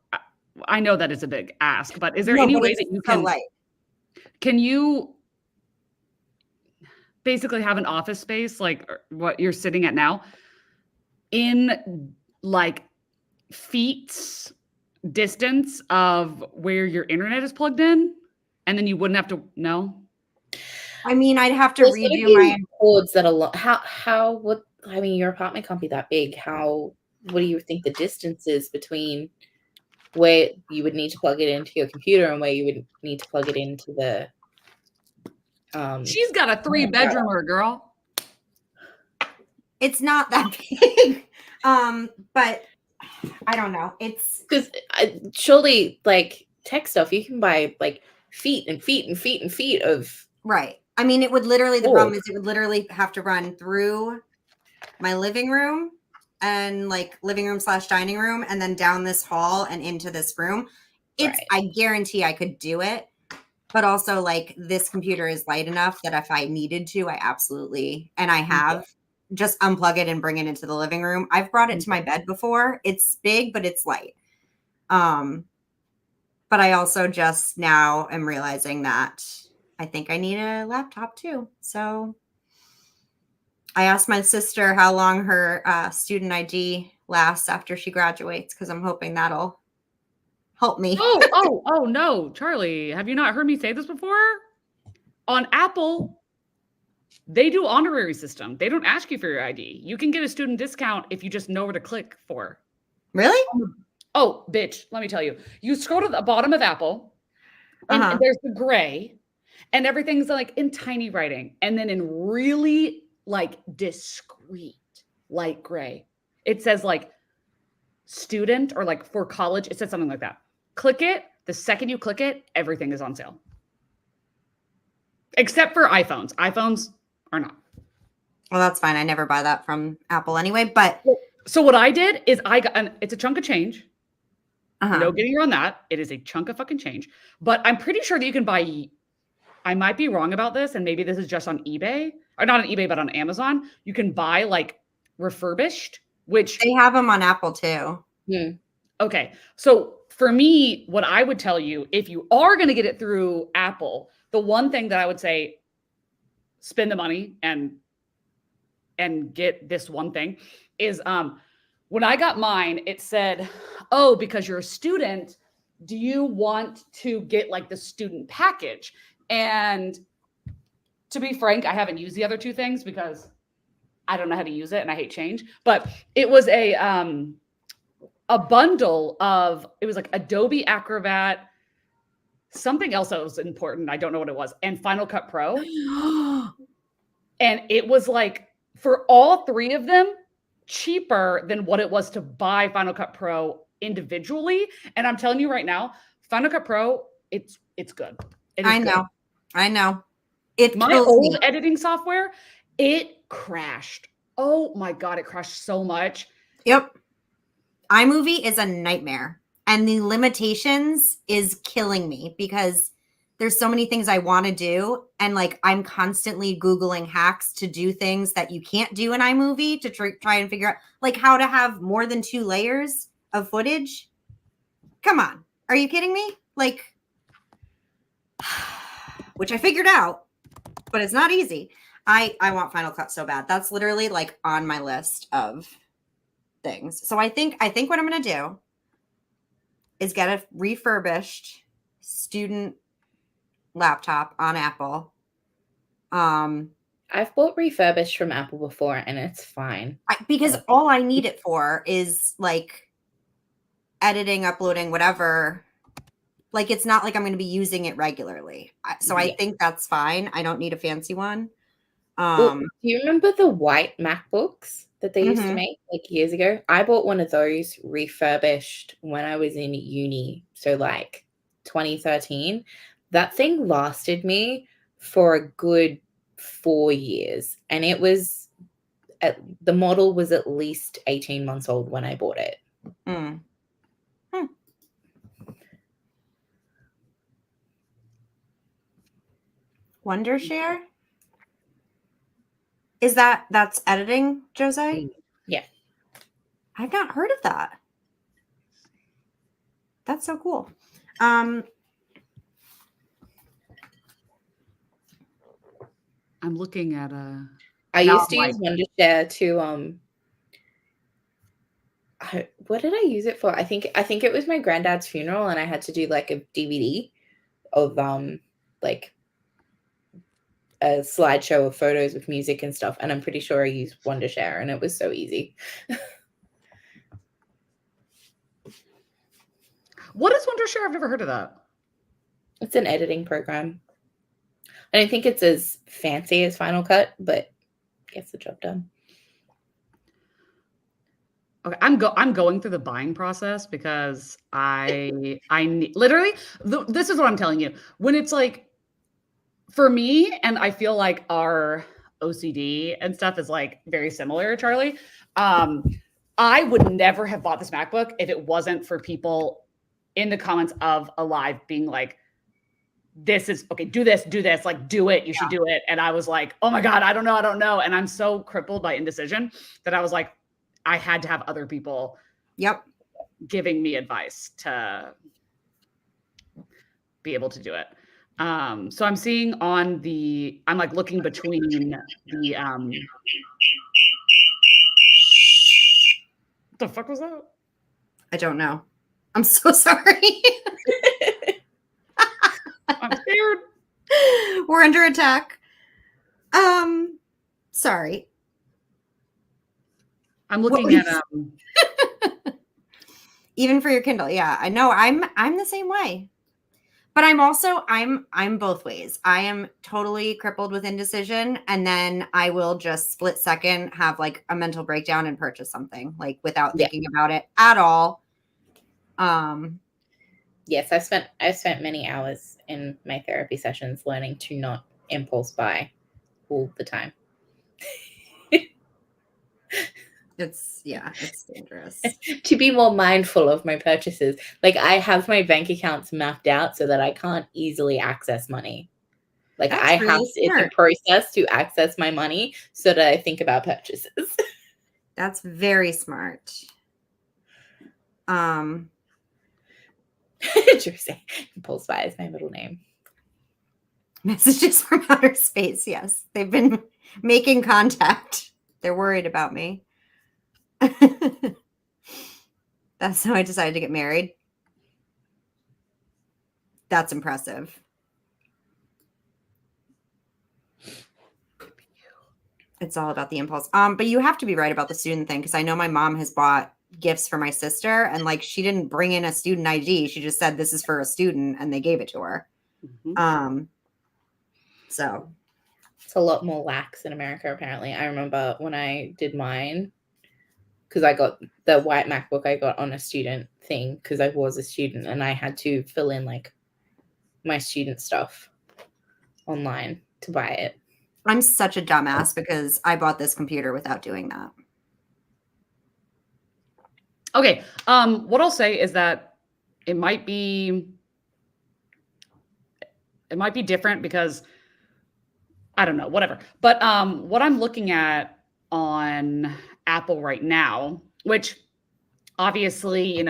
I know that is a big ask, but is there No, any but way it's that you so light. can you basically have an office space like what you're sitting at now in like feet distance of where your internet is plugged in, and then you wouldn't have to know? I mean, I'd have to There's gonna redo be my. cords that are how what I mean, your apartment can't be that big. What do you think the distance is between where you would need to plug it into your computer and where you would need to plug it into the She's got a 3-bedroomer, girl. It's not that big, but I don't know. It's because surely like tech stuff you can buy like feet and feet and feet and feet of right. I mean, it would literally. The Cool. problem is, it would literally have to run through my living room and like living room / dining room, and then down this hall and into this room. It's. Right. I guarantee I could do it. But also, like, this computer is light enough that if I needed to, I absolutely, and I have, just unplug it and bring it into the living room. I've brought it to my bed before. It's big, but it's light. But I also just now am realizing that I think I need a laptop too. So I asked my sister how long her student ID lasts after she graduates, because I'm hoping that'll help me. Oh no, Charlie, have you not heard me say this before? On Apple, they do honorary system. They don't ask you for your ID. You can get a student discount if you just know where to click for. Really? Oh, bitch, let me tell you. You scroll to the bottom of Apple, and there's the gray, and everything's like in tiny writing. And then in really like discreet light gray, it says like student, or like for college, it says something like that. Click it. The second you click it, everything is on sale. Except for iPhones. iPhones are not. Well, that's fine. I never buy that from Apple anyway. But so what I did is I got, it's a chunk of change. No getting around that. It is a chunk of fucking change. But I'm pretty sure that you can buy, I might be wrong about this, and maybe this is just on eBay, or not on eBay, but on Amazon. You can buy like refurbished, which they have them on Apple too. Okay. So for me, what I would tell you, if you are going to get it through Apple, the one thing that I would say, spend the money and get this one thing is when I got mine, it said, oh, because you're a student, do you want to get like the student package? And to be frank, I haven't used the other two things because I don't know how to use it and I hate change. But it was a bundle of, it was like Adobe Acrobat, something else that was important, I don't know what it was, and Final Cut Pro. And it was like, for all three of them, cheaper than what it was to buy Final Cut Pro individually. And I'm telling you right now, Final Cut Pro, it's good. I know. It my kills old me. editing software, it crashed. Oh my God, it crashed so much. Yep. iMovie is a nightmare. And the limitations is killing me because there's so many things I want to do. And like, I'm constantly Googling hacks to do things that you can't do in iMovie to try and figure out like how to have more than 2 layers of footage. Come on. Are you kidding me? Like, which I figured out, but it's not easy. I want Final Cut so bad. That's literally like on my list of things. So I think what I'm going to do is get a refurbished student laptop on Apple. I've bought refurbished from Apple before and it's fine. Because all I need it for is like editing, uploading, whatever. Like, it's not like I'm going to be using it regularly. So I think that's fine. I don't need a fancy one. Do you remember the white MacBooks that they used to Mhm. make like years ago? I bought one of those refurbished when I was in uni. So like 2013. That thing lasted me for a good 4 years. And it was, the model was at least 18 months old when I bought it. Wondershare? Is that's editing, Jose? Yeah. I've not heard of that. That's so cool. I'm looking at I now used to I'm use Wondershare to what did I use it for? I think it was my granddad's funeral, and I had to do like a DVD of like a slideshow of photos with music and stuff, and I'm pretty sure I used Wondershare, and it was so easy. What is Wondershare? I've never heard of that. It's an editing program. I don't think it's as fancy as Final Cut, but gets the job done. Okay, I'm going through the buying process because I literally this is what I'm telling you. When it's like for me, and I feel like our OCD and stuff is like very similar, Charlie. I would never have bought this MacBook if it wasn't for people in the comments of Alive being like, this is okay, do this, like do it, you should do it. And I was like, oh my God, I don't know. And I'm so crippled by indecision that I was like, I had to have other people giving me advice to be able to do it. So I'm seeing on I'm like looking between the what the fuck was that? I don't know. I'm so sorry. I'm scared. We're under attack. Sorry. I'm looking at even for your Kindle. Yeah, I know. I'm the same way. But I'm also I'm both ways. I am totally crippled with indecision, and then I will just split second have like a mental breakdown and purchase something like without thinking about it at all. Yes, I've spent many hours in my therapy sessions learning to not impulse buy all the time. It's dangerous. To be more mindful of my purchases. Like I have my bank accounts mapped out so that I can't easily access money. Like That's really it's a process to access my money so that I think about purchases. That's very smart. Jersey. Impulse buy is my middle name. Messages from outer space. Yes, they've been making contact. They're worried about me. That's how I decided to get married. That's impressive. It's all about the impulse. But you have to be right about the student thing, because I know my mom has bought gifts for my sister, and like she didn't bring in a student ID. She just said this is for a student, and they gave it to her. Mm-hmm. So it's a lot more lax in America, apparently. I remember when I did mine, because I got the white MacBook I got on a student thing because I was a student, and I had to fill in like my student stuff online to buy it. I'm such a dumbass because I bought this computer without doing that. Okay. What I'll say is that it might be different because I don't know, whatever. But what I'm looking at on Apple right now, which obviously,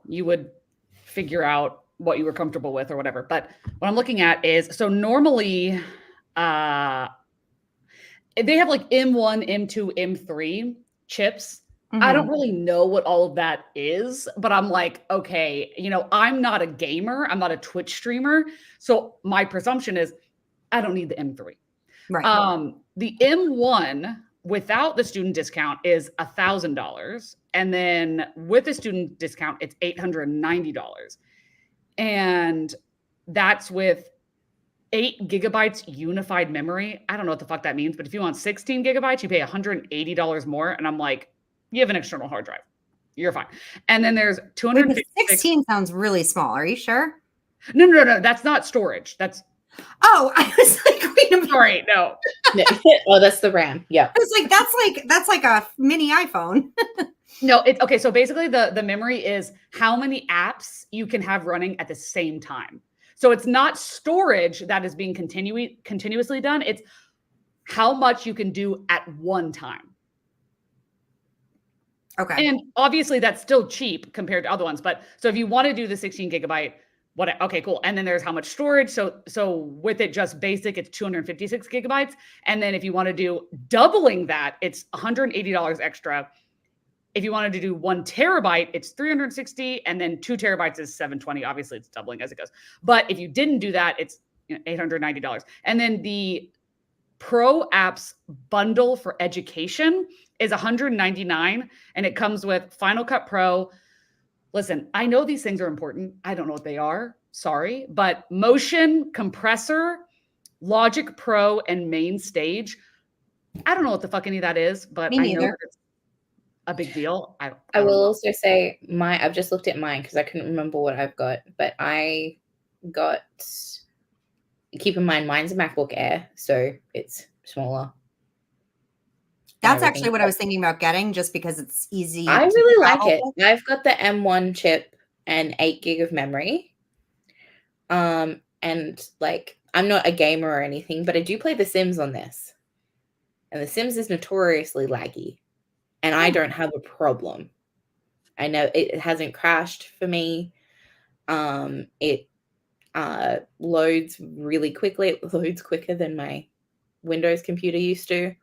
you would figure out what you were comfortable with or whatever. But what I'm looking at is, so normally they have like M1, M2, M3 chips. Mm-hmm. I don't really know what all of that is, but I'm like, okay, I'm not a gamer. I'm not a Twitch streamer. So my presumption is I don't need the M3. Right. The M1 without the student discount is $1,000. And then with the student discount, it's $890. And that's with 8 gigabytes unified memory. I don't know what the fuck that means, but if you want 16 gigabytes, you pay $180 more. And I'm like, you have an external hard drive. You're fine. And then there's 256. 16 sounds really small. Are you sure? No. That's not storage. That's. Oh, I was like, wait a minute. Sorry, no. Oh, that's the RAM. Yeah. I was like, that's like a mini iPhone. No, it's okay. So basically the memory is how many apps you can have running at the same time. So it's not storage that is being continuously done. It's how much you can do at one time. Okay. And obviously that's still cheap compared to other ones. But so if you want to do the 16 gigabyte, okay, cool. And then there's how much storage. So with it just basic, it's 256 gigabytes. And then if you want to do doubling that, it's $180 extra. If you wanted to do 1 terabyte, it's 360, and then 2 terabytes is 720. Obviously, it's doubling as it goes. But if you didn't do that, it's $890. And then the Pro Apps bundle for education is $199, and it comes with Final Cut Pro. Listen, I know these things are important. I don't know what they are. Sorry, but Motion, Compressor, Logic Pro, and Main Stage. I don't know what the fuck any of that is, but I know that it's a big deal. I will also say I've just looked at mine because I couldn't remember what I've got, but I got, keep in mind, mine's a MacBook Air, so it's smaller. That's actually what I was thinking about getting, just because it's easy. I really like it. I've got the M1 chip and 8 gig of memory. And like, I'm not a gamer or anything, but I do play The Sims on this. And The Sims is notoriously laggy. And I don't have a problem. I know it hasn't crashed for me. It loads really quickly. It loads quicker than my Windows computer used to.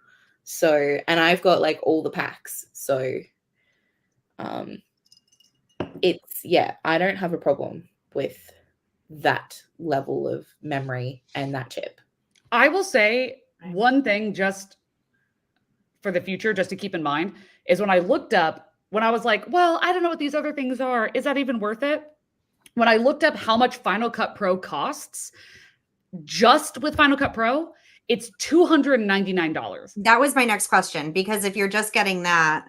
So, and I've got like all the packs. So, it's, yeah, I don't have a problem with that level of memory and that chip. I will say one thing just for the future, just to keep in mind, is when I looked up, when I was like, well, I don't know what these other things are. Is that even worth it? When I looked up how much Final Cut Pro costs, just with Final Cut Pro, it's $299. That was my next question, because if you're just getting that,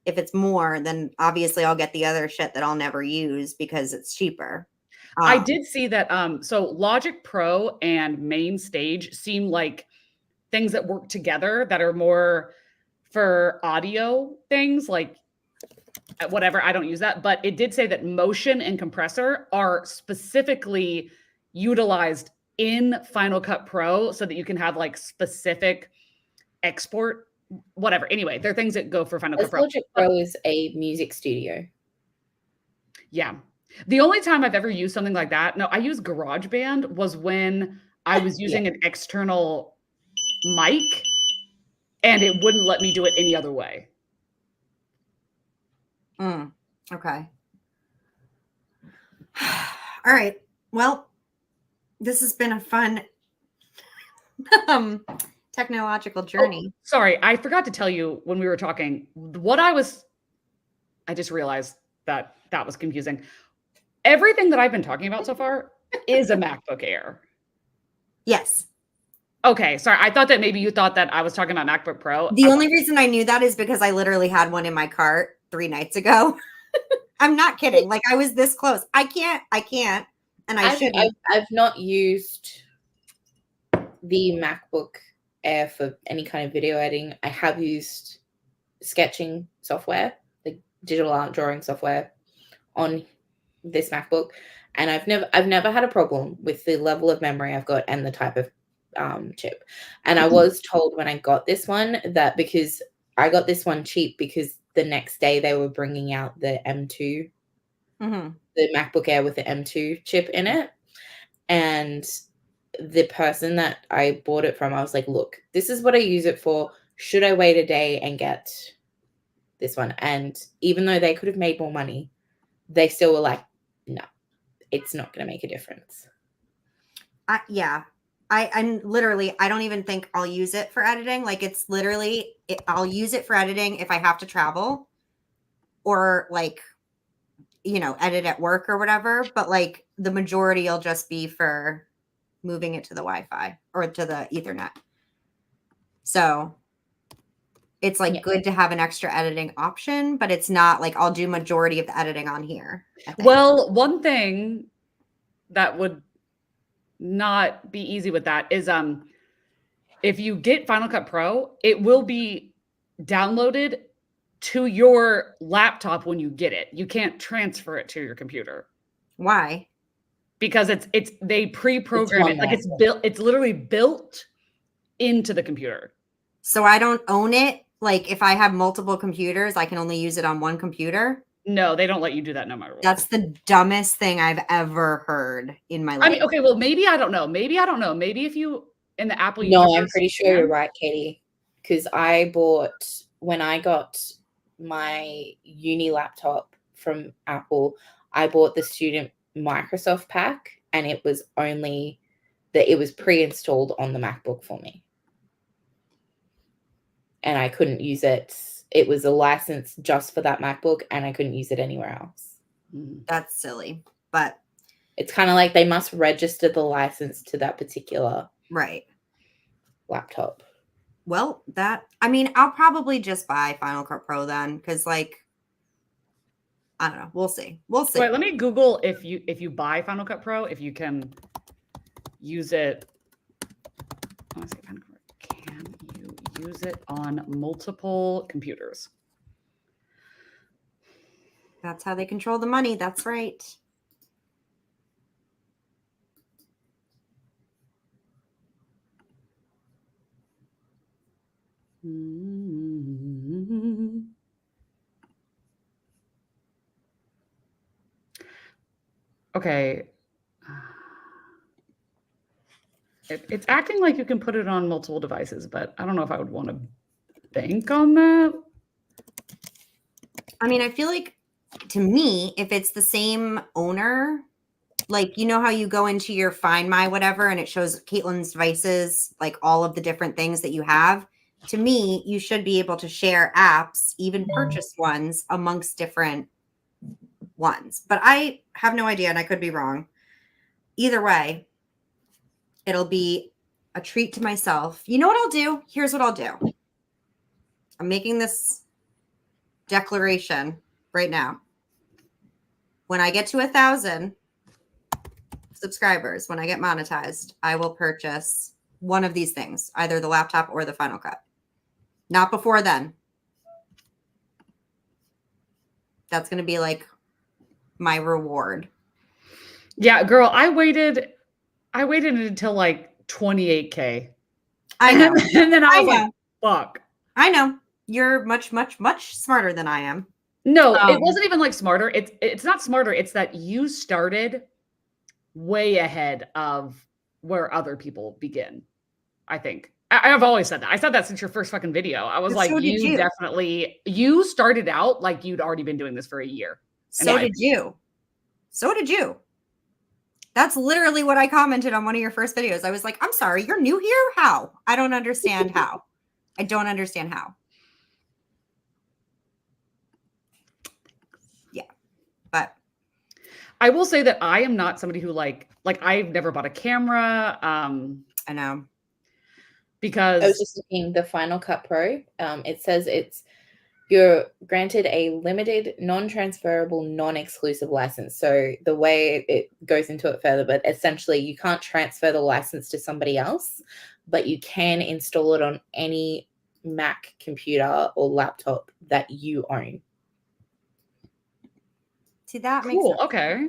if it's more, then obviously I'll get the other shit that I'll never use because it's cheaper. I did see that. So Logic Pro and Main Stage seem like things that work together that are more for audio things, like whatever. I don't use that, but it did say that Motion and Compressor are specifically utilized in Final Cut Pro so that you can have like specific export, whatever. Anyway, they're things that go for Final Cut Pro. Logic Pro is a music studio. Yeah. The only time I've ever used something like that, no, I used GarageBand, was when I was using an external mic and it wouldn't let me do it any other way. Okay. All right. Well, this has been a fun technological journey. Oh, sorry, I forgot to tell you when we were talking, I just realized that was confusing. Everything that I've been talking about so far is a MacBook Air. Yes. Okay, sorry. I thought that maybe you thought that I was talking about MacBook Pro. The only reason I knew that is because I literally had one in my cart 3 nights ago. I'm not kidding. Like, I was this close. I can't, and I shouldn't. I've not used the MacBook Air for any kind of video editing. I have used sketching software, like digital art drawing software, on this MacBook, and I've never had a problem with the level of memory I've got and the type of chip. And I was told when I got this one that, because I got this one cheap, because the next day they were bringing out the M2, the MacBook Air with the M2 chip in it, and the person that I bought it from, I was like, look, this is what I use it for. Should I wait a day and get this one? And even though they could have made more money, they still were like, no, it's not going to make a difference. I'm literally, I don't even think I'll use it for editing. Like, it's literally, I'll use it for editing if I have to travel or like, edit at work or whatever. But like the majority will just be for moving it to the Wi-Fi or to the Ethernet. So it's like good to have an extra editing option, but it's not like I'll do majority of the editing on here. Well, one thing that would not be easy with that is if you get Final Cut Pro, it will be downloaded to your laptop when you get it. You can't transfer it to your computer. Why? Because they pre-program it. Like it's literally built into the computer. So I don't own it like if I have multiple computers, I can only use it on one computer. No, they don't let you do that no matter what. That's the dumbest thing I've ever heard in my life. I mean, okay, well, maybe I don't know. Maybe Maybe if you in the Apple No, universe, I'm pretty sure you're right, Katie. Because when I got my uni laptop from Apple, I bought the student Microsoft pack, and it was pre-installed on the MacBook for me. And I couldn't use it. It was a license just for that MacBook, and I couldn't use it anywhere else. That's silly, but it's kind of like they must register the license to that particular laptop. Well, I'll probably just buy Final Cut Pro then, because like, I don't know. We'll see. Wait, let me Google if you buy Final Cut Pro, if you can use it. Can you use it on multiple computers? That's how they control the money. That's right. Okay. It's acting like you can put it on multiple devices, but I don't know if I would want to bank on that. I mean, I feel like, to me, if it's the same owner, like, you know how you go into your Find My whatever and it shows Caitlin's devices, like all of the different things that you have. To me, you should be able to share apps, even purchase ones amongst different ones. But I have no idea, and I could be wrong. Either way, it'll be a treat to myself. You know what I'll do? Here's what I'll do. I'm making this declaration right now. When I get to 1,000 subscribers, when I get monetized, I will purchase one of these things, either the laptop or the Final Cut. Not before then. That's going to be like my reward. Yeah, girl, I waited until like 28K. I know. And then I was like, fuck. I know. You're much, much, much smarter than I am. No, it wasn't even like smarter. It's not smarter. It's that you started way ahead of where other people begin. I think I've always said that. I said that since your first fucking video. I was like, you started out like you'd already been doing this for a year. So did you. That's literally what I commented on one of your first videos. I was like, I'm sorry, you're new here? How? I don't understand how. I don't understand how. Yeah. But I will say that I am not somebody who like I've never bought a camera. I know. Because I was just looking, the Final Cut Pro, it says you're granted a limited, non-transferable, non-exclusive license. So the way it goes into it further, but essentially you can't transfer the license to somebody else, but you can install it on any Mac computer or laptop that you own. See, that makes cool. sense. Okay.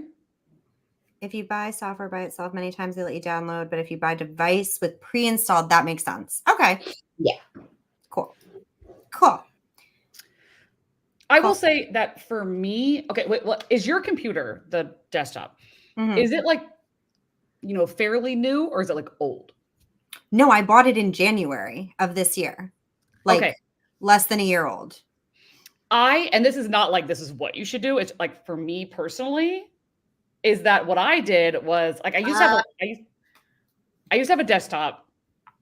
If you buy software by itself, many times they let you download, but if you buy a device with pre-installed, that makes sense. Okay. Yeah. Cool. I will say that for me, okay, wait, what is your computer, the desktop? Mm-hmm. Is it like, fairly new, or is it like old? No, I bought it in January of this year. Like less than a year old. And this is not like this is what you should do. It's like, for me personally, is that what I did was like I used to have a desktop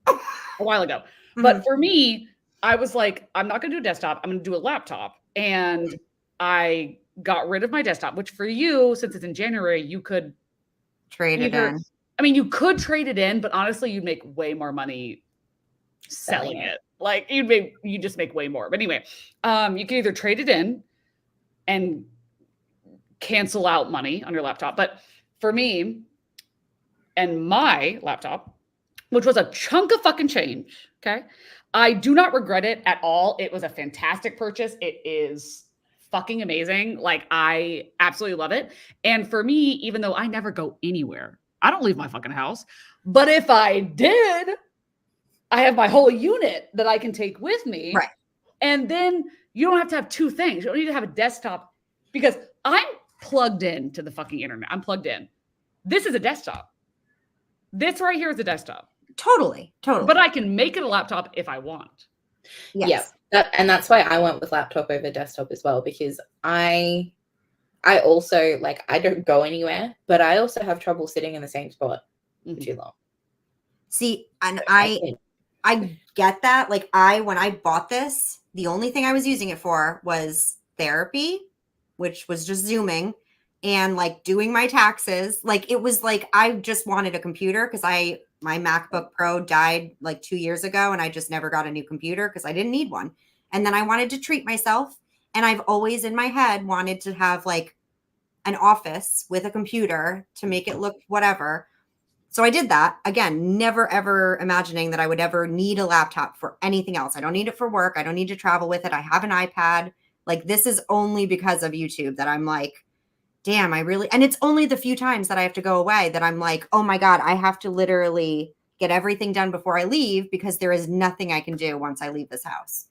a while ago. Mm-hmm. But for me, I was like, I'm not going to do a desktop. I'm going to do a laptop. And I got rid of my desktop, which for you, since it's in January, you could trade it in. I mean, you could trade it in, but honestly, you'd make way more money selling it. Like you just make way more. But anyway, you can either trade it in and cancel out money on your laptop. But for me and my laptop, which was a chunk of fucking change, okay, I do not regret it at all. It was a fantastic purchase. It is fucking amazing. Like, I absolutely love it. And for me, even though I never go anywhere, I don't leave my fucking house. But if I did, I have my whole unit that I can take with me. Right. And then you don't have to have two things. You don't need to have a desktop because I'm plugged in to the fucking internet. I'm plugged in. This is a desktop. This right here is a desktop. Totally. But I can make it a laptop if I want. Yes. Yeah. And that's why I went with laptop over desktop as well, because I also, like, I don't go anywhere, but I also have trouble sitting in the same spot for too long. See, and I get that. Like, when I bought this, the only thing I was using it for was therapy, which was just Zooming and like doing my taxes. Like, it was like, I just wanted a computer because my MacBook Pro died like 2 years ago and I just never got a new computer because I didn't need one. And then I wanted to treat myself. And I've always in my head wanted to have like an office with a computer to make it look whatever. So I did that. Again, never ever imagining that I would ever need a laptop for anything else. I don't need it for work. I don't need to travel with it. I have an iPad. Like, this is only because of YouTube that I'm like, damn, and it's only the few times that I have to go away that I'm like, oh my God, I have to literally get everything done before I leave because there is nothing I can do once I leave this house.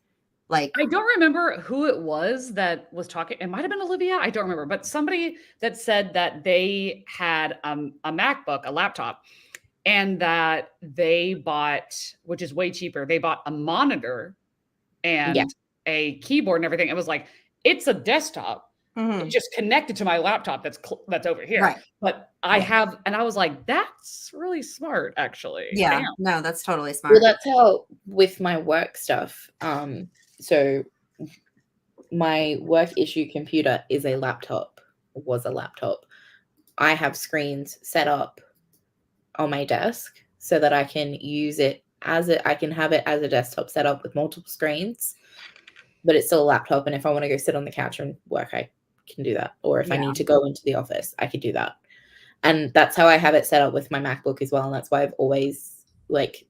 Like, I don't remember who it was that was talking. It might have been Olivia. I don't remember, but somebody that said that they had a MacBook, a laptop, and that they bought, which is way cheaper. They bought a monitor and a keyboard and everything. It was like, it's a desktop. It's just connected to my laptop that's over here. Right. But I have, and I was like, that's really smart, actually. Yeah. Damn. No, that's totally smart. Well, that's how with my work stuff. So my work issue computer is a laptop, was a laptop. I have screens set up on my desk so that I can use it I can have it as a desktop set up with multiple screens, but it's still a laptop. And if I want to go sit on the couch and work, I can do that. Or if I need to go into the office, I could do that. And that's how I have it set up with my MacBook as well. And that's why I've always, like,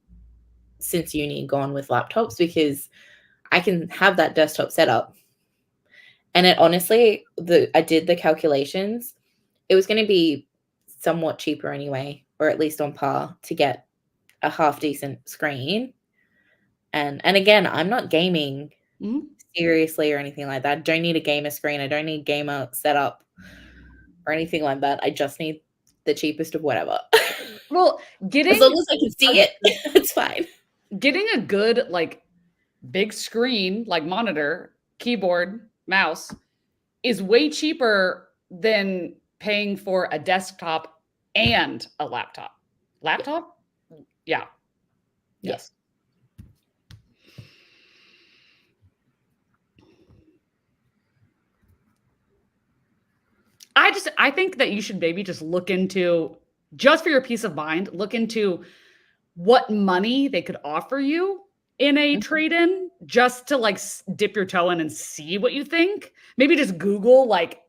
since uni, gone with laptops, because I can have that desktop set up. And it honestly, I did the calculations. It was going to be somewhat cheaper anyway, or at least on par, to get a half decent screen. And again, I'm not gaming seriously or anything like that. I don't need a gamer screen. I don't need gamer setup or anything like that. I just need the cheapest of whatever. Well, as long as I can see it, it's fine. Getting a good, like, big screen, like monitor, keyboard, mouse, is way cheaper than paying for a desktop and a laptop. Laptop? Yeah. Yes. I think that you should maybe just look into, just for your peace of mind, look into what money they could offer you in a trade-in, just to like dip your toe in and see what you think. Maybe just Google like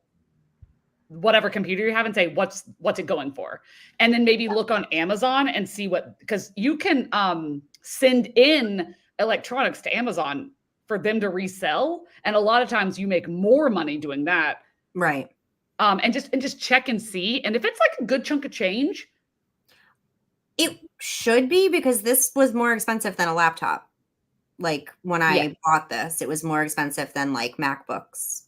whatever computer you have and say, what's it going for? And then maybe look on Amazon and see because you can send in electronics to Amazon for them to resell. And a lot of times you make more money doing that. Right. And just check and see. And if it's like a good chunk of change. It should be, because this was more expensive than a laptop. Like, when I bought this, it was more expensive than like MacBooks.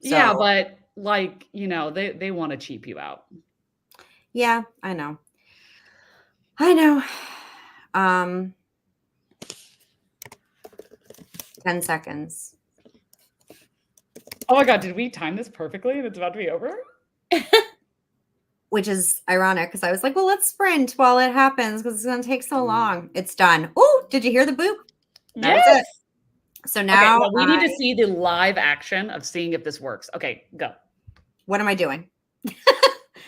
So, yeah, but like, you know, they want to cheap you out. Yeah, I know. 10 seconds. Oh my God, did we time this perfectly and it's about to be over? Which is ironic because I was like, well, let's sprint while it happens because it's going to take so long. It's done. Oh, did you hear the boop? Yes. That's it. So now we need to see the live action of seeing if this works. Okay, go. What am I doing?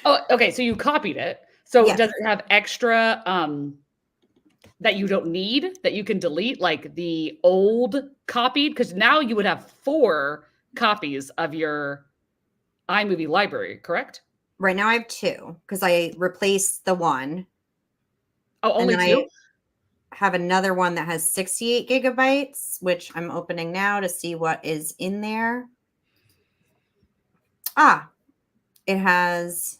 Oh, okay. So you copied it. So Yes. does it have extra that you don't need that you can delete, like the old copied? Because now you would have 4 copies of your iMovie library, correct? Right now I have 2 because I replaced the one. Oh, only 2? I have another one that has 68 gigabytes, which I'm opening now to see what is in there. It has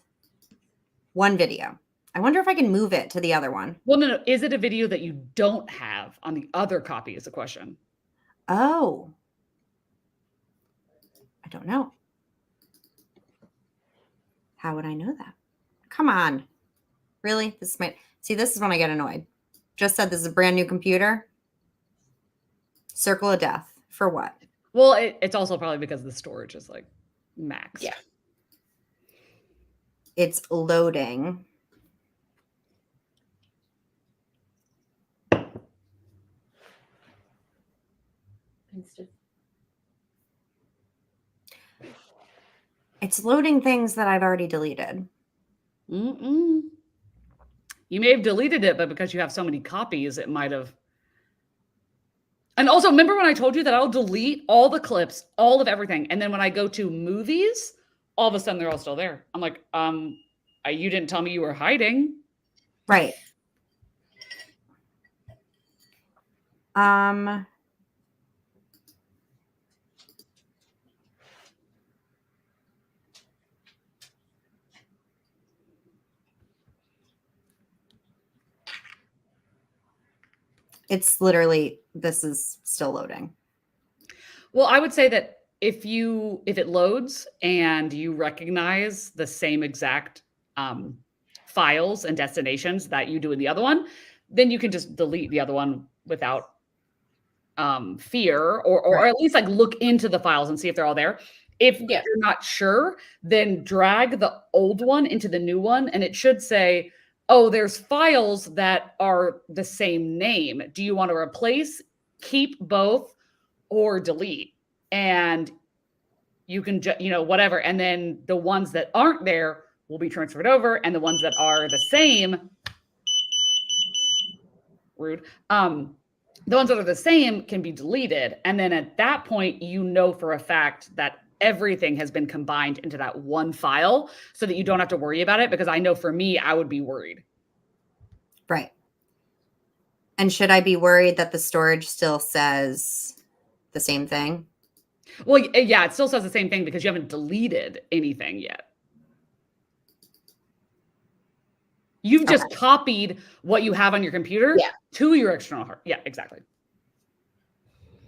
1 video. I wonder if I can move it to the other one. Well, no. Is it a video that you don't have on the other copy is the question. Oh, don't know. How would I know that? Come on. Really? This is when I get annoyed. Just said this is a brand new computer. Circle of death. For what? Well, it's also probably because the storage is like max. Yeah. It's loading. It's loading things that I've already deleted. You may have deleted it, but because you have so many copies, it might have. And also, remember when I told you that I'll delete all the clips, all of everything, and then when I go to movies, all of a sudden they're all still there. I'm like, you didn't tell me you were hiding. Right. It's literally, this is still loading. Well, I would say that if it loads and you recognize the same exact files and destinations that you do in the other one, then you can just delete the other one without fear, or at least like look into the files and see if they're all there. If you're not sure, then drag the old one into the new one, and it should say, oh, there's files that are the same name. Do you want to replace, keep both, or delete? And you can, whatever. And then the ones that aren't there will be transferred over, and the ones that are the same, rude, the ones that are the same can be deleted. And then at that point, you know for a fact that everything has been combined into that one file so that you don't have to worry about it. Because I know for me, I would be worried. Right. And should I be worried that the storage still says the same thing? Well, yeah, it still says the same thing because you haven't deleted anything yet. You've just copied what you have on your computer to your external hard. Yeah, exactly.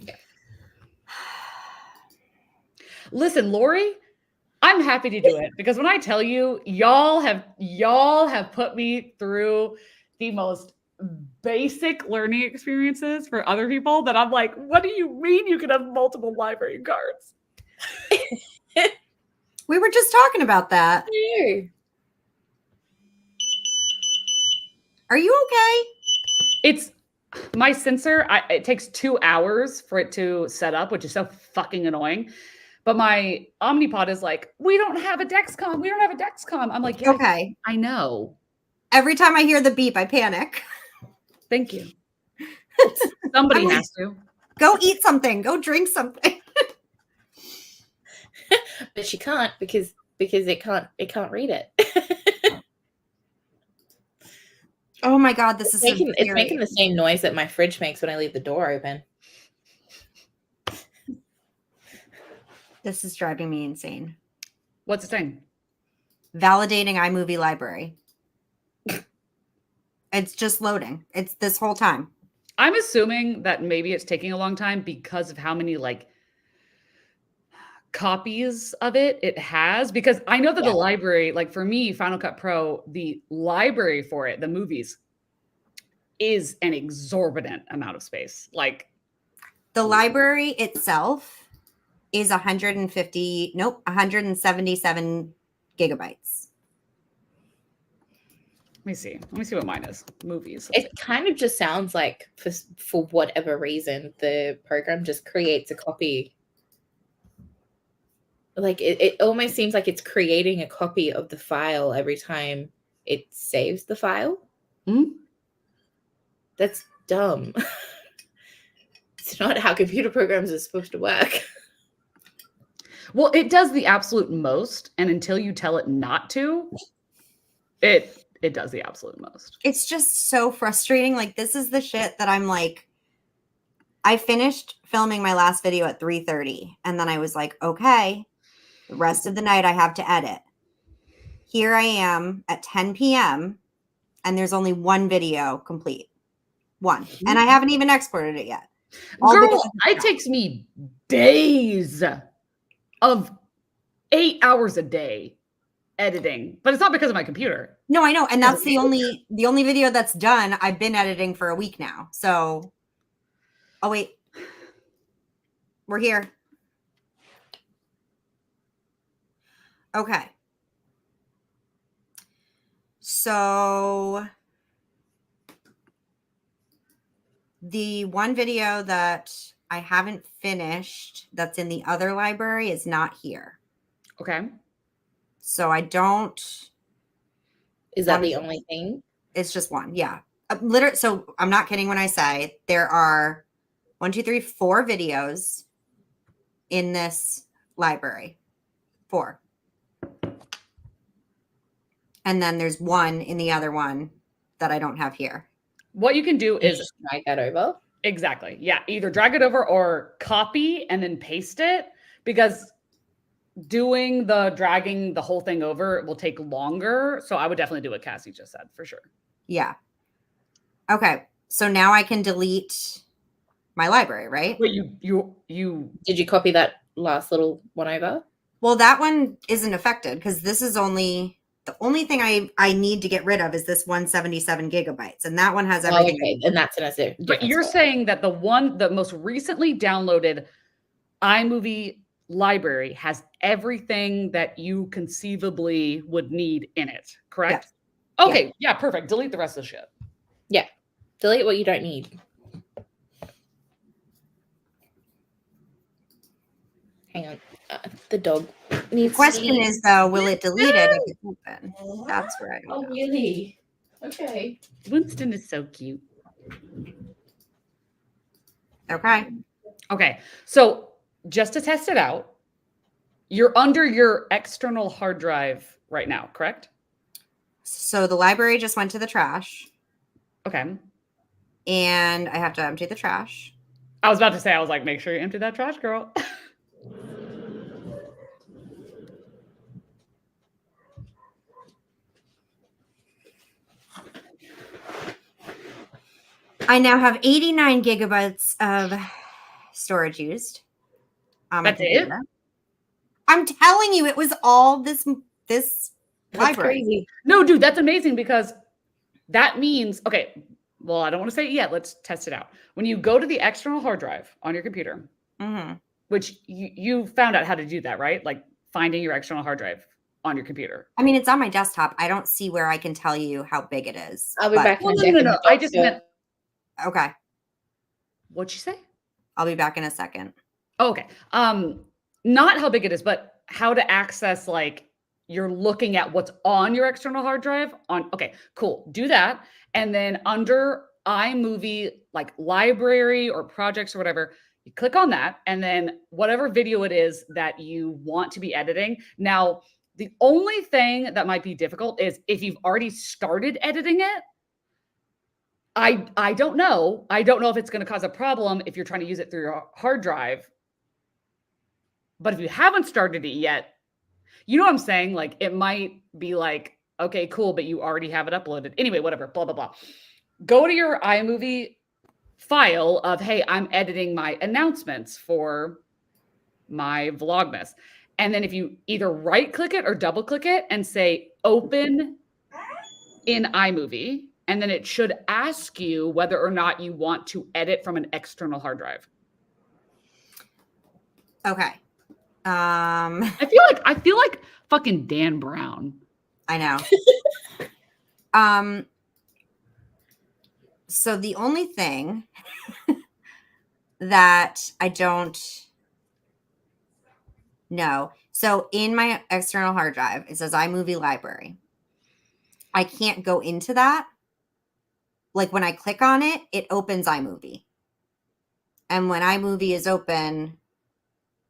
Yeah. Listen, Lori, I'm happy to do it because when I tell you, y'all have put me through the most basic learning experiences for other people that I'm like, what do you mean you can have multiple library cards? We were just talking about that. Yeah. Are you okay? It's my sensor. It takes 2 hours for it to set up, which is so fucking annoying. But my Omnipod is like, we don't have a Dexcom. We don't have a Dexcom. I'm like, yeah, okay. I know. Every time I hear the beep, I panic. Thank you. Somebody has to. Go eat something. Go drink something. But she can't because it can't read it. Oh my God, this it's making the same noise that my fridge makes when I leave the door open. This is driving me insane. What's it saying? Validating iMovie library. It's just loading. It's this whole time. I'm assuming that maybe it's taking a long time because of how many like copies of it has, because I know that the library, like for me, Final Cut Pro, the library for it, the movies, is an exorbitant amount of space. Like the library itself is 177 gigabytes. Let me see what mine is. Movies. It kind of just sounds like for whatever reason, the program just creates a copy. Like it almost seems like it's creating a copy of the file every time it saves the file. Mm-hmm. That's dumb. It's not how computer programs are supposed to work. Well, it does the absolute most, and until you tell it not to, it does the absolute most. It's just so frustrating. Like, this is the shit that I'm like, I finished filming my last video at 3:30, and then I was like, okay, the rest of the night I have to edit. Here I am at 10 p.m., and there's only one video complete. One. And I haven't even exported it yet. Girl, it takes me days of 8 hours a day editing, but it's not because of my computer. No, I know. And that's the only video that's done. I've been editing for a week now. So, oh wait, we're here. Okay. So the one video that I haven't finished that's in the other library is not here. Okay. So I don't. Is that the only thing? It's just one. Yeah. Literally. So I'm not kidding when I say there are 1, 2, 3, 4 videos in this library. 4. And then there's one in the other one that I don't have here. What you can do is just drag that over. Exactly. Yeah. Either drag it over or copy and then paste it, because doing the dragging the whole thing over will take longer. So I would definitely do what Cassie just said for sure. Yeah. Okay. So now I can delete my library, right? But you did you copy that last little one over? Well, that one isn't affected because this is only the only thing I need to get rid of is this 177 gigabytes, and that one has everything. Oh, okay, and that's an But you're saying that the most recently downloaded iMovie library has everything that you conceivably would need in it, correct? Yes. Okay, yeah, perfect. Delete the rest of the shit. Yeah, delete what you don't need. Hang on, the dog needs. The question is though, will it delete it if it's open? That's right. Oh, really? Okay. Winston is so cute. Okay. Okay, so just to test it out, you're under your external hard drive right now, correct? So the library just went to the trash. Okay. And I have to empty the trash. I was about to say, I was like, make sure you empty that trash, girl. I now have 89 gigabytes of storage used. That's it? I'm telling you, it was all this That's library. crazy. No, dude, that's amazing, because that means, okay, well, I don't want to say it yet. Let's test it out. When you go to the external hard drive on your computer, which you found out how to do that, right? Like finding your external hard drive on your computer. I mean, it's on my desktop. I don't see where I can tell you how big it is. I'll be back in a No. second. I just meant. Okay. What'd you say? I'll be back in a second. Oh, okay. Not how big it is, but how to access, like, you're looking at what's on your external hard drive on. Okay, cool. Do that. And then under iMovie, like library or projects or whatever, you click on that. And then whatever video it is that you want to be editing. Now, the only thing that might be difficult is if you've already started editing it. I don't know. I don't know if it's going to cause a problem if you're trying to use it through your hard drive. But if you haven't started it yet, you know what I'm saying? Like, it might be like, okay, cool, but you already have it uploaded. Anyway, whatever, blah, blah, blah. Go to your iMovie file of, hey, I'm editing my announcements for my Vlogmas. And then if you either right click it or double click it and say open in iMovie, and then it should ask you whether or not you want to edit from an external hard drive. Okay. I feel like fucking Dan Brown. I know. So the only thing that I don't know. So in my external hard drive, it says iMovie library. I can't go into that. Like when I click on it, it opens iMovie. And when iMovie is open,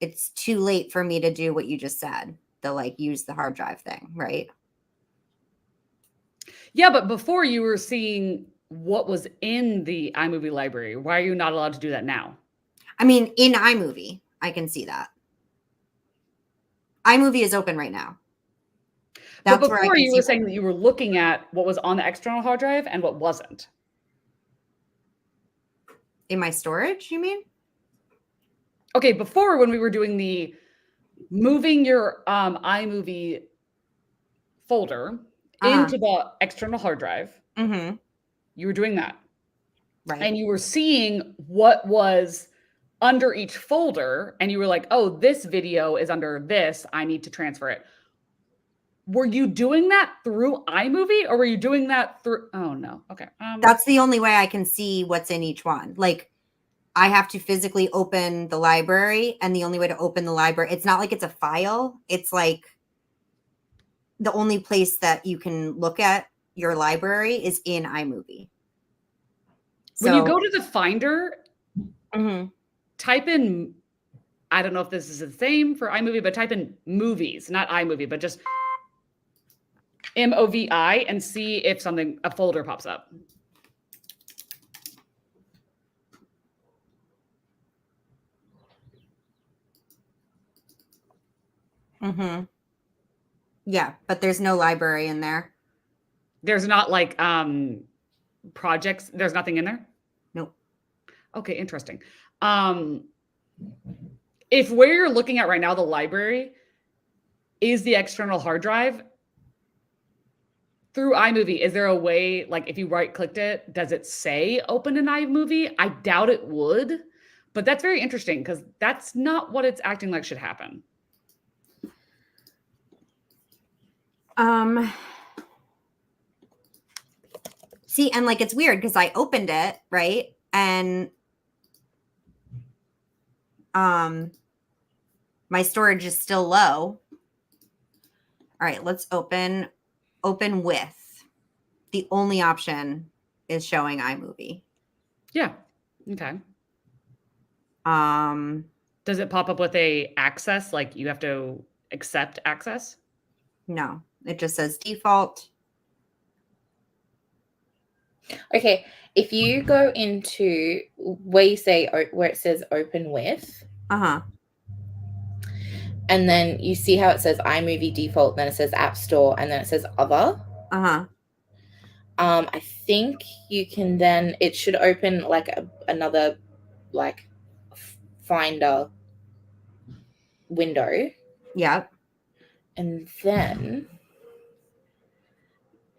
it's too late for me to do what you just said, the like use the hard drive thing, right? Yeah, but before you were seeing what was in the iMovie library. Why are you not allowed to do that now? I mean, in iMovie, I can see that. iMovie is open right now. That's but before you were saying that you were looking at what was on the external hard drive and what wasn't. In my storage, you mean? Okay, before when we were doing the moving your iMovie folder into the external hard drive. Mm-hmm. You were doing that. Right. And you were seeing what was under each folder, and you were like, oh, this video is under this. I need to transfer it. Were you doing that through iMovie, or were you doing that through? Oh no. Okay. That's the only way I can see what's in each one. Like, I have to physically open the library, and the only way to open the library, it's not like it's a file. It's like the only place that you can look at your library is in iMovie. When you go to the Finder, mm-hmm. type in, I don't know if this is the same for iMovie, but type in movies, not iMovie, but just MOVI, and see if a folder pops up. Mm-hmm. Yeah, but there's no library in there. There's not like projects. There's nothing in there? Nope. Okay, interesting. If where you're looking at right now, the library, is the external hard drive, through iMovie, is there a way, like if you right-clicked it, does it say open in iMovie? I doubt it would, but that's very interesting because that's not what it's acting like should happen. See, and like it's weird because I opened it, right? And my storage is still low. All right, let's open with. The only option is showing iMovie. Yeah. Okay. Does it pop up with a access, like you have to accept access? No, it just says default. Okay, if you go into where you say where it says open with, and then you see how it says iMovie default, then it says App Store, and then it says other. I think you can then, it should open like another like Finder window. Yep. And then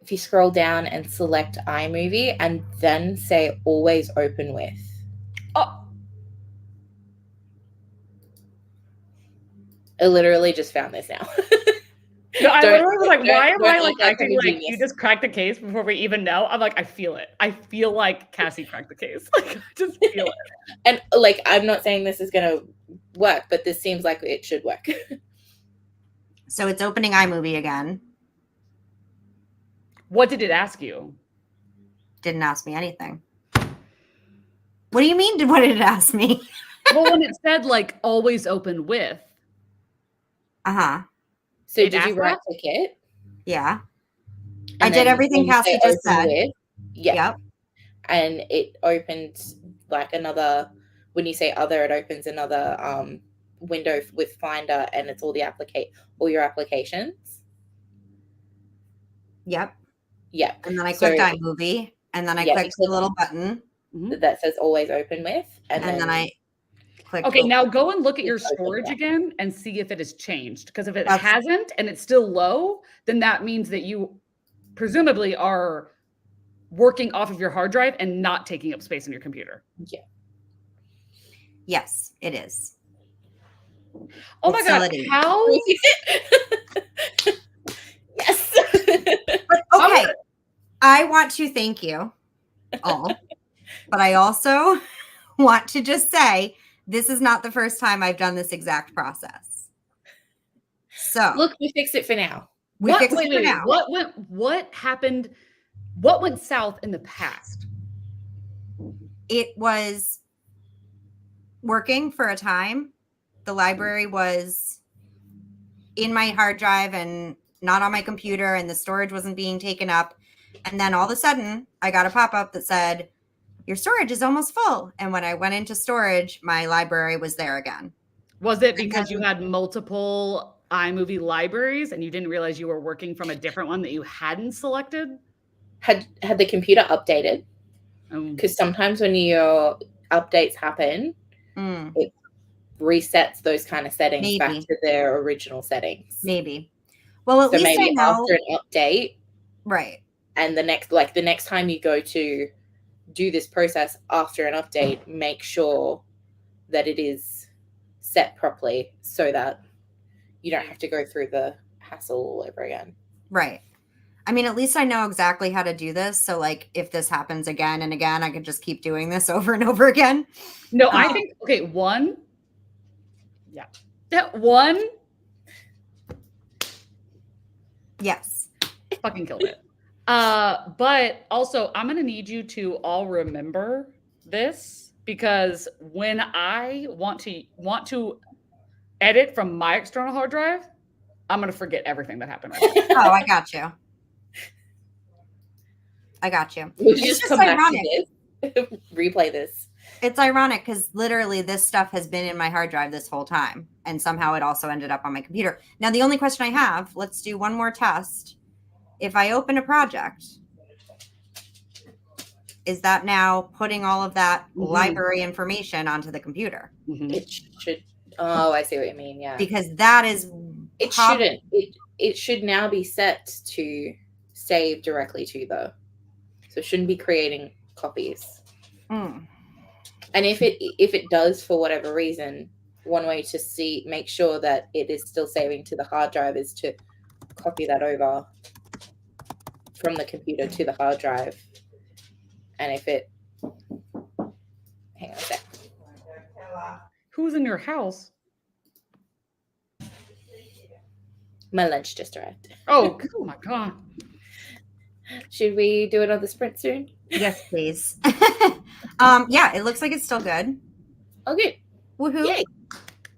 if you scroll down and select iMovie and then say always open with. Oh, I literally just found this now. No, I literally was like, why am I like acting like you just cracked the case before we even know? I'm like, I feel it. I feel like Cassie cracked the case. Like, I just feel it. And like, I'm not saying this is going to work, but this seems like it should work. So it's opening iMovie again. What did it ask you? Didn't ask me anything. What do you mean? What did it ask me? Well, when it said like always open with. So did you right click it? Yeah. I did everything Cassie just said. Yep. And it opens like another, when you say other, it opens another window with Finder, and it's all your applications. Yep. Yep. And then I clicked iMovie, and then I clicked the little button that says always open with. And then I clicked. Okay, now go and look at your storage again and see if it has changed. Because if it hasn't and it's still low, then that means that you presumably are working off of your hard drive and not taking up space in your computer. Yeah. Yes, it is. Oh my God, how? Yes. Okay, I want to thank you all, but I also want to just say this is not the first time I've done this exact process. So look, we fixed it for now. What happened? What went south in the past? It was working for a time. The library was in my hard drive and not on my computer, and the storage wasn't being taken up. And then all of a sudden, I got a pop-up that said, your storage is almost full. And when I went into storage, my library was there again. Was it because you had multiple iMovie libraries and you didn't realize you were working from a different one that you hadn't selected? Had the computer updated? Because sometimes when your updates happen, resets those kind of settings back Maybe. to their original settings. Maybe. Well, at So least I maybe know. after an update, Right. and the next time you go to do this process after an update, make sure that it is set properly so that you don't have to go through the hassle all over again. Right. I mean, at least I know exactly how to do this. So, like, if this happens again and again, I can just keep doing this over and over again. No, I think, okay, one. Yeah. That one Yes. fucking killed it. But also, I'm going to need you to all remember this, because when I want to edit from my external hard drive, I'm going to forget everything that happened right now. Oh, I got you. I got you. We'll It's just just come back ironic. to this, replay this. It's ironic because literally this stuff has been in my hard drive this whole time. And somehow it also ended up on my computer. Now, the only question I have, let's do one more test. If I open a project, is that now putting all of that library information onto the computer? It should. Oh, I see what you mean. Yeah. Because that is. It shouldn't. It should now be set to save directly to the. So it shouldn't be creating copies. Mm. And if it does for whatever reason, one way to make sure that it is still saving to the hard drive is to copy that over from the computer to the hard drive. And if it, hang on a sec. Who's in your house? My lunch just arrived. Oh my God. Should we do another sprint soon? Yes, please. Yeah, it looks like it's still good. Okay. Woohoo. Yay.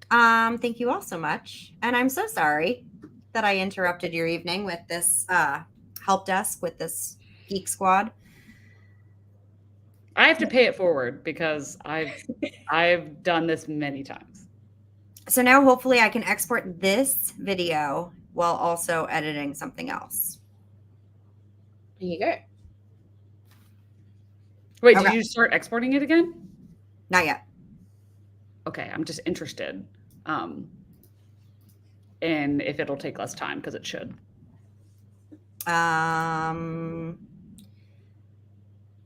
Thank you all so much. And I'm so sorry that I interrupted your evening with this help desk with this Geek Squad. I have to pay it forward because I've done this many times. So now hopefully I can export this video while also editing something else. Here you go. Wait, Okay. did you start exporting it again? Not yet. Okay, I'm just interested in if it'll take less time, because it should.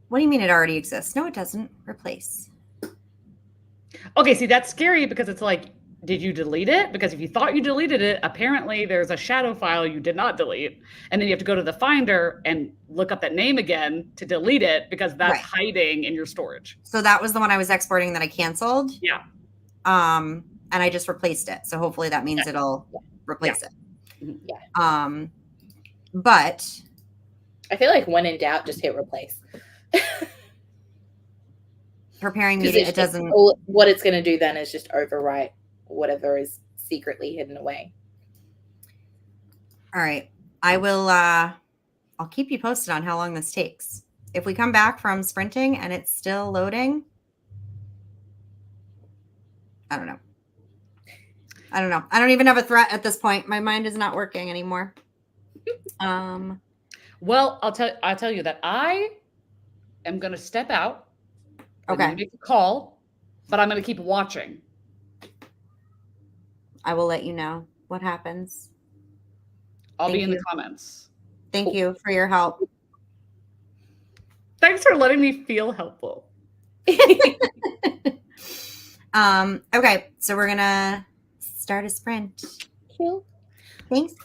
What do you mean it already exists? No, it doesn't. Replace. Okay, see, that's scary because it's like, did you delete it? Because if you thought you deleted it, apparently there's a shadow file you did not delete. And then you have to go to the Finder and look up that name again to delete it, because that's hiding in your storage. So that was the one I was exporting that I canceled. Yeah. And I just replaced it. So hopefully that means it'll replace it. Yeah. But I feel like when in doubt, just hit replace. preparing media, it doesn't. What it's going to do then is just overwrite whatever is secretly hidden away. All right. I will, I'll keep you posted on how long this takes. If we come back from sprinting and it's still loading, I don't know. I don't even have a threat at this point. My mind is not working anymore. Well, I'll tell you that I am going to step out. Okay. You make a call, but I'm going to keep watching. I will let you know what happens. I'll be in the comments. Thank you for your help. Thanks for letting me feel helpful. Okay, so we're gonna start a sprint. Cool. Thanks.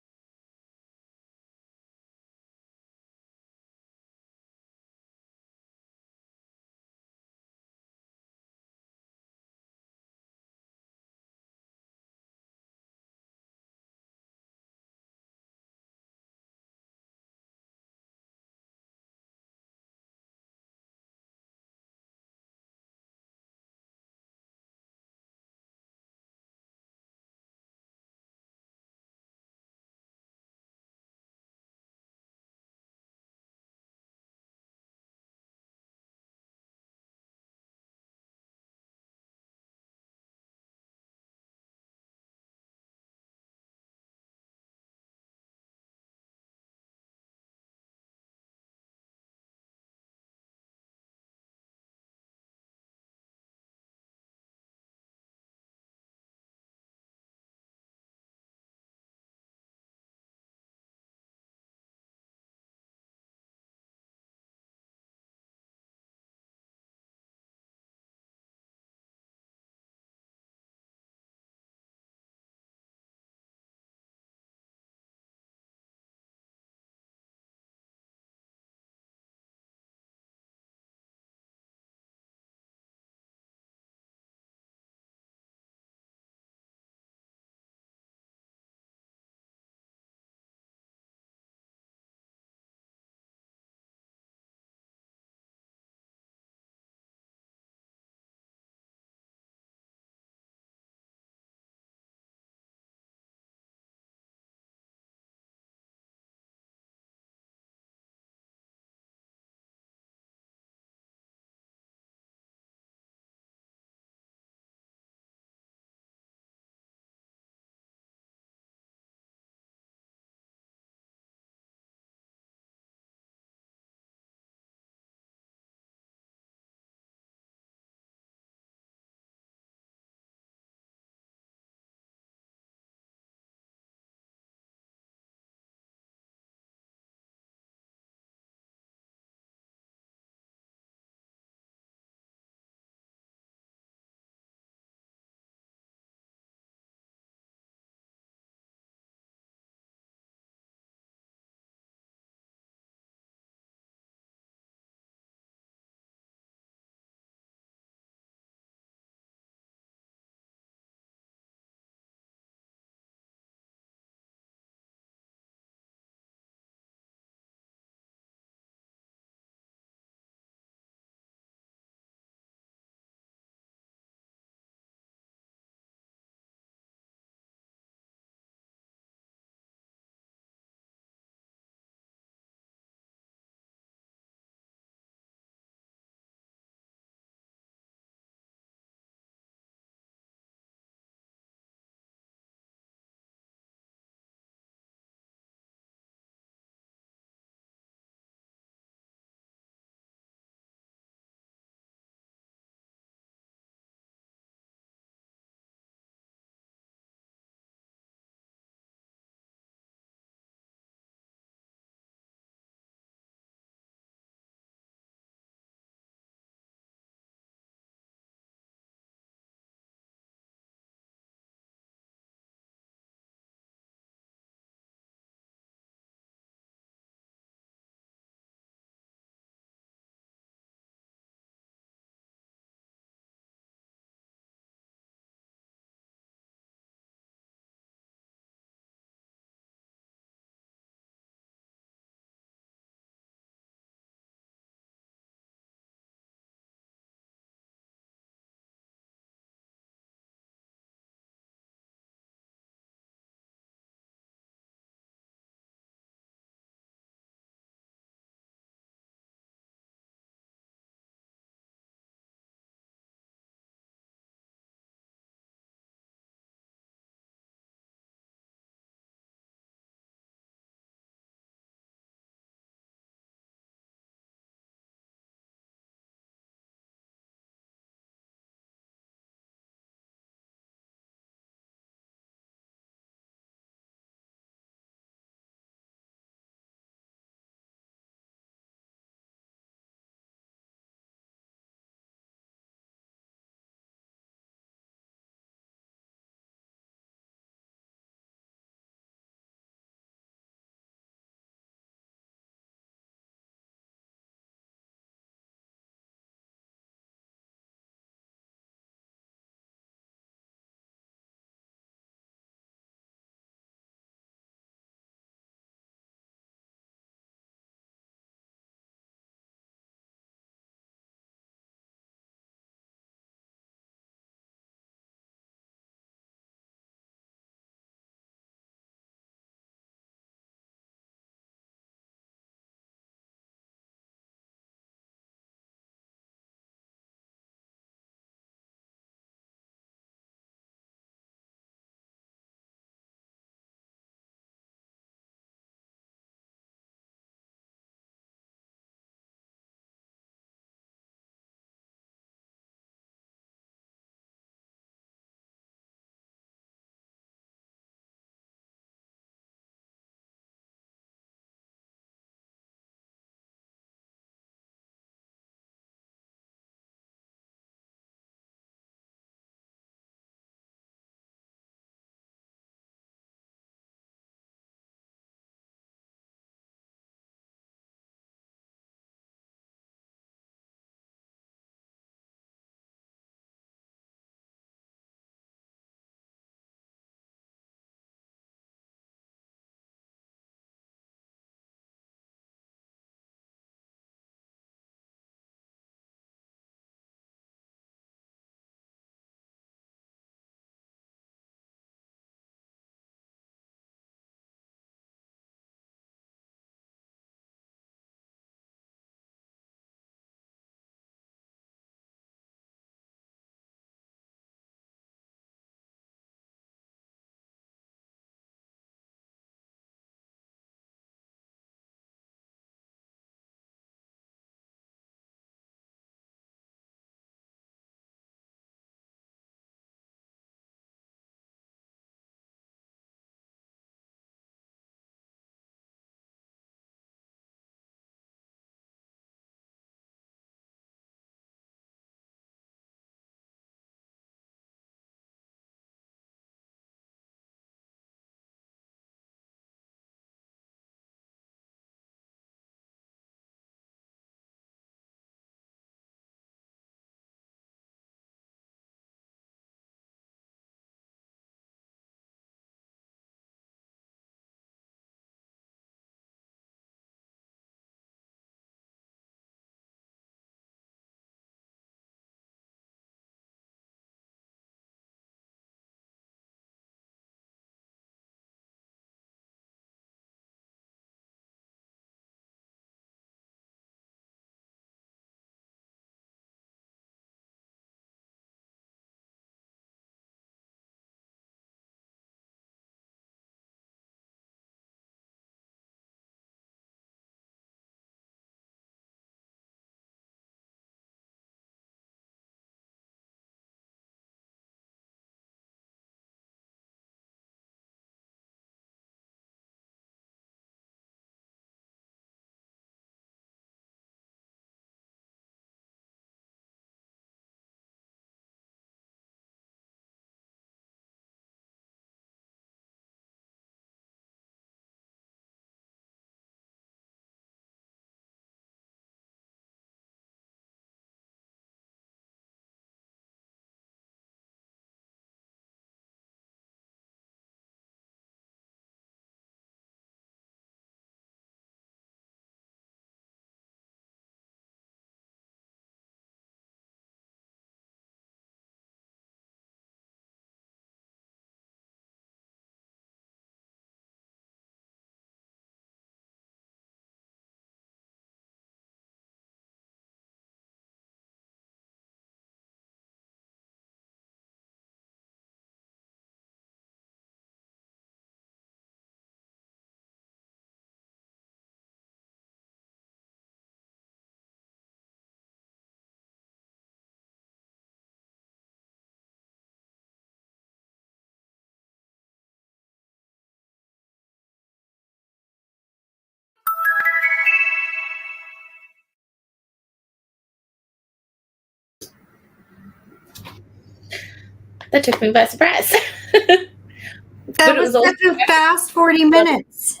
That took me by surprise. That was such a fast 40 minutes.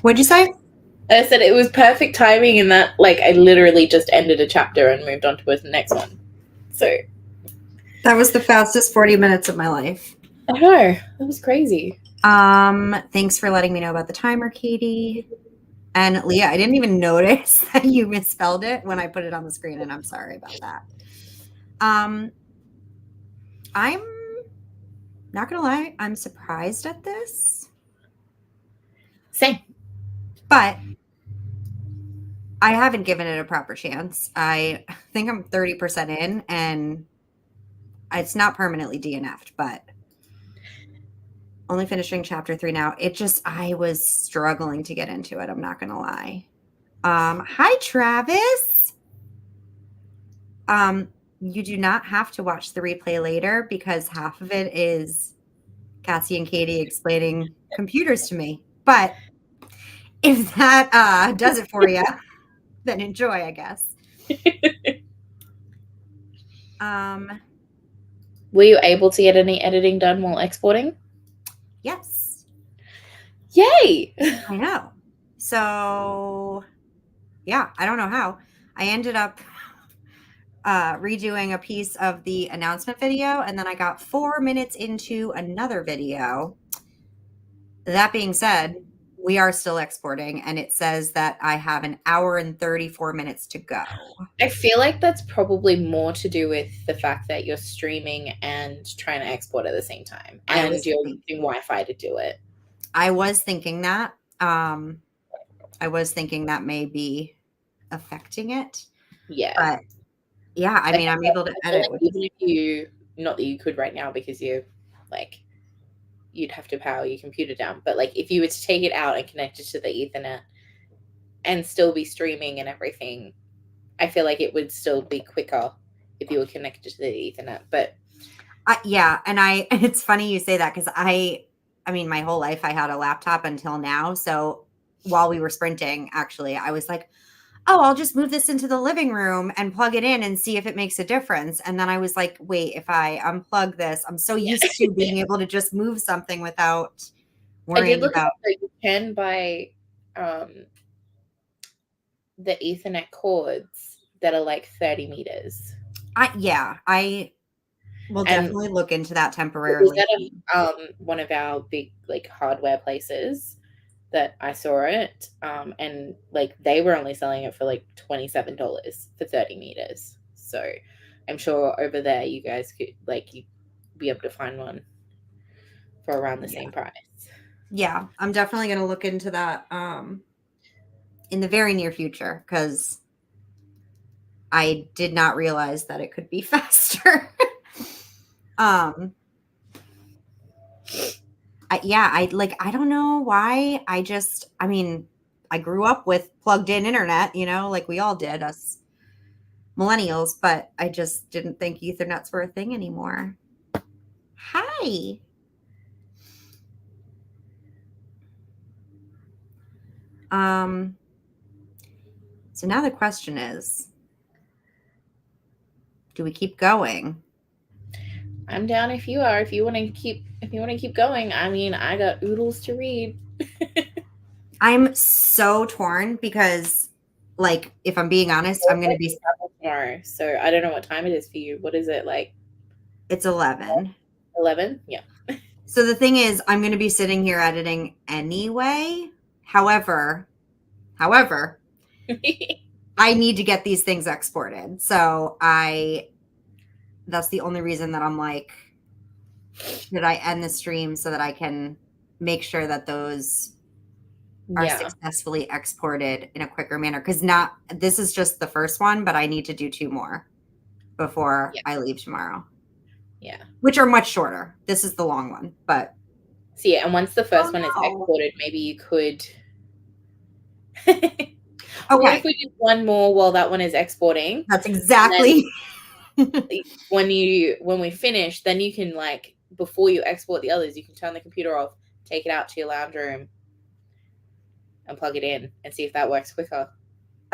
What'd you say? I said it was perfect timing in that, like, I literally just ended a chapter and moved on to the next one. So that was the fastest 40 minutes of my life. I know, that was crazy. Thanks for letting me know about the timer, Katie. And Leah, I didn't even notice that you misspelled it when I put it on the screen, and I'm sorry about that. I'm not gonna lie, I'm surprised at this. Same. But I haven't given it a proper chance. I think I'm 30% in, and it's not permanently DNF'd, but only finishing chapter 3 now. I was struggling to get into it. I'm not going to lie. Hi, Travis. You do not have to watch the replay later because half of it is Cassie and Katie explaining computers to me. But if that does it for you, then enjoy, I guess. Were you able to get any editing done while exporting? Yes. Yay! I know. So, yeah, I don't know how. I ended up redoing a piece of the announcement video, and then I got 4 minutes into another video. That being said, we are still exporting, and it says that I have an hour and 34 minutes to go. I feel like that's probably more to do with the fact that you're streaming and trying to export at the same time, and you're using Wi-Fi to do it. I was thinking that. I was thinking that may be affecting it. Yeah. But yeah, I mean, I'm able to edit. Even if you, not that you could right now because you're like, you'd have to power your computer down. But like, if you were to take it out and connect it to the Ethernet and still be streaming and everything, I feel like it would still be quicker if you were connected to the Ethernet. But yeah, and it's funny you say that because I mean, my whole life I had a laptop until now. So while we were sprinting, actually, I was like, oh, I'll just move this into the living room and plug it in and see if it makes a difference. And then I was like, wait, if I unplug this, I'm so used to being able to just move something without worrying about. You can buy the Ethernet cords that are like 30 meters. I will definitely look into that temporarily. One of our big like hardware places that I saw it, and like they were only selling it for like $27 for 30 meters. So I'm sure over there you guys could you'd be able to find one for around the same price. Yeah, I'm definitely going to look into that in the very near future because I did not realize that it could be faster. I don't know why. I mean, I grew up with plugged in internet, like we all did, us millennials, but I just didn't think Ethernets were a thing anymore. Hi. So now the question is, do we keep going? I'm down if you are. If you want to keep going. I mean, I got oodles to read. I'm so torn because, like, if I'm being honest, I'm going to be tomorrow. So I don't know what time it is for you. What is it like? It's 11. 11? Yeah. So the thing is, I'm going to be sitting here editing anyway. However, I need to get these things exported. So that's the only reason that I'm like, should I end the stream so that I can make sure that those are successfully exported in a quicker manner? Because this is just the first one, but I need to do 2 more before I leave tomorrow. Yeah. Which are much shorter. This is the long one, but. See, and once the first one is exported, maybe you could. Okay. What if we do one more while that one is exporting? That's exactly. When we finish, then you can before you export the others, you can turn the computer off, take it out to your lounge room, and plug it in and see if that works quicker.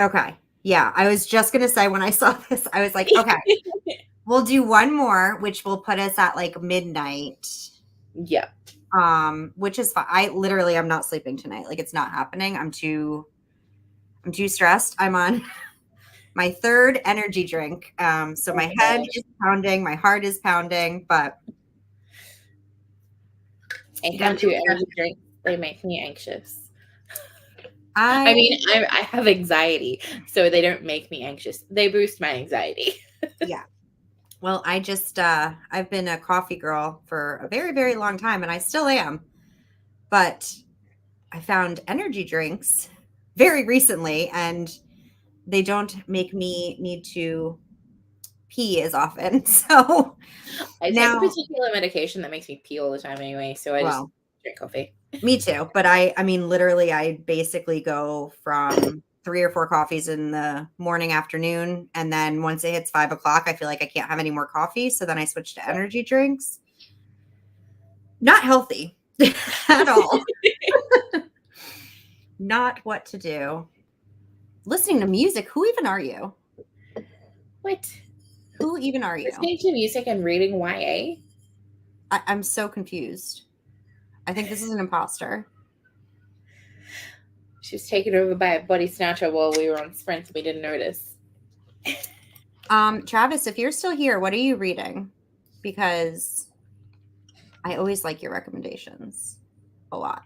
Okay. Yeah. I was just going to say when I saw this, I was like, okay, We'll do one more, which will put us at like midnight. Yeah. Which is fine. I'm not sleeping tonight. Like it's not happening. I'm too stressed. I'm on my third energy drink. So my head is pounding, my heart is pounding, but I have two energy drinks. They make me anxious. I mean, I have anxiety, so they don't make me anxious. They boost my anxiety. Yeah. Well, I just I've been a coffee girl for a very, very long time, and I still am. But I found energy drinks very recently, and they don't make me need to pee as often. So I take a now, particular medication that makes me pee all the time anyway, so I just well, drink coffee. me too. But I mean, literally, I basically go from 3 or 4 coffees in the morning, afternoon, and then once it hits 5 o'clock, I feel like I can't have any more coffee. So then I switch to energy drinks. Not healthy at all. Not what to do. Listening to music. Who even are you? What? Who even are you? Listening to music and reading YA? I'm so confused. I think this is an imposter. She was taken over by a body snatcher while we were on sprints and we didn't notice. Travis, if you're still here, what are you reading? Because I always like your recommendations a lot.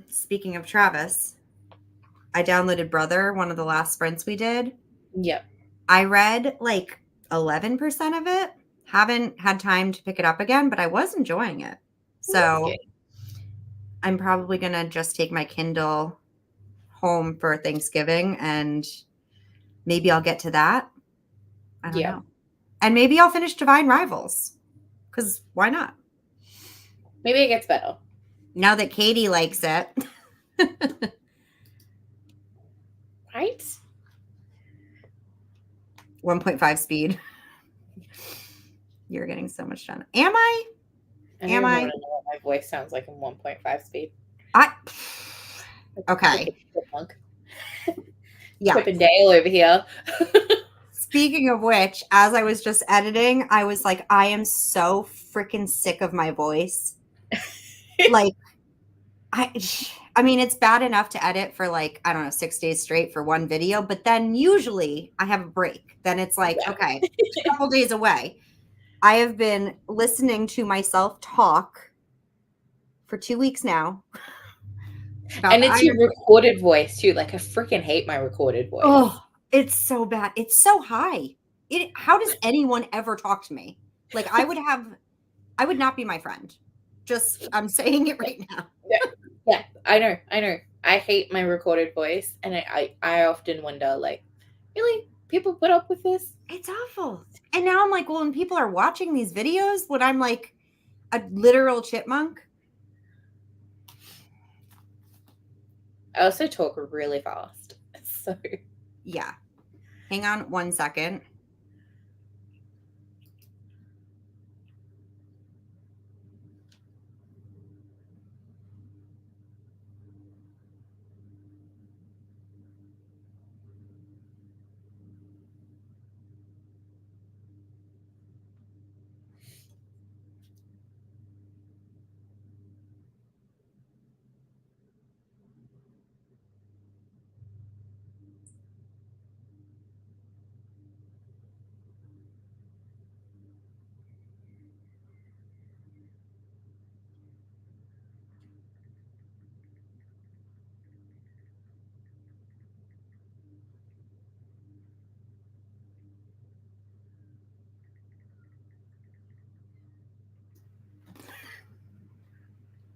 Speaking of Travis, I downloaded Brother, one of the last sprints we did. Yep. I read like 11% of it. Haven't had time to pick it up again, but I was enjoying it. So I'm probably going to just take my Kindle home for Thanksgiving and maybe I'll get to that. I don't know. And maybe I'll finish Divine Rivals because why not? Maybe it gets better. Now that Katie likes it. Right? 1.5 speed. You're getting so much done. Am I? Am I? Know what my voice sounds like in 1.5 speed. Okay. Yeah. Chippendale over here. Speaking of which, as I was just editing, I was like, I am so freaking sick of my voice. Like, I mean, it's bad enough to edit for like, I don't know, 6 days straight for one video, but then usually I have a break. Then it's like, okay, a couple days away. I have been listening to myself talk for 2 weeks now. And it's your recorded voice too. Like I freaking hate my recorded voice. Oh, it's so bad. It's so high. How does anyone ever talk to me? Like I would not be my friend. Just I'm saying it right now. Yeah, I know. I hate my recorded voice, and I often wonder, like, really, people put up with this? It's awful. And now I'm like, well, when people are watching these videos, when I'm like a literal chipmunk. I also talk really fast. So yeah. Hang on 1 second.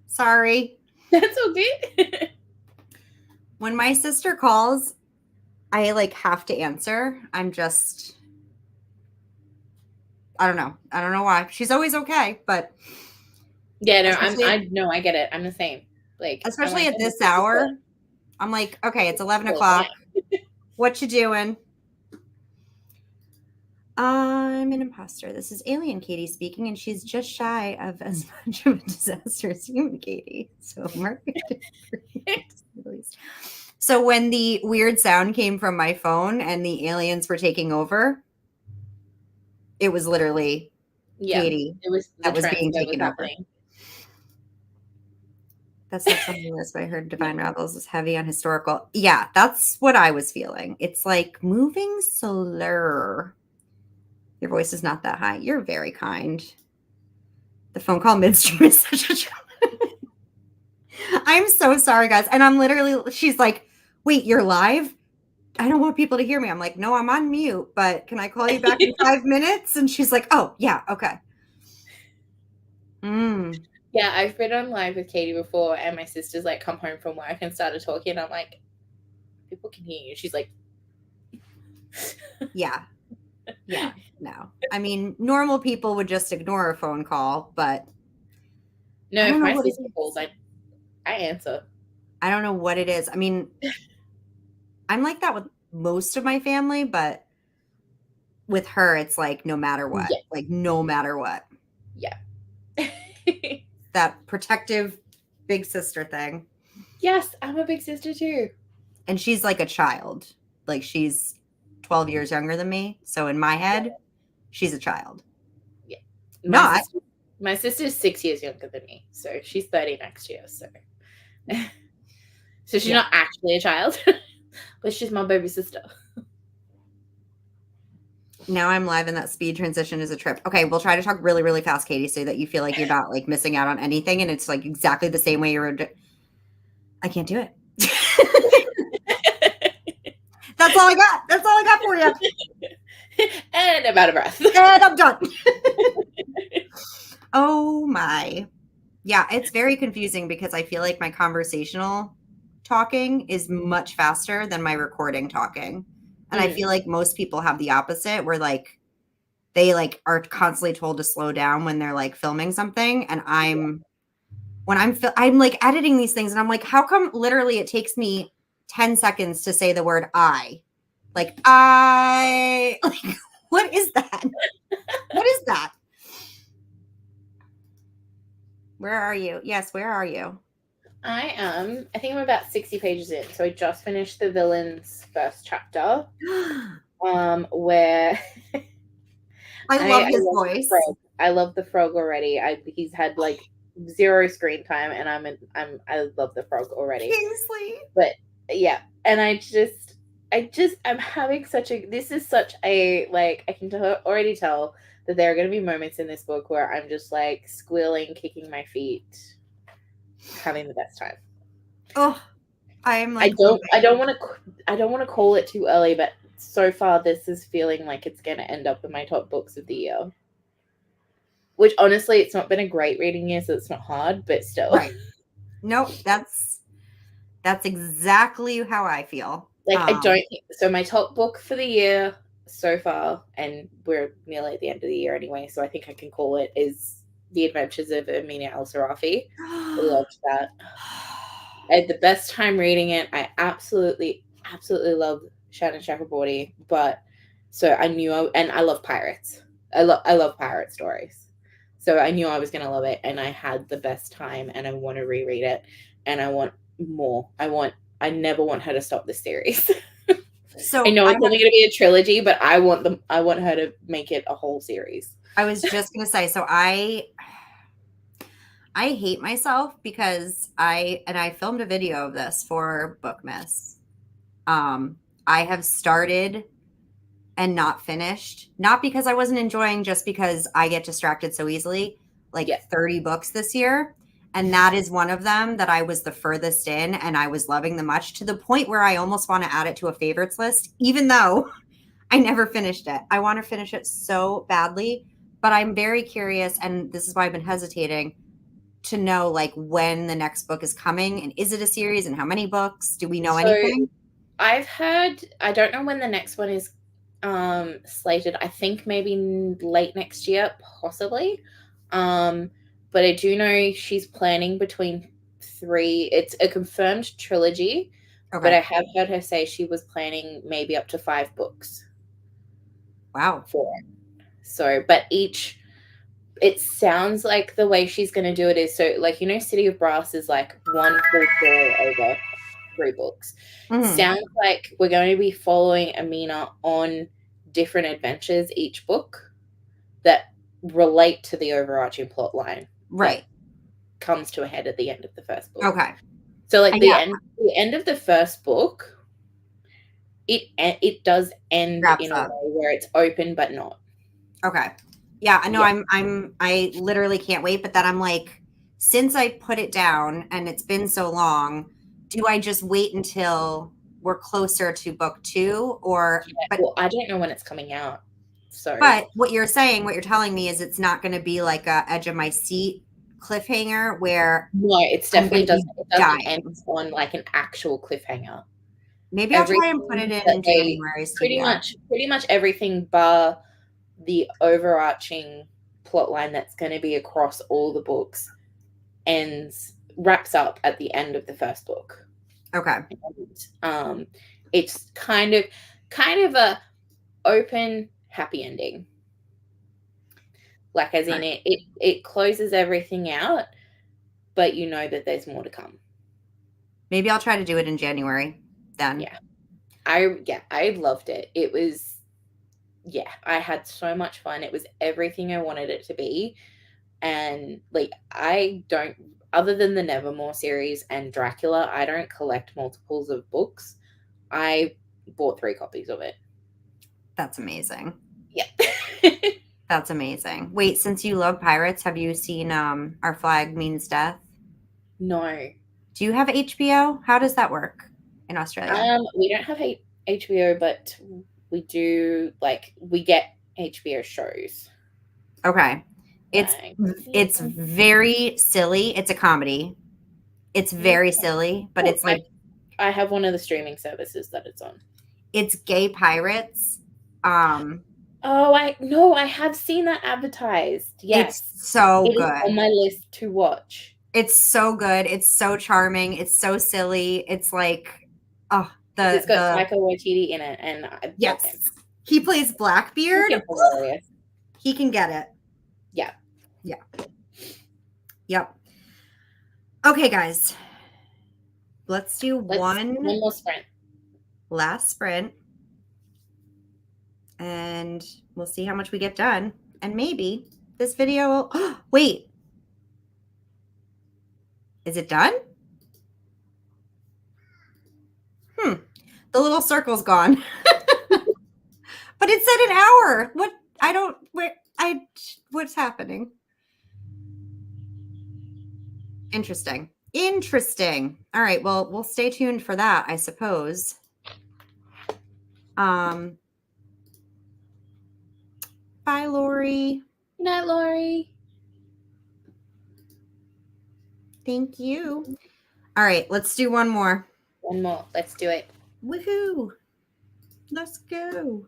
Sorry. That's okay. When my sister calls, I like have to answer. I don't know. I don't know why. She's always okay, but yeah, no, I get it. I'm the same. Like especially at this hour, I'm like, okay, it's 11 o'clock. What you doing? I'm an imposter. This is alien Katie speaking, and she's just shy of as much of a disaster as human Katie. So So when the weird sound came from my phone and the aliens were taking over, it was literally Katie It was that was being transfer taken over. happening. That's not something that's I heard Divine Rebels is heavy on historical. Yeah, that's what I was feeling. It's like moving slower. Your voice is not that high. You're very kind. The phone call midstream is such a joke. I'm so sorry, guys. And I'm literally, she's like, wait, you're live? I don't want people to hear me. I'm like, no, I'm on mute, but can I call you back in 5 minutes? And she's like, oh, yeah, okay. Yeah, I've been on live with Katie before, and my sister's like come home from work and started talking, and I'm like, people can hear you. She's like, yeah, no. I mean, normal people would just ignore a phone call, but no, if my sister calls, I answer. I don't know what it is. I mean, I'm like that with most of my family, but with her, it's like no matter what. Yeah. Like no matter what. Yeah. That protective big sister thing. Yes, I'm a big sister too. And she's like a child. Like she's 12 years younger than me. So in my head, she's a child. Yeah. My sister's 6 years younger than me. So she's 30 next year. So she's not actually a child, but she's my baby sister. Now I'm live and that speed transition is a trip. Okay, we'll try to talk really, really fast, Katie, so that you feel like you're not like missing out on anything. And it's like exactly the same way you were. I can't do it. That's all I got. That's all I got for you. And I'm out of breath. And I'm done. Oh my. Yeah, it's very confusing because I feel like my conversational talking is much faster than my recording talking. And I feel like most people have the opposite where like they like are constantly told to slow down when they're like filming something. And I'm like editing these things and I'm like, how come literally it takes me 10 seconds to say the word I? Like like what is that? What is that? Where are you? Yes, where are you? I think I'm about 60 pages in. So I just finished the villain's first chapter. Where I love his voice. I love the frog already. He's had like 0 screen time, and I love the frog already. Kingsley. But yeah, and I'm having this is such a like I can already tell that there are going to be moments in this book where I'm just like squealing, kicking my feet, having the best time. Oh, I'm like I don't want to call it too early, but so far this is feeling like it's going to end up in my top books of the year. Which honestly, it's not been a great reading year, so it's not hard, but still. Right. Nope, that's exactly how I feel. Like I don't think so. My top book for the year so far, and we're nearly at the end of the year anyway, so I think I can call it, is The Adventures of Amelia Al-Sarafi. I loved that. I had the best time reading it. I absolutely love Shannon Chakraborty, but so I knew and I love pirates. I love pirate stories. So I knew I was going to love it, and I had the best time, and I want to reread it, and I want more. I never want her to stop the series. So I know it's only going to be a trilogy, but I want her to make it a whole series. I was just going to say, so I hate myself because I filmed a video of this for Bookmas. I have started and not finished, not because I wasn't enjoying, just because I get distracted so easily, 30 books this year. And that is one of them that I was the furthest in, and I was loving them much, to the point where I almost want to add it to a favorites list, even though I never finished it. I want to finish it so badly, but I'm very curious, and this is why I've been hesitating, to know like when the next book is coming, and is it a series, and how many books? Do we know anything? I've heard, I don't know when the next one is slated. I think maybe late next year, possibly. But I do know she's planning between 3. It's a confirmed trilogy, but I have heard her say she was planning maybe up to 5 books. Wow. for it. So, but it sounds like the way she's going to do it is so, like, you know, City of Brass is like one full story over 3 books. Mhm. Sounds like we're going to be following Amina on different adventures each book that relate to the overarching plot line Right. that comes to a head at the end of the first book. Okay. So, like, Yeah. the end of the first book, it does end Wraps in a up. way where it's open but not. Okay. Yeah, I know. Yeah. I literally can't wait, but then I'm like, since I put it down and it's been so long, do I just wait until we're closer to book 2 or Well, I don't know when it's coming out. So, but what you're saying, what you're telling me is it's not going to be like a edge of my seat cliffhanger where no, it's I'm definitely going to be doesn't end dying. on like an actual cliffhanger. Maybe I'll try and put it in January's TBR. Pretty much everything bar the overarching plot line that's going to be across all the books wraps up at the end of the first book. Okay. And, it's kind of a open happy ending. Like, as in it closes everything out, but you know that there's more to come. Maybe I'll try to do it in January then. Yeah. I loved it. It was, I had so much fun. It was everything I wanted it to be. And like, I don't, other than the Nevermore series and Dracula, I don't collect multiples of books. I bought 3 copies of it. That's amazing. Yeah. That's amazing. Wait, since you love pirates, have you seen Our Flag Means Death? No. Do you have HBO? How does that work in Australia? We don't have HBO, but we do, like, we get HBO shows. Okay. It's Like, very silly. It's a comedy. It's very silly, but it's like I have one of the streaming services that it's on. it's gay pirates. Oh, I have seen that advertised. Yes. It's so It is good. on my list to watch. It's so good. It's so charming. It's so silly. It's like, oh, It's got the Taika Waititi in it, and I love him. He plays Blackbeard. He's hilarious. He can get it. Yeah. Yeah. Yep. Okay, guys. Let's do one more sprint. last sprint. And we'll see how much we get done. And maybe this video will wait. Is it done? The little circle's gone. But it said an hour. What's happening? Interesting. All right, well, we'll stay tuned for that, I suppose. Bye, Lori. Good night, Lori. Thank you. All right, let's do one more. One more. Let's do it. Woohoo. Let's go.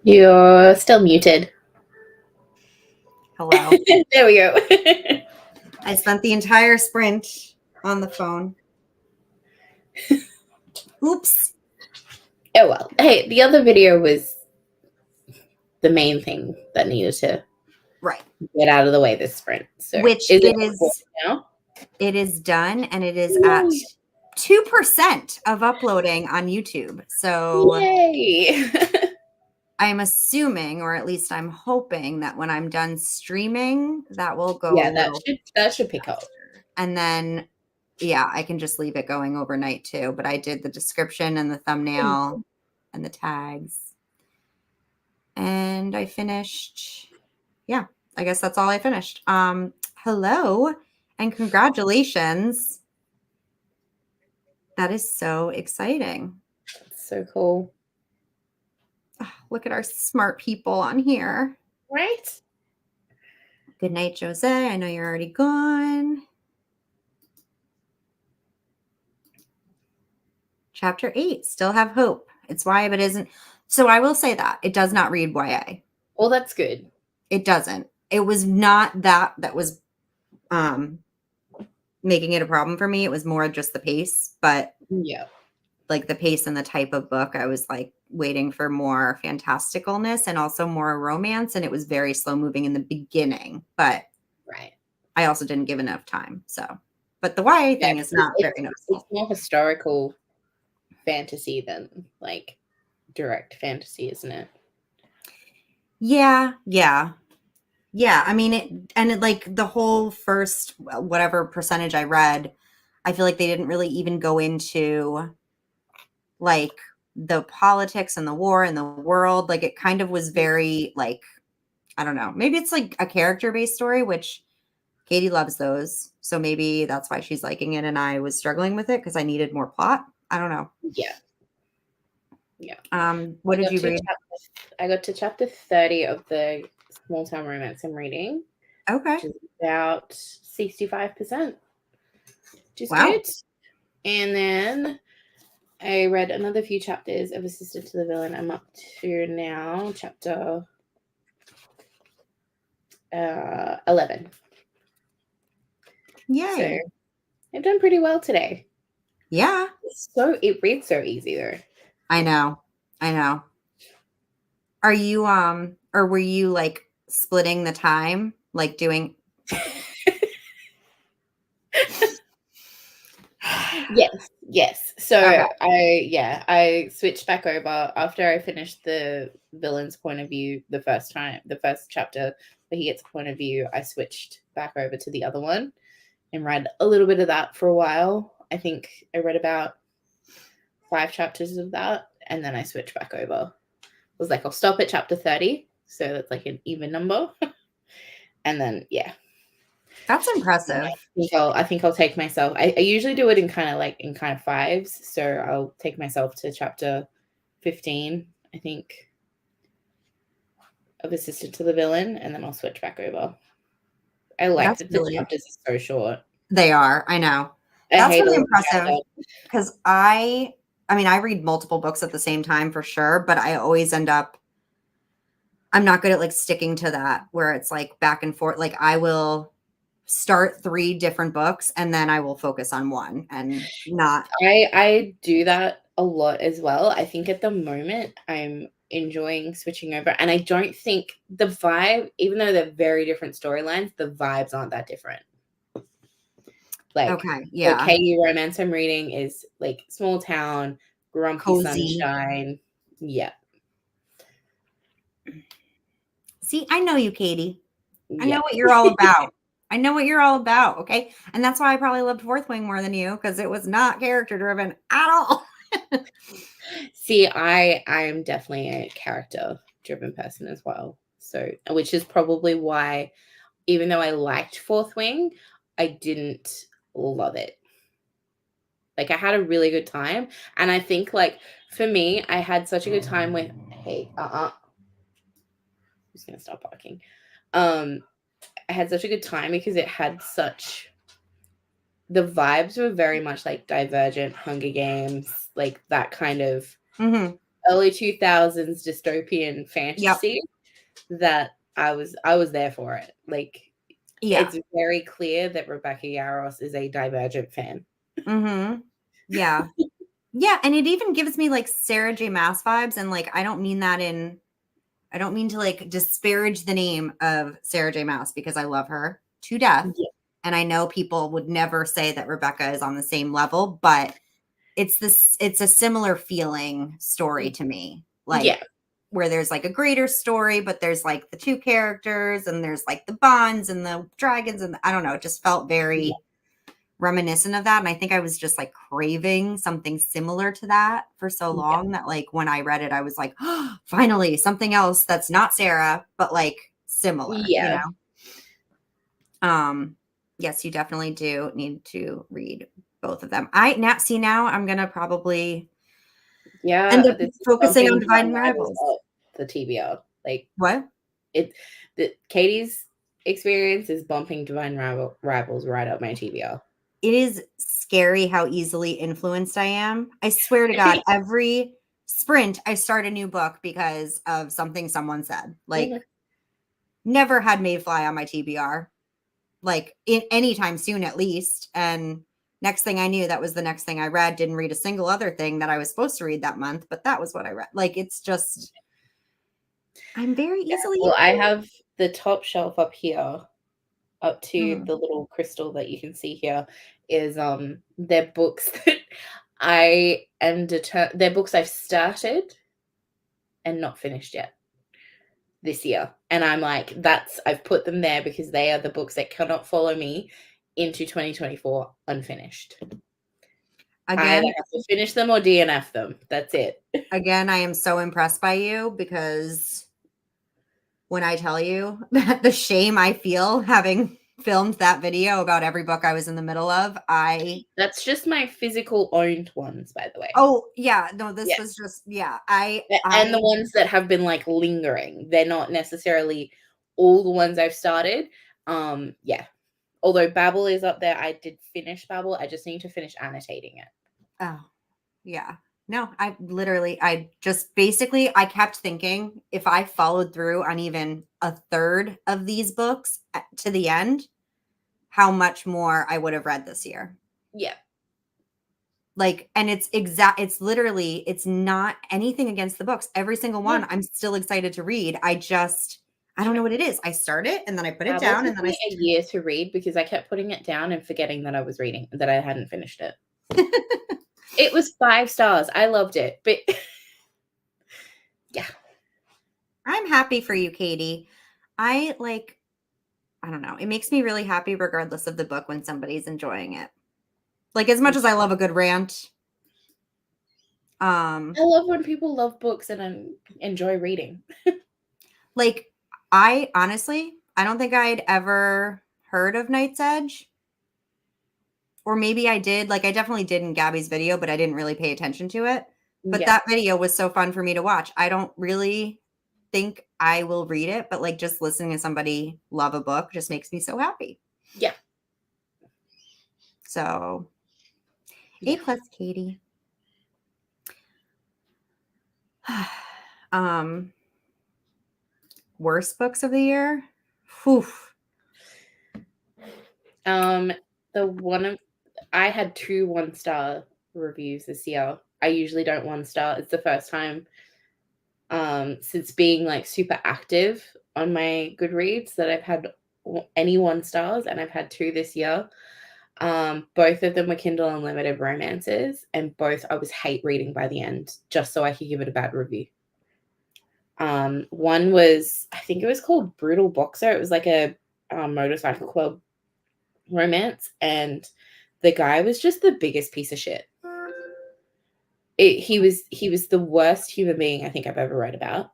You're still muted. Hello. There we go. I spent the entire sprint on the phone. Oops. Oh well. Hey, the other video was the main thing that needed to Right. get out of the way this sprint. So Which is it it is now? it is done, and it is at 2% of uploading on YouTube. So Yay. I'm assuming, or at least I'm hoping, that when I'm done streaming, that will go Yeah, a little that should pick up. and then yeah, I can just leave it going overnight too. But I did the description and the thumbnail and the tags. And I finished. Yeah, I guess that's all I finished. Hello and congratulations. That is so exciting. So cool. Oh, look at our smart people on here. Right? Good night, Jose. I know you're already gone. Chapter 8, still have hope. It's YA, but isn't. So I will say that it does not read YA. Well, that's good. It doesn't. It was not that was making it a problem for me. It was more just the pace, but Yeah. like the pace and the type of book, I was like waiting for more fantasticalness and also more romance, and it was very slow moving in the beginning, but Right. I also didn't give enough time. So, but the YA thing is not very noticeable. It's more historical fantasy than like direct fantasy, isn't it? Yeah. I mean, like the whole first whatever percentage I read, I feel like they didn't really even go into like the politics and the war and the world. Like it kind of was very like, I don't know, maybe it's like a character based story, which Katie loves those. So maybe that's why she's liking it. And I was struggling with it because I needed more plot. I don't know. Yeah. Yeah. What did you read? I got to chapter 30 of the small town romance I'm reading. Okay. Which is about 65%. Which is Wow. good. And then I read another few chapters of Assistant to the Villain. I'm up to now chapter 11. Yay. So I've done pretty well today. Yeah. It reads so easy though. I know. Are you or were you like splitting the time, like doing Yes. So okay. I switched back over after I finished the villain's point of view the first chapter where he gets a point of view. I switched back over to the other one and read a little bit of that for a while. I think I read about 5 chapters of that, and then I switched back over. I was like, I'll stop at chapter 30, so that's like an even number. And then That's impressive. I think I'll take myself. I usually do it in kind of fives, so I'll take myself to chapter 15, I think, of Assistant to the Villain, and then I'll switch back over. I like that the chapters are so short. They are. I know. That's really impressive because I mean, I read multiple books at the same time for sure, but I always end up, I'm not good at like sticking to that where it's like back and forth. Like I will start 3 different books and then I will focus on one and not. I do that a lot as well. I think at the moment I'm enjoying switching over, and I don't think the vibe, even though they're very different storylines, the vibes aren't that different. Like, okay, yeah. The KU romance I'm reading is like small town, grumpy cozy. Sunshine. Yeah. See, I know you, Katie. I know what you're all about. I know what you're all about. Okay. And that's why I probably loved Fourth Wing more than you, because it was not character driven at all. See, I'm definitely a character driven person as well. So, which is probably why, even though I liked Fourth Wing, I didn't love it. Like I had a really good time. And I think like for me, I had such a good time with, hey, I'm just gonna stop barking. I had such a good time because it had such the vibes were very much like Divergent, Hunger Games, like that kind of early 2000s dystopian fantasy that I was there for it. Like, it's very clear that Rebecca Yarros is a Divergent fan. Yeah. Yeah, and it even gives me like Sarah J. Maas vibes, and like I don't mean to like disparage the name of Sarah J. Maas because I love her to death. Yeah. And I know people would never say that Rebecca is on the same level, but it's a similar feeling story to me. Like where there's like a greater story, but there's like the two characters and there's like the bonds and the dragons and I don't know, it just felt very reminiscent of that. And I think I was just like craving something similar to that for so long that like when I read it, I was like, oh, finally something else that's not Sarah, but like similar, you know? Yes, you definitely do need to read both of them. Now I'm going to probably end up focusing on Divine Rivals. The TBR. Like what? Katie's experience is bumping Divine Rivals right up my TBR. It is scary how easily influenced I am. I swear to God, every sprint, I start a new book because of something someone said. Like, never had Mayfly on my TBR, like anytime soon, at least. And next thing I knew, that was the next thing I read. Didn't read a single other thing that I was supposed to read that month, but that was what I read. Like, it's just, I'm very easily. Well, I have the top shelf up here, up to the little crystal that you can see here, is they're books that I am they're books I've started and not finished yet this year. And I'm like, I've put them there because they are the books that cannot follow me into 2024 unfinished. Again, I either have to finish them or DNF them. That's it. Again, I am so impressed by you because when I tell you that the shame I feel having filmed that video about every book I was in the middle of, that's just my physical owned ones, by the way. Oh yeah, no, this was just and the ones that have been like lingering. They're not necessarily all the ones I've started. Although Babel is up there, I did finish Babel. I just need to finish annotating it. Oh, yeah. No, I kept thinking if I followed through on even a third of these books to the end, how much more I would have read this year. Yeah. Like, and it's literally, it's not anything against the books. Every single one I'm still excited to read. I don't know what it is. I start it and then I put it down and then a year to read because I kept putting it down and forgetting that I was reading, that I hadn't finished it. It was 5 stars. I loved it. But yeah. I'm happy for you, Katie. I don't know. It makes me really happy regardless of the book when somebody's enjoying it. Like, as much as I love a good rant. I love when people love books and enjoy reading. Like, I don't think I'd ever heard of Night's Edge. Or maybe I did. Like, I definitely did in Gabby's video, but I didn't really pay attention to it. But that video was so fun for me to watch. I don't really think I will read it, but like just listening to somebody love a book just makes me so happy. Yeah. So, A+, Katie. Worst books of the year? Whew. I had 2 1-star reviews this year. I usually don't 1-star. It's the first time since being like super active on my Goodreads that I've had any 1 stars, and I've had 2 this year. Both of them were Kindle Unlimited romances, and both I was hate reading by the end just so I could give it a bad review. One was, I think it was called Brutal Boxer. It was like a motorcycle club romance, and the guy was just the biggest piece of shit. He was the worst human being I think I've ever read about.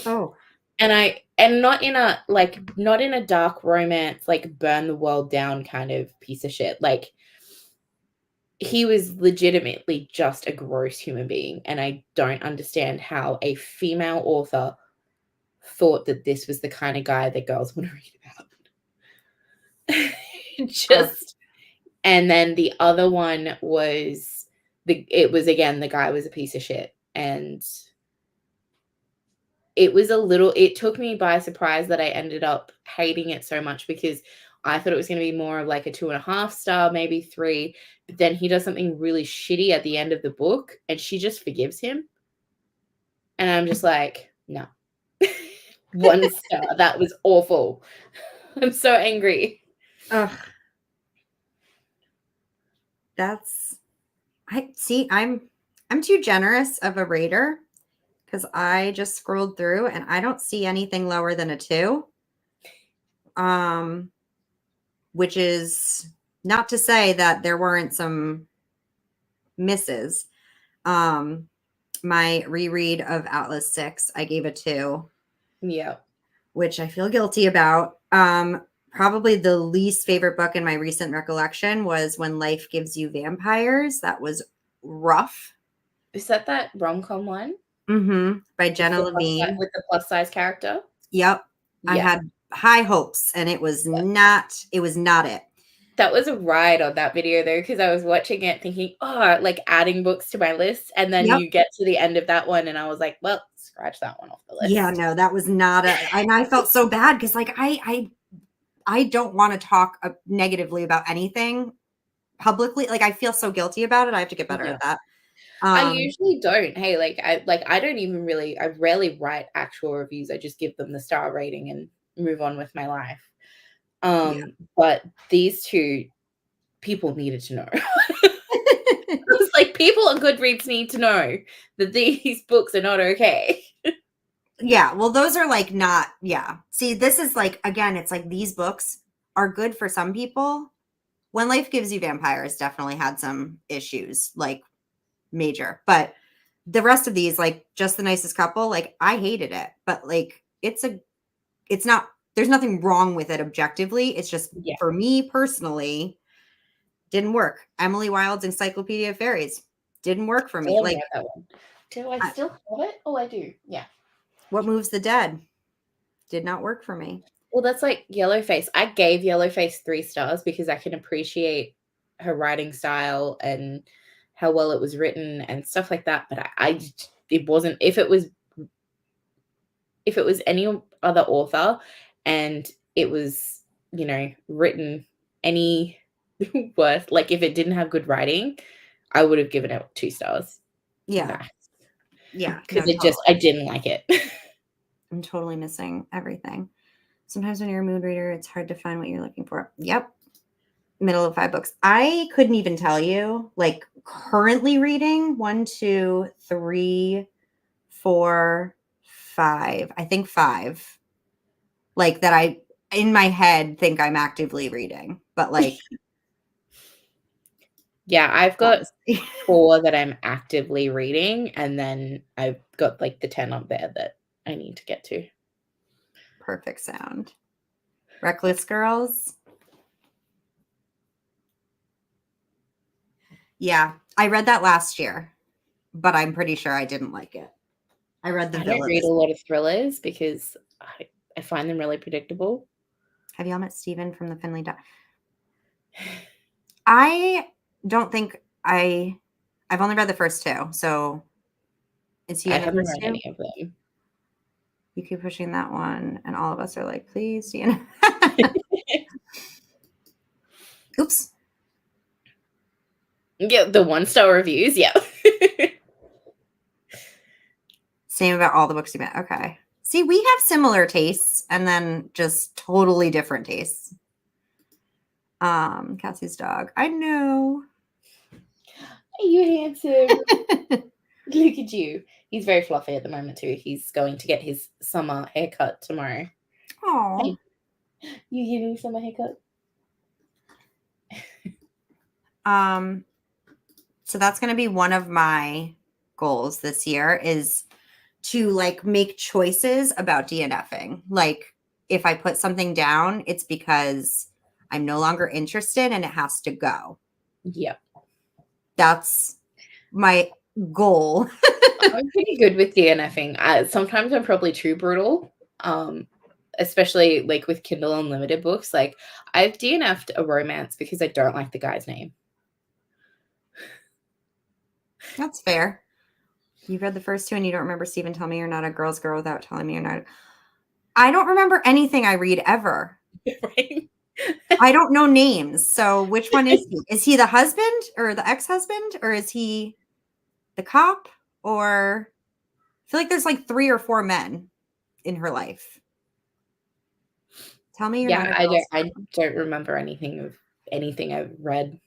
Oh. And not in a dark romance, like burn the world down kind of piece of shit. Like, he was legitimately just a gross human being, and I don't understand how a female author thought that this was the kind of guy that girls want to read about. And then the other one was the guy was a piece of shit. And it took me by surprise that I ended up hating it so much, because I thought it was going to be more of like a 2.5 star, maybe 3. But then he does something really shitty at the end of the book and she just forgives him. And I'm just like, no. 1 star. That was awful. I'm so angry. Ugh. I'm too generous of a rater, because I just scrolled through and I don't see anything lower than a 2. Which is not to say that there weren't some misses. My reread of Atlas 6, I gave a 2. Yeah. Which I feel guilty about. Probably the least favorite book in my recent recollection was When Life Gives You Vampires. That was rough. Is that rom-com one? By Jenna Levine. With the plus size character? Yep. Yeah. I had high hopes and it was not it. That was a ride on that video though, because I was watching it thinking, oh, like adding books to my list. And then you get to the end of that one and I was like, well, scratch that one off the list. Yeah, no, that was not and I felt so bad because like I don't want to talk negatively about anything publicly. Like I feel so guilty about it. I have to get better at that. I usually don't. Hey, I don't even really, I rarely write actual reviews. I just give them the star rating and move on with my life. But these 2 people needed to know. It's like people on Goodreads need to know that these books are not okay. Yeah, well, those are like not, yeah. See, this is like, again, it's like these books are good for some people. When Life Gives You Vampires definitely had some issues, like major. But the rest of these, like Just the Nicest Couple, like I hated it. But like it's not, there's nothing wrong with it objectively. It's just for me personally, didn't work. Emily Wilde's Encyclopedia of Fairies didn't work for me. Like that one. Do I still have it? Oh, I do. Yeah. What Moves the Dead did not work for me. Well, that's like Yellowface. I gave Yellowface 3 stars because I can appreciate her writing style and how well it was written and stuff like that. But it wasn't, if it was any other author and it was, written any worse, like if it didn't have good writing, I would have given it 2 stars. Yeah. Max. Yeah. Because I didn't like it. I'm totally missing everything. Sometimes when you're a mood reader, it's hard to find what you're looking for. Yep. Middle of 5 books. I couldn't even tell you, like currently reading 1, 2, 3, 4, 5. I think 5. Like that I, in my head, think I'm actively reading. But like. Yeah, I've got 4 that I'm actively reading. And then I've got like the 10 up there that I need to get to. Perfect sound. Reckless Girls. Yeah, I read that last year, but I'm pretty sure I didn't like it. I read the I don't read a lot of thrillers because I find them really predictable. Have y'all met Steven from the Finley Dot? I don't think I've only read the first 2, so is he? I haven't read any of them. You keep pushing that one, and all of us are like, please, Oops. Yeah, the 1-star reviews. Yeah. Same about all the books you met. Okay. See, we have similar tastes and then just totally different tastes. Cassie's dog. I know. Hey, you handsome. Look at you. He's very fluffy at the moment too. He's going to get his summer haircut tomorrow. Oh. Hey, you getting summer haircut? So that's going to be one of my goals this year is to like make choices about DNFing. Like if I put something down, it's because I'm no longer interested and it has to go. Yep. That's my goal. I'm pretty good with DNFing. Sometimes I'm probably too brutal. especially like with Kindle Unlimited books, like I've DNF'd a romance because I don't like the guy's name. That's fair. You've read the first two and you don't remember Stephen Tell Me You're Not a Girl's Girl Without Telling Me You're Not. I don't remember anything I read ever. Right? I don't know names. So which one is he? Is he the husband or the ex-husband, or is he the cop? Or I feel like there's like 3 or 4 men in her life. Tell me you're not a girl's I girl. don't remember anything I've read.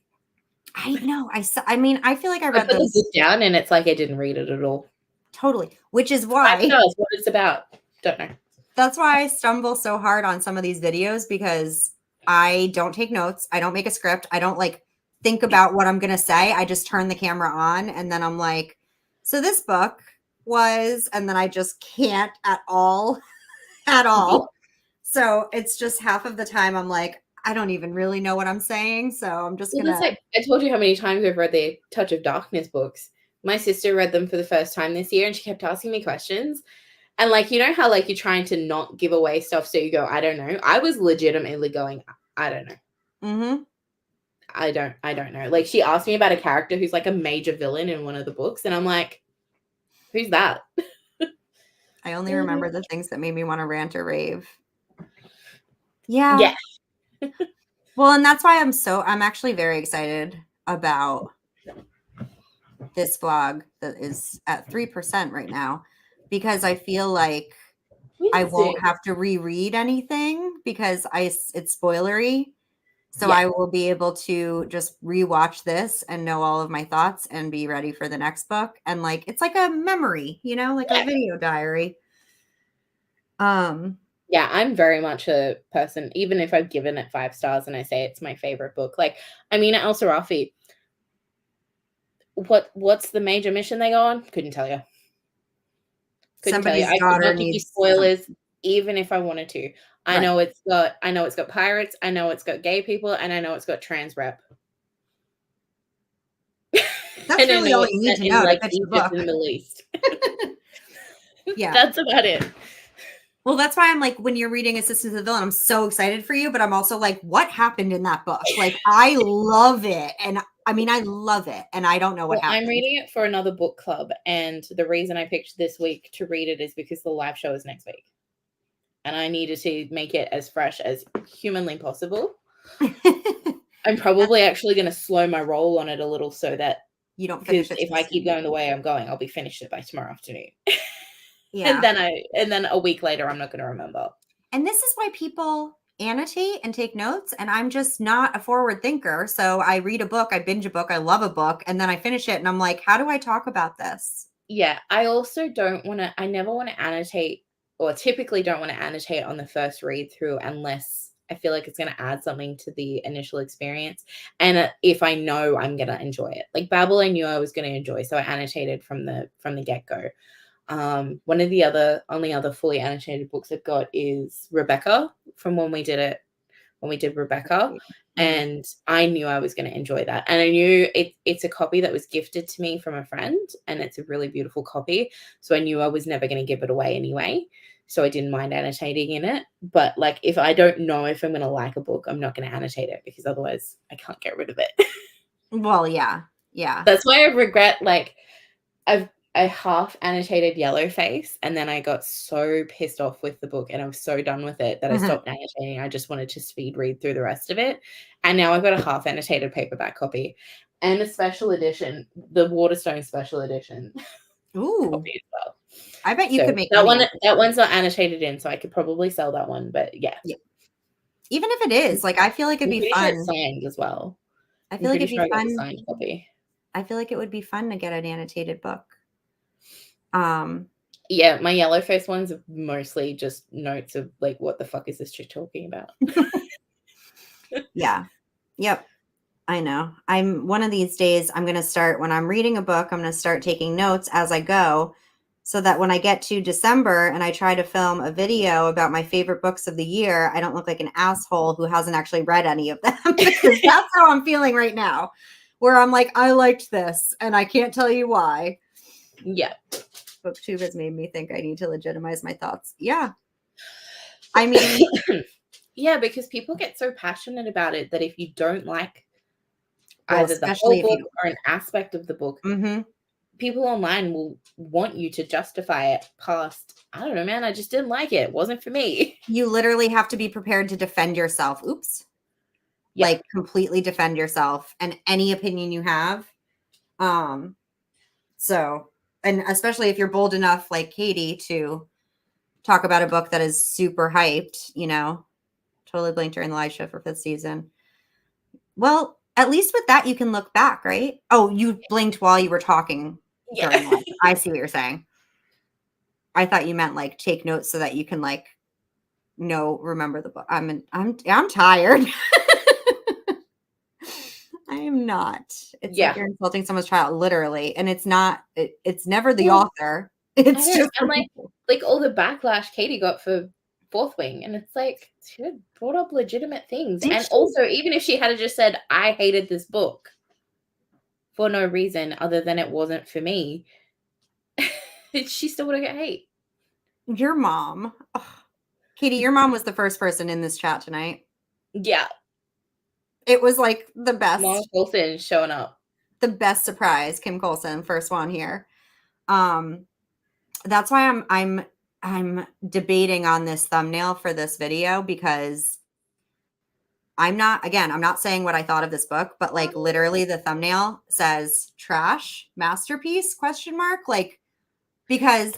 I know. I mean, I feel like I I read put the those book down and it's like I didn't read it at all. totally, which is 5 why stars, what it's about. Don't know. that's why I stumble so hard on some of these videos, because I don't take notes. I don't make a script. I don't like think about what I'm going to say. I just turn the camera on and then I'm like, so this book was, and then I just can't at all, at all. So it's just half of the time I'm like, I don't even really know what I'm saying. So I'm just Well, going that's to. like, I told you how many times I've read the Touch of Darkness books. My sister read them for the first time this year and she kept asking me questions. And like, you know how like you're trying to not give away stuff, so you go, I don't know. I was legitimately going, I don't know. Mm-hmm. I don't know. Like she asked me about a character who's like a major villain in one of the books, and I'm like, who's that? I only remember the things that made me want to rant or rave. Yeah. Yeah. Well, and that's why I'm actually very excited about this blog that is at 3% right now, because I feel like I won't have to reread anything because it's spoilery. So Yeah. I will be able to just rewatch this and know all of my thoughts and be ready for the next book. And like, it's like a memory, like a video diary. Yeah, I'm very much a person, even if I've given it 5 stars and I say it's my favorite book. Like, I mean, El Sarafi, what's the major mission they go on? Couldn't tell you. Somebody's I could daughter not give you needs spoilers, even if I wanted to. I Right. know it's got pirates, I know it's got gay people, and I know it's got trans rep. That's And I really know all it's you need set to in know to like pitch the Egypt book. and the Middle East. Yeah. That's about it. Well, that's why I'm like, when you're reading Assistant to the Villain, I'm so excited for you, but I'm also like, what happened in that book? Like, I love it. And I mean, I love it. And I don't know what happened. I'm reading it for another book club. And the reason I picked this week to read it is because the live show is next week. And I needed to make it as fresh as humanly possible. I'm probably actually going to slow my roll on it a little so that you don't finish it. If I keep going the way I'm going, I'll be finished it by tomorrow afternoon. Yeah. And then a week later, I'm not going to remember. And this is why people annotate and take notes. And I'm just not a forward thinker. So I read a book, I binge a book, I love a book, and then I finish it. And I'm like, how do I talk about this? Yeah. I also I never want to annotate, or typically don't want to annotate on the first read through unless I feel like it's going to add something to the initial experience. And if I know I'm going to enjoy it. Like Babel, I knew I was going to enjoy. So I annotated from the get-go. One of the only other fully annotated books I've got is Rebecca, from when we did Rebecca, and I knew I was going to enjoy that, and I knew it's a copy that was gifted to me from a friend, and it's a really beautiful copy, so I knew I was never going to give it away anyway, so I didn't mind annotating in it. But like, if I don't know if I'm going to like a book, I'm not going to annotate it, because otherwise I can't get rid of it. Well, yeah That's why I regret, like, I half annotated Yellowface, and then I got so pissed off with the book and I was so done with it that I stopped annotating. I just wanted to speed read through the rest of it. And now I've got a half annotated paperback copy and a special edition, the Waterstone special edition. Ooh. Copy as well. I bet you could make that one. That one's not annotated in, so I could probably sell that one. But yeah. Even if it is, like, I feel like it'd be fun. It's signed as well. I feel like it'd be fun. Signed copy. I feel like it would be fun to get an annotated book. Yeah, my Yellowface ones are mostly just notes of like, what the fuck is this chick talking about? Yeah. Yep. I know. I'm one of these days, I'm going to start, when I'm reading a book, I'm going to start taking notes as I go, so that when I get to December and I try to film a video about my favorite books of the year, I don't look like an asshole who hasn't actually read any of them, because that's how I'm feeling right now, where I'm like, I liked this and I can't tell you why. Yeah. BookTube has made me think I need to legitimize my thoughts. Yeah. I mean, yeah, because people get so passionate about it that if you don't like well, either the especially whole if book you. or an aspect of the book, Mm-hmm. people online will want you to justify it past, I don't know, man, I just didn't like it. It wasn't for me. You literally have to be prepared to defend yourself. Oops. Yeah. Like completely defend yourself and any opinion you have. So, and especially if you're bold enough like Katie to talk about a book that is super hyped, you know, totally blinked during the live show for 5th season. Well, at least with that, you can look back, right? Oh, you blinked while you were talking during Yeah. live. I see what you're saying. I thought you meant like take notes so that you can like remember the book. I'm tired. I am not. It's like you're insulting someone's child, literally, and it's not. It's never the author. It's just and like all the backlash Katie got for Fourth Wing, and it's like she had brought up legitimate things, Did and she? also even if she had just said I hated this book for no reason other than it wasn't for me, she still would have got hate. Your mom, Katie. Your mom was the first person in this chat tonight. Yeah, It was like the best. Mom Colson showing up. The best surprise, Kim Colson, first one here. That's why I'm debating on this thumbnail for this video because I'm not saying what I thought of this book, but like literally the thumbnail says trash masterpiece ? Like, because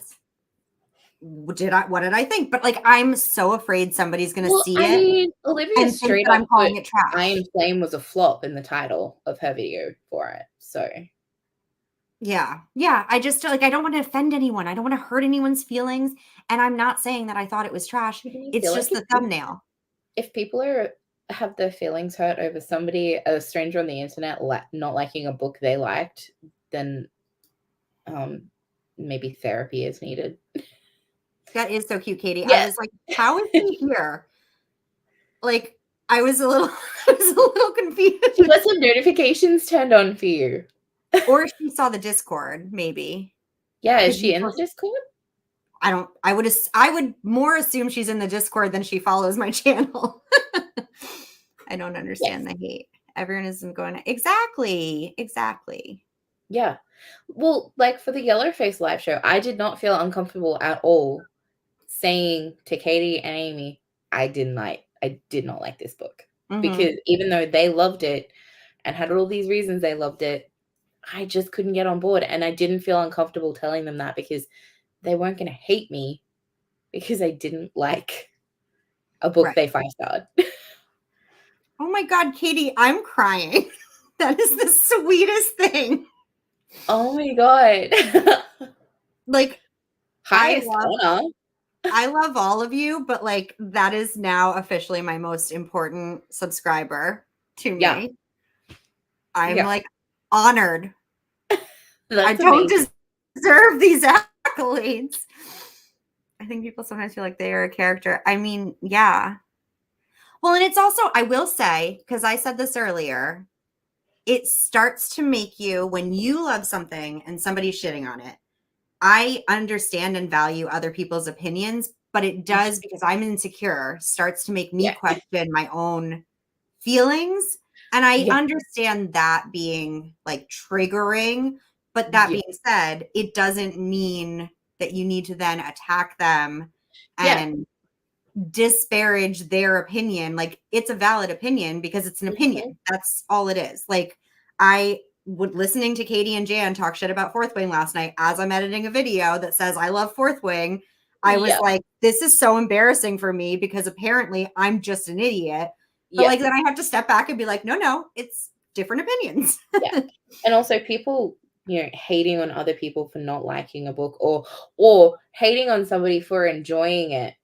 what did I think? But like I'm so afraid somebody's gonna see I it mean, Olivia and think straight that up I'm calling put it trash. Iron Flame was a flop in the title of her video for it. So yeah. I just like I don't want to offend anyone. I don't want to hurt anyone's feelings. And I'm not saying that I thought it was trash. It's just the thumbnail. If people have their feelings hurt over a stranger on the internet not liking a book they liked, then maybe therapy is needed. That is so cute, Katie. Yeah. I was like, how is he here? Like, I was a little confused. She got some notifications turned on for you. Or she saw the Discord, maybe. Yeah, is she in the Discord? I would more assume she's in the Discord than she follows my channel. I don't understand the hate. Everyone isn't going to exactly. Yeah. Well, like for the Yellowface live show, I did not feel uncomfortable at all saying to Katie and Amy, I did not like this book. Mm-hmm. Because even though they loved it and had all these reasons they loved it, I just couldn't get on board. And I didn't feel uncomfortable telling them that because they weren't going to hate me because I didn't like a book they 5-starred. Oh my God, Katie, I'm crying. That is the sweetest thing. Oh my God. Like, highest honor. I love all of you, but like that is now officially my most important subscriber to me. Yeah. I'm like honored. That's I don't amazing. deserve these accolades. I think people sometimes feel like they are a character. I mean, yeah. Well, and it's also, I will say, because I said this earlier, it starts to make you, when you love something and somebody's shitting on it, I understand and value other people's opinions, but it does, because I'm insecure, starts to make me question my own feelings. And I understand that being like triggering, but that being said, it doesn't mean that you need to then attack them and disparage their opinion. Like, it's a valid opinion because it's an opinion. That's all it is. Like, I would listening to Katie and Jan talk shit about Fourth Wing last night as I'm editing a video that says I love Fourth Wing. I was like, this is so embarrassing for me because apparently I'm just an idiot. But like, then I have to step back and be like, no, it's different opinions. And also people, hating on other people for not liking a book or hating on somebody for enjoying it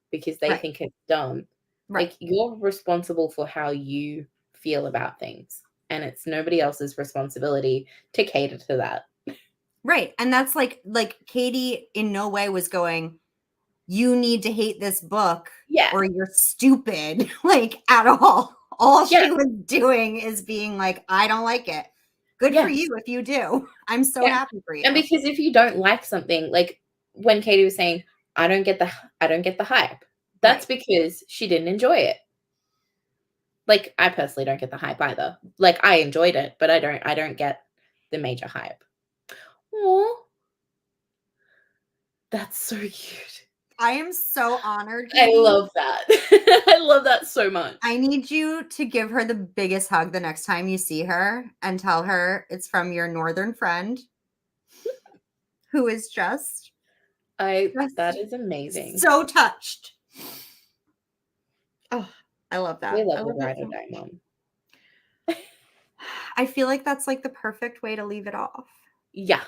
because they think it's dumb. Like, you're responsible for how you feel about things. And it's nobody else's responsibility to cater to that. Right. And that's like Katie in no way was going, you need to hate this book or you're stupid, like, at all. All she was doing is being like, I don't like it. Good for you if you do. I'm so happy for you. And because if you don't like something, like when Katie was saying, I don't get the hype. That's because she didn't enjoy it. Like, I personally don't get the hype either. Like, I enjoyed it, but I don't get the major hype. Aw. That's so cute. I am so honored, I Katie. love that. I love that so much. I need you to give her the biggest hug the next time you see her and tell her it's from your northern friend who is just That is amazing. so touched. Oh, I love that. We I love the love ride that or so die much. mom. I feel like that's like the perfect way to leave it off. Yeah.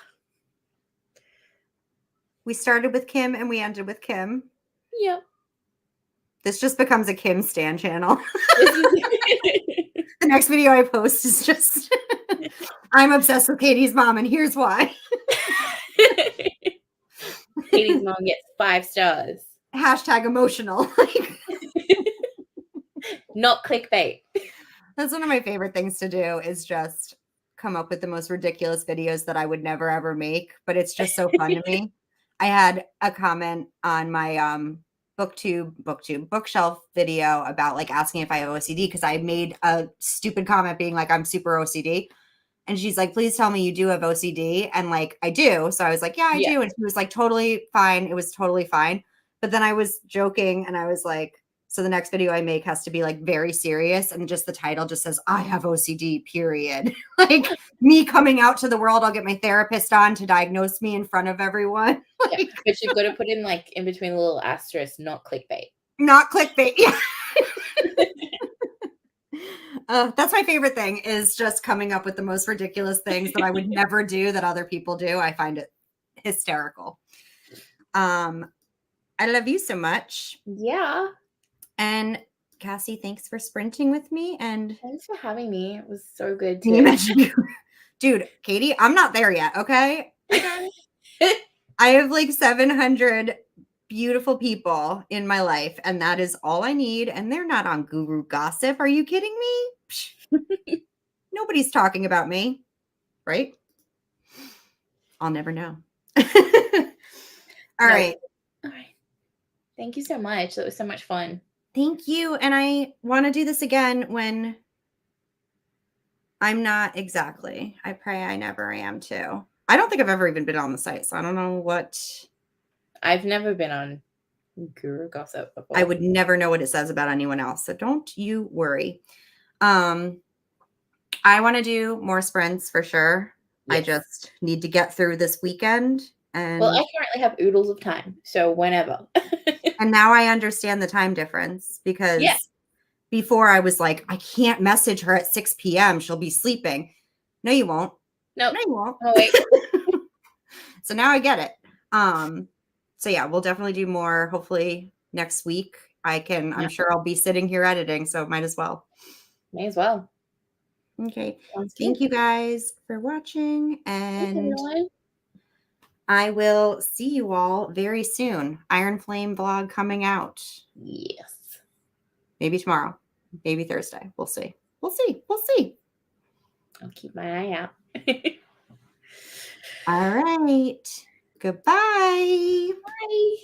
We started with Kim and we ended with Kim. Yep. This just becomes a Kim Stan channel. This is The next video I post is just I'm obsessed with Katie's mom and here's why. Katie's mom gets 5 stars. Hashtag emotional. Not clickbait. That's one of my favorite things to do is just come up with the most ridiculous videos that I would never ever make, but it's just so fun to me. I had a comment on my bookshelf video about like asking if I have OCD because I made a stupid comment being like I'm super OCD. And she's like, please tell me you do have OCD. And like, I do. So I was like, yeah, I do. And she was like, totally fine. It was totally fine. But then I was joking and I was like, so the next video I make has to be like very serious. And just the title just says, I have OCD, period. Like me coming out to the world, I'll get my therapist on to diagnose me in front of everyone. Yeah, but you've got to put in like in between the little asterisk, not clickbait. Not clickbait. Yeah. That's my favorite thing is just coming up with the most ridiculous things that I would never do that other people do. I find it hysterical. I love you so much. Yeah. And Cassie, thanks for sprinting with me. And Thanks for having me. It was so good can you to imagine? Dude, Katie, I'm not there yet. Okay. I have like 700 beautiful people in my life, and that is all I need. And they're not on Guru Gossip. Are you kidding me? Nobody's talking about me, right? I'll never know. All right. All right. Thank you so much. That was so much fun. Thank you. And I want to do this again when I'm not exactly. I pray I never am too. I don't think I've ever even been on the site, so I don't know what. I've never been on Guru Gossip before. I would never know what it says about anyone else, so don't you worry. I want to do more sprints for sure. Yes. I just need to get through this weekend. And well, I currently have oodles of time, so whenever. And now I understand the time difference because before I was like, I can't message her at 6 p.m. She'll be sleeping. No, you won't. Nope. No, you won't. Oh, wait. So now I get it. So yeah, we'll definitely do more. Hopefully next week I'm sure I'll be sitting here editing. So might as well. May as well. Okay. Thank you guys for watching. And I will see you all very soon. Iron Flame vlog coming out. Yes. Maybe tomorrow. Maybe Thursday. We'll see. We'll see. We'll see. I'll keep my eye out. All right. Goodbye. Bye.